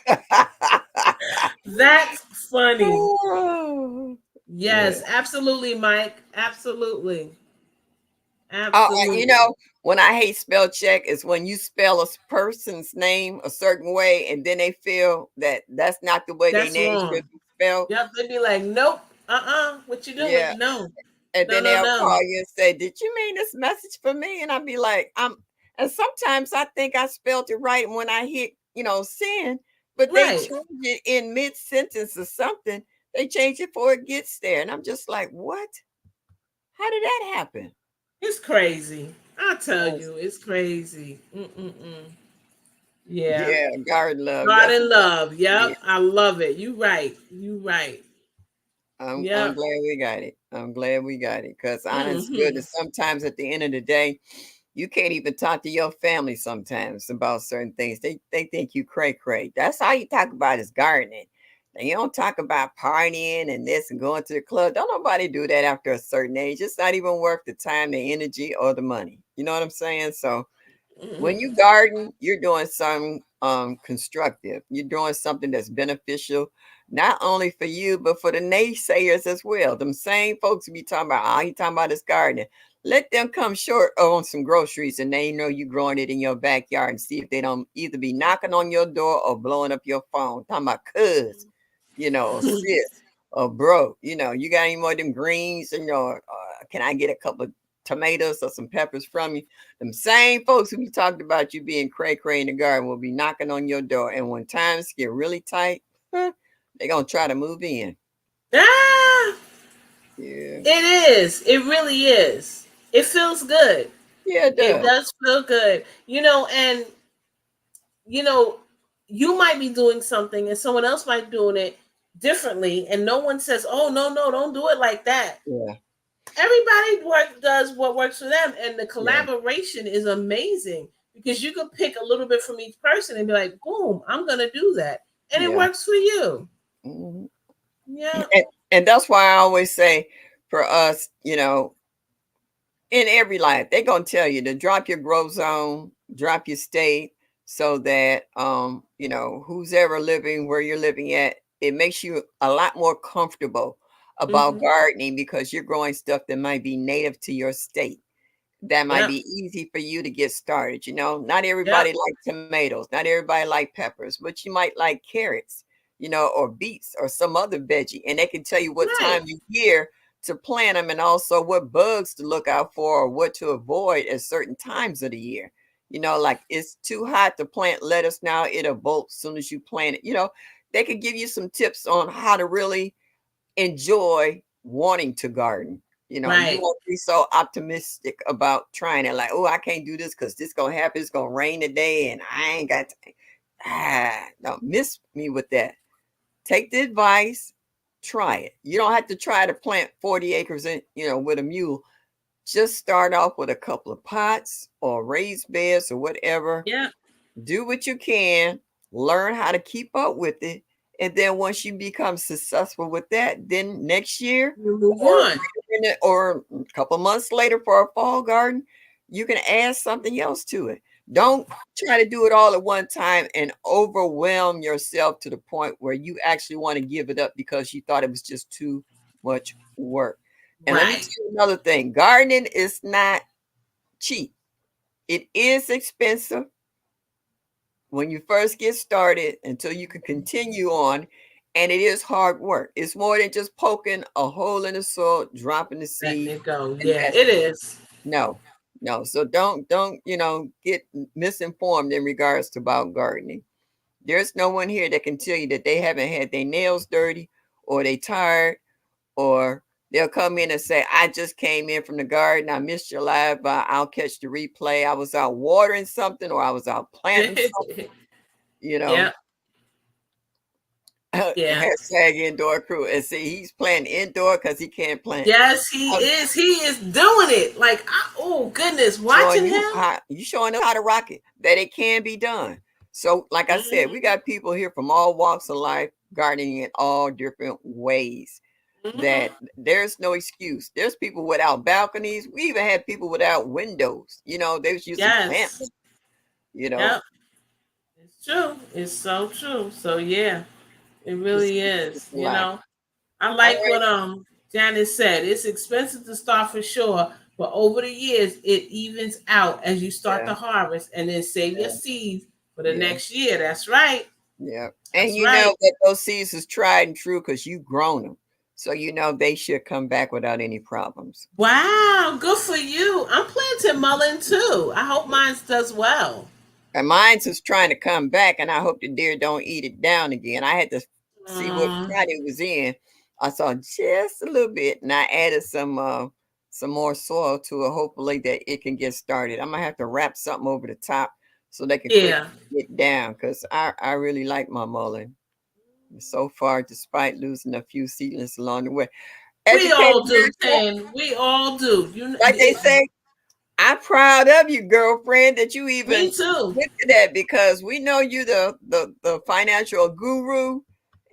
That's funny. Oh, yeah. Yes, absolutely, Mike. Absolutely. You Absolutely. know, when I hate spell check is when you spell a person's name a certain way, and then they feel that that's not the way their That's name wrong. should be spelled. Yep, they'd be like, nope, what you Yeah, doing? No, and no, then no, they'll no. call you and say, "Did you mean this message for me?" And I'll be like, "I'm." And sometimes I think I spelled it right when I hit, send, but they Right. change it in mid sentence or something. They change it before it gets there, and I'm just like, "What? How did that happen?" It's crazy. I tell Oh, you, it's crazy. Mm-mm-mm. Yeah. yeah, garden love. God That's in love. yeah. Yep. I love it. You right. You right. I'm Yep. glad we got it. I'm glad we got it. Because honest Mm-hmm. goodness, sometimes at the end of the day, you can't even talk to your family sometimes about certain things. They think you cray cray. That's all you talk about is gardening. And you don't talk about partying and this and going to the club. Don't nobody do that after a certain age. It's not even worth the time, the energy, or the money. You know what I'm saying? So when Mm-hmm. you garden, you're doing something constructive. You're doing something that's beneficial, not only for you, but for the naysayers as well. Them same folks be talking about, oh, you talking about this gardening. Let them come short on some groceries and they know you growing it in your backyard and see if they don't either be knocking on your door or blowing up your phone. Talking about cuz, or sis or bro, you got any more of them greens and can I get a couple of tomatoes or some peppers from you? Them same folks who be talking about you being cray cray in the garden will be knocking on your door. And when times get really tight, they're gonna try to move in. Ah, Yeah. it is. It really is. It feels good. Yeah, it It does. does feel good. And you know, you might be doing something and someone else might be doing it differently, and no one says, "Oh, no, no, don't do it like that." Yeah. Everybody does what works for them, and the Yeah. collaboration is amazing because you can pick a little bit from each person and be like, "Boom, I'm gonna do that," and it Yeah. works for you. Mhm. Yeah, And that's why I always say for us, in every life, they're gonna tell you to drop your growth zone, drop your state, so that who's ever living where you're living at, it makes you a lot more comfortable about hmm, gardening because you're growing stuff that might be native to your state. That might yep, be easy for you to get started. Not yep, everybody like tomatoes, not everybody like peppers, but you might like carrots, or beets or some other veggie, and they can tell you what right, time you year to plant them and also what bugs to look out for or what to avoid at certain times of the year. Like it's too hot to plant lettuce now, it'll bolt as soon as you plant it. They could give you some tips on how to really enjoy wanting to garden. You right. won't be so optimistic about trying it, like, oh, I can't do this because this gonna happen. It's gonna rain today, and I ain't got time. Don't miss me with that. Take the advice, try it. You don't have to try to plant 40 acres in, with a mule. Just start off with a couple of pots or raised beds or whatever. Yeah. Do what you can, learn how to keep up with it. And then once you become successful with that, then next year You move or on. or a couple months later for a fall garden, you can add something else to it. Don't try to do it all at one time and overwhelm yourself to the point where you actually want to give it up because you thought it was just too much work. And let me Right. tell you another thing, gardening is not cheap. It is expensive when you first get started until you can continue on. And it is hard work. It's more than just poking a hole in the soil, dropping the Letting seed, it go. and Yeah, that's it it. is. No, no. So don't get misinformed in regards to about gardening. There's no one here that can tell you that they haven't had their nails dirty or they tired, or they'll come in and say, I just came in from the garden. I missed your live, but I'll catch the replay. I was out watering something or I was out planting something, you know. Yeah. Yeah. Hashtag indoor crew. And see, he's playing indoor because he can't plant. Yes, he I'm is. He is doing it. Like, oh goodness, showing watching you him. how you showing them how to rock it, that it can be done. So, like I said, we Hmm. got people here from all walks of life, gardening in all different ways. That Hmm. there's no excuse. There's people without balconies. We even had people without windows. They was using Yes. plants. You know, Yep. It's true. It's so true. So yeah, it just really is. life. I All like right. what Janice said. It's expensive to start for sure, but over the years it evens out as you start Yeah. to harvest and then save your Yeah. seeds for the Yeah. next year. That's right. Yeah. And That's you know right. that those seeds is tried and true because you've grown them. So they should come back without any problems. Wow, good for you. I'm planting mullein too. I hope mine does well. And mine's is trying to come back, and I hope the deer don't eat it down again. I had to see what Um, spot it was in. I saw just a little bit, and I added some more soil to it. Hopefully that it can get started. I'm gonna have to wrap something over the top so they can quit yeah. get down because I really like my mullein so far, despite losing a few seedlings along the way. We Educated all do, yourself, Tan. We all do. like they say. I'm proud of you, girlfriend, that you Me even too. get to that because we know you the financial guru,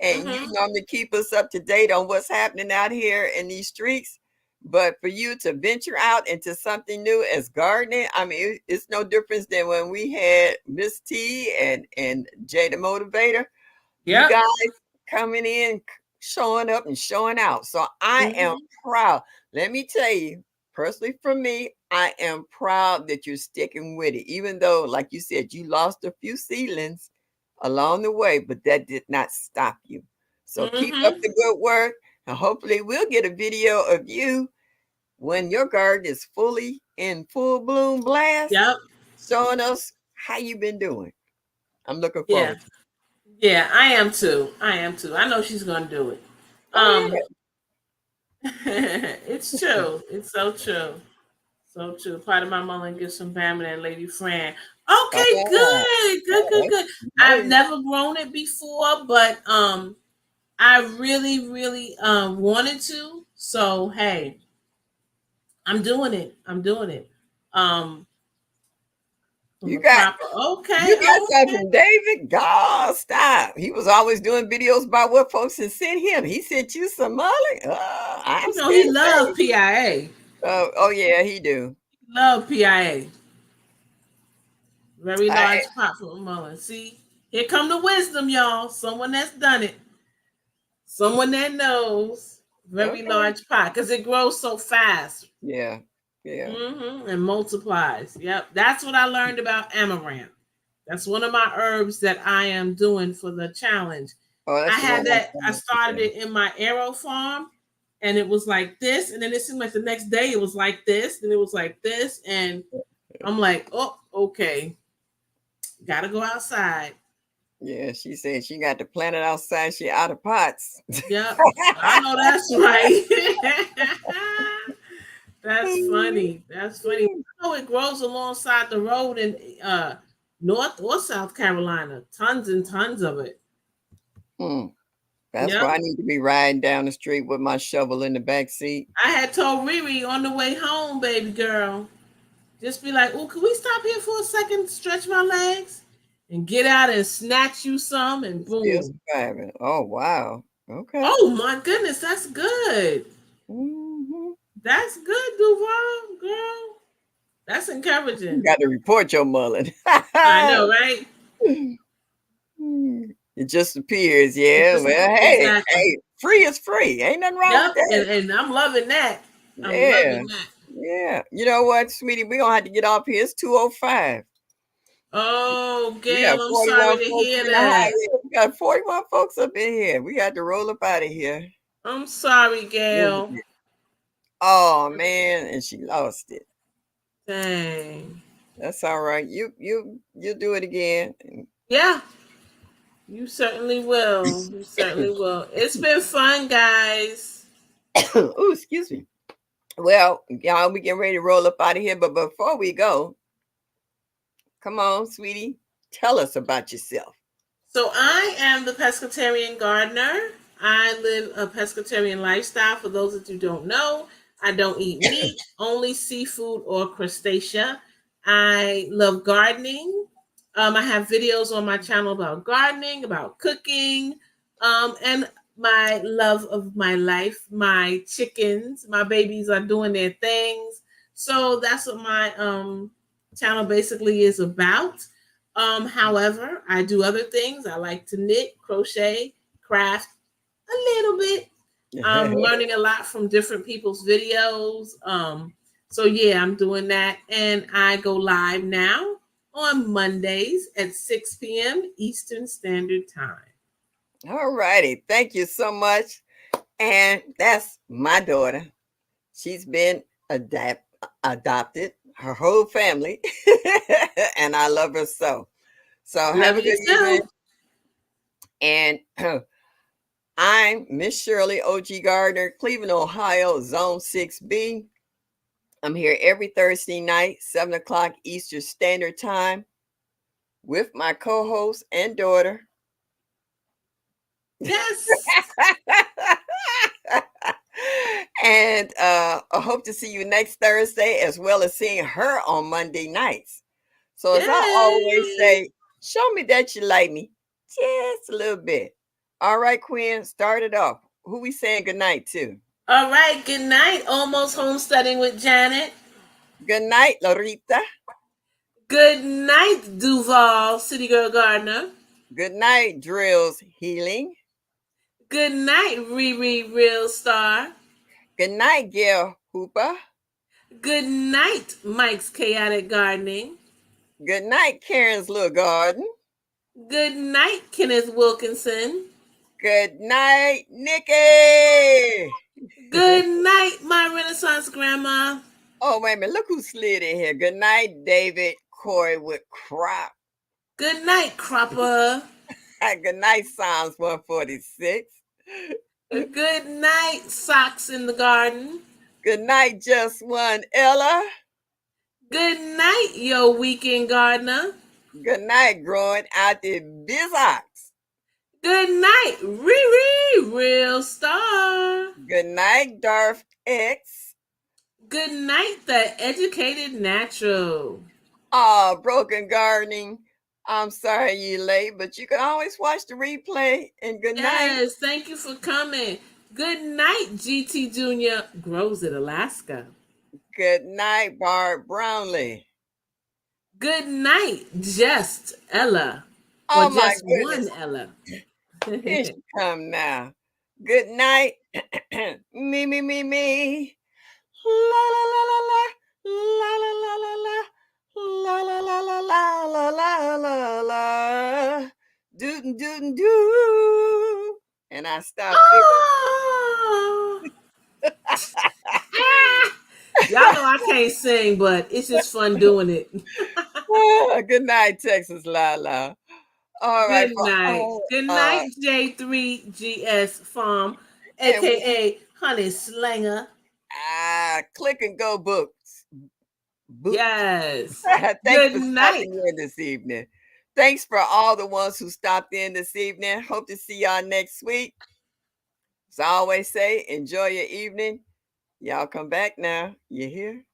and you Hmm. normally keep us up to date on what's happening out here in these streets. But for you to venture out into something new as gardening, I mean, it's no difference than when we had Miss T and Jay the Motivator. You Yep. guys coming in, showing up and showing out. So I am Hmm. proud. Let me tell you, personally for me, I am proud that you're sticking with it. Even though, like you said, you lost a few seedlings along the way, but that did not stop you. So keep up Hmm. the good work. And hopefully we'll get a video of you when your garden is fully in full bloom blast, Yep. showing us how you've been doing. I'm looking Yeah. forward to it. Yeah, I am too. I am too. I know she's gonna do it. Oh yeah. Um, it's true. It's so true. So true. Part of my mother and get some Bama and Lady Fran. All Okay, right. good, good, Oh, good, that's good. I've nice. never grown it before, but I really, really wanted to. So hey, I'm doing it. I'm doing it. Um, from You the got proper. Okay, you got something okay. from David? God, stop. He was always doing videos about what folks had sent him. He sent you some money. I'm You know he scared, loved baby. PIA. Oh yeah, he do. Love PIA. Very I, large pot for Mullen. See, here come the wisdom, y'all. Someone that's done it. Someone that knows. Very okay. large pot because it grows so fast. Yeah. Yeah. And multiplies. Yep. That's what I learned about amaranth. That's one of my herbs that I am doing for the challenge. Oh, I that's the one had that, I started yeah. it in my arrow farm and it was like this. And then it seemed like the next day it was like this. And it was like this. And I'm like, oh, okay. Gotta go outside. Yeah, she said she got to plant it outside. She out of pots. Yep. I know that's right. That's funny. That's funny. I know it grows alongside the road in North or South Carolina. Tons and tons of it. Hmm. That's Yep. why I need to be riding down the street with my shovel in the back seat. I had told Riri on the way home, baby girl, just be like, "Oh, can we stop here for a second, stretch my legs, and get out and snatch you some?" And Still boom. surviving. Oh wow. Okay. Oh my goodness, that's good. Hmm. That's good, Duval, girl. That's You encouraging. got to report your mullet. I know, right? It just appears, It yeah. just Well, hey, exactly. hey, free is free. Ain't nothing wrong with Yep, that. and I'm loving that. I'm Yeah, loving that. yeah. You know what, sweetie? We're gonna have to get off here. It's 2:05. Oh, We Gail, got I'm sorry 41 to folks hear in the house. that. We got 41 folks up in here. We got to roll up out of here. I'm sorry, Move Gail. it. Oh man, and she lost it. Dang. That's all right. You do it again. Yeah, you certainly will. You certainly will. It's been fun, guys. Oh, excuse me. Well, y'all, we getting ready to roll up out of here. But before we go, come on, sweetie, tell us about yourself. So I am the Pescatarian Gardener. I live a pescatarian lifestyle. For those that you don't know, I don't eat meat, only seafood or crustacea. I love gardening. I have videos on my channel about gardening, about cooking, and my love of my life. My chickens, my babies are doing their things. So that's what my channel basically is about. However, I do other things. I like to knit, crochet, craft a little bit. I'm learning a lot from different people's videos. So yeah, I'm doing that, and I go live now on Mondays at 6 p.m. Eastern Standard Time. All righty. Thank you so much. And that's my daughter. She's been adopted, her whole family. And I love her so. So have Love a you good evening. too. And I'm Miss Shirley OG Gardner, Cleveland, Ohio, Zone 6B. I'm here every Thursday night, 7 o'clock Eastern Standard Time, with my co host and daughter. Yes. And I hope to see you next Thursday, as well as seeing her on Monday nights. So, as I always Yay. say, show me that you like me just a little bit. All right, Quinn, start it off. Who we saying goodnight to? All right. Good night. Almost homesteading with Janet. Good night, Lorita. Good night, Duval, City Girl Gardener. Good night, Drills Healing. Good night, Riri Real Star. Good night, Gail Hooper. Good night, Mike's Chaotic Gardening. Good night, Karen's Little Garden. Good night, Kenneth Wilkinson. Good night, Nikki. Good night, my Renaissance Grandma. Oh, wait a minute. Look who slid in here. Good night, David Corey with Crop. Good night, Cropper. Good night, Psalms 146. Good night, Socks in the Garden. Good night, Just One Ella. Good night, Yo Weekend Gardener. Good night, Growing Out the Bizox. Good night, Riri Real Star. Good night, Darth X. Good night, The Educated Natural. Broken Gardening. I'm sorry you're late, but you can always watch the replay. And good night. Yes, thank you for coming. Good night, GT Jr. Grows at Alaska. Good night, Barb Brownlee. Good night, Just Ella. Oh Or my just goodness. one Ella. Here she come now. Good night. Me, me, me, me. La la la la la. La la la la la. La la la la la la la la la. Dootin' dootin' doo. And I stopped Oh! Y'all know I can't sing, but it's just fun doing it. Good night, Texas Lala. All right. Good night. Good Uh, night, J3GS Farm, and aka Honey Slanger. Click and Go Books. Boot. Yes. Thanks Good for night. stopping in this evening. Thanks for all the ones who stopped in this evening. Hope to see y'all next week. As I always say, enjoy your evening. Y'all come back now. You hear?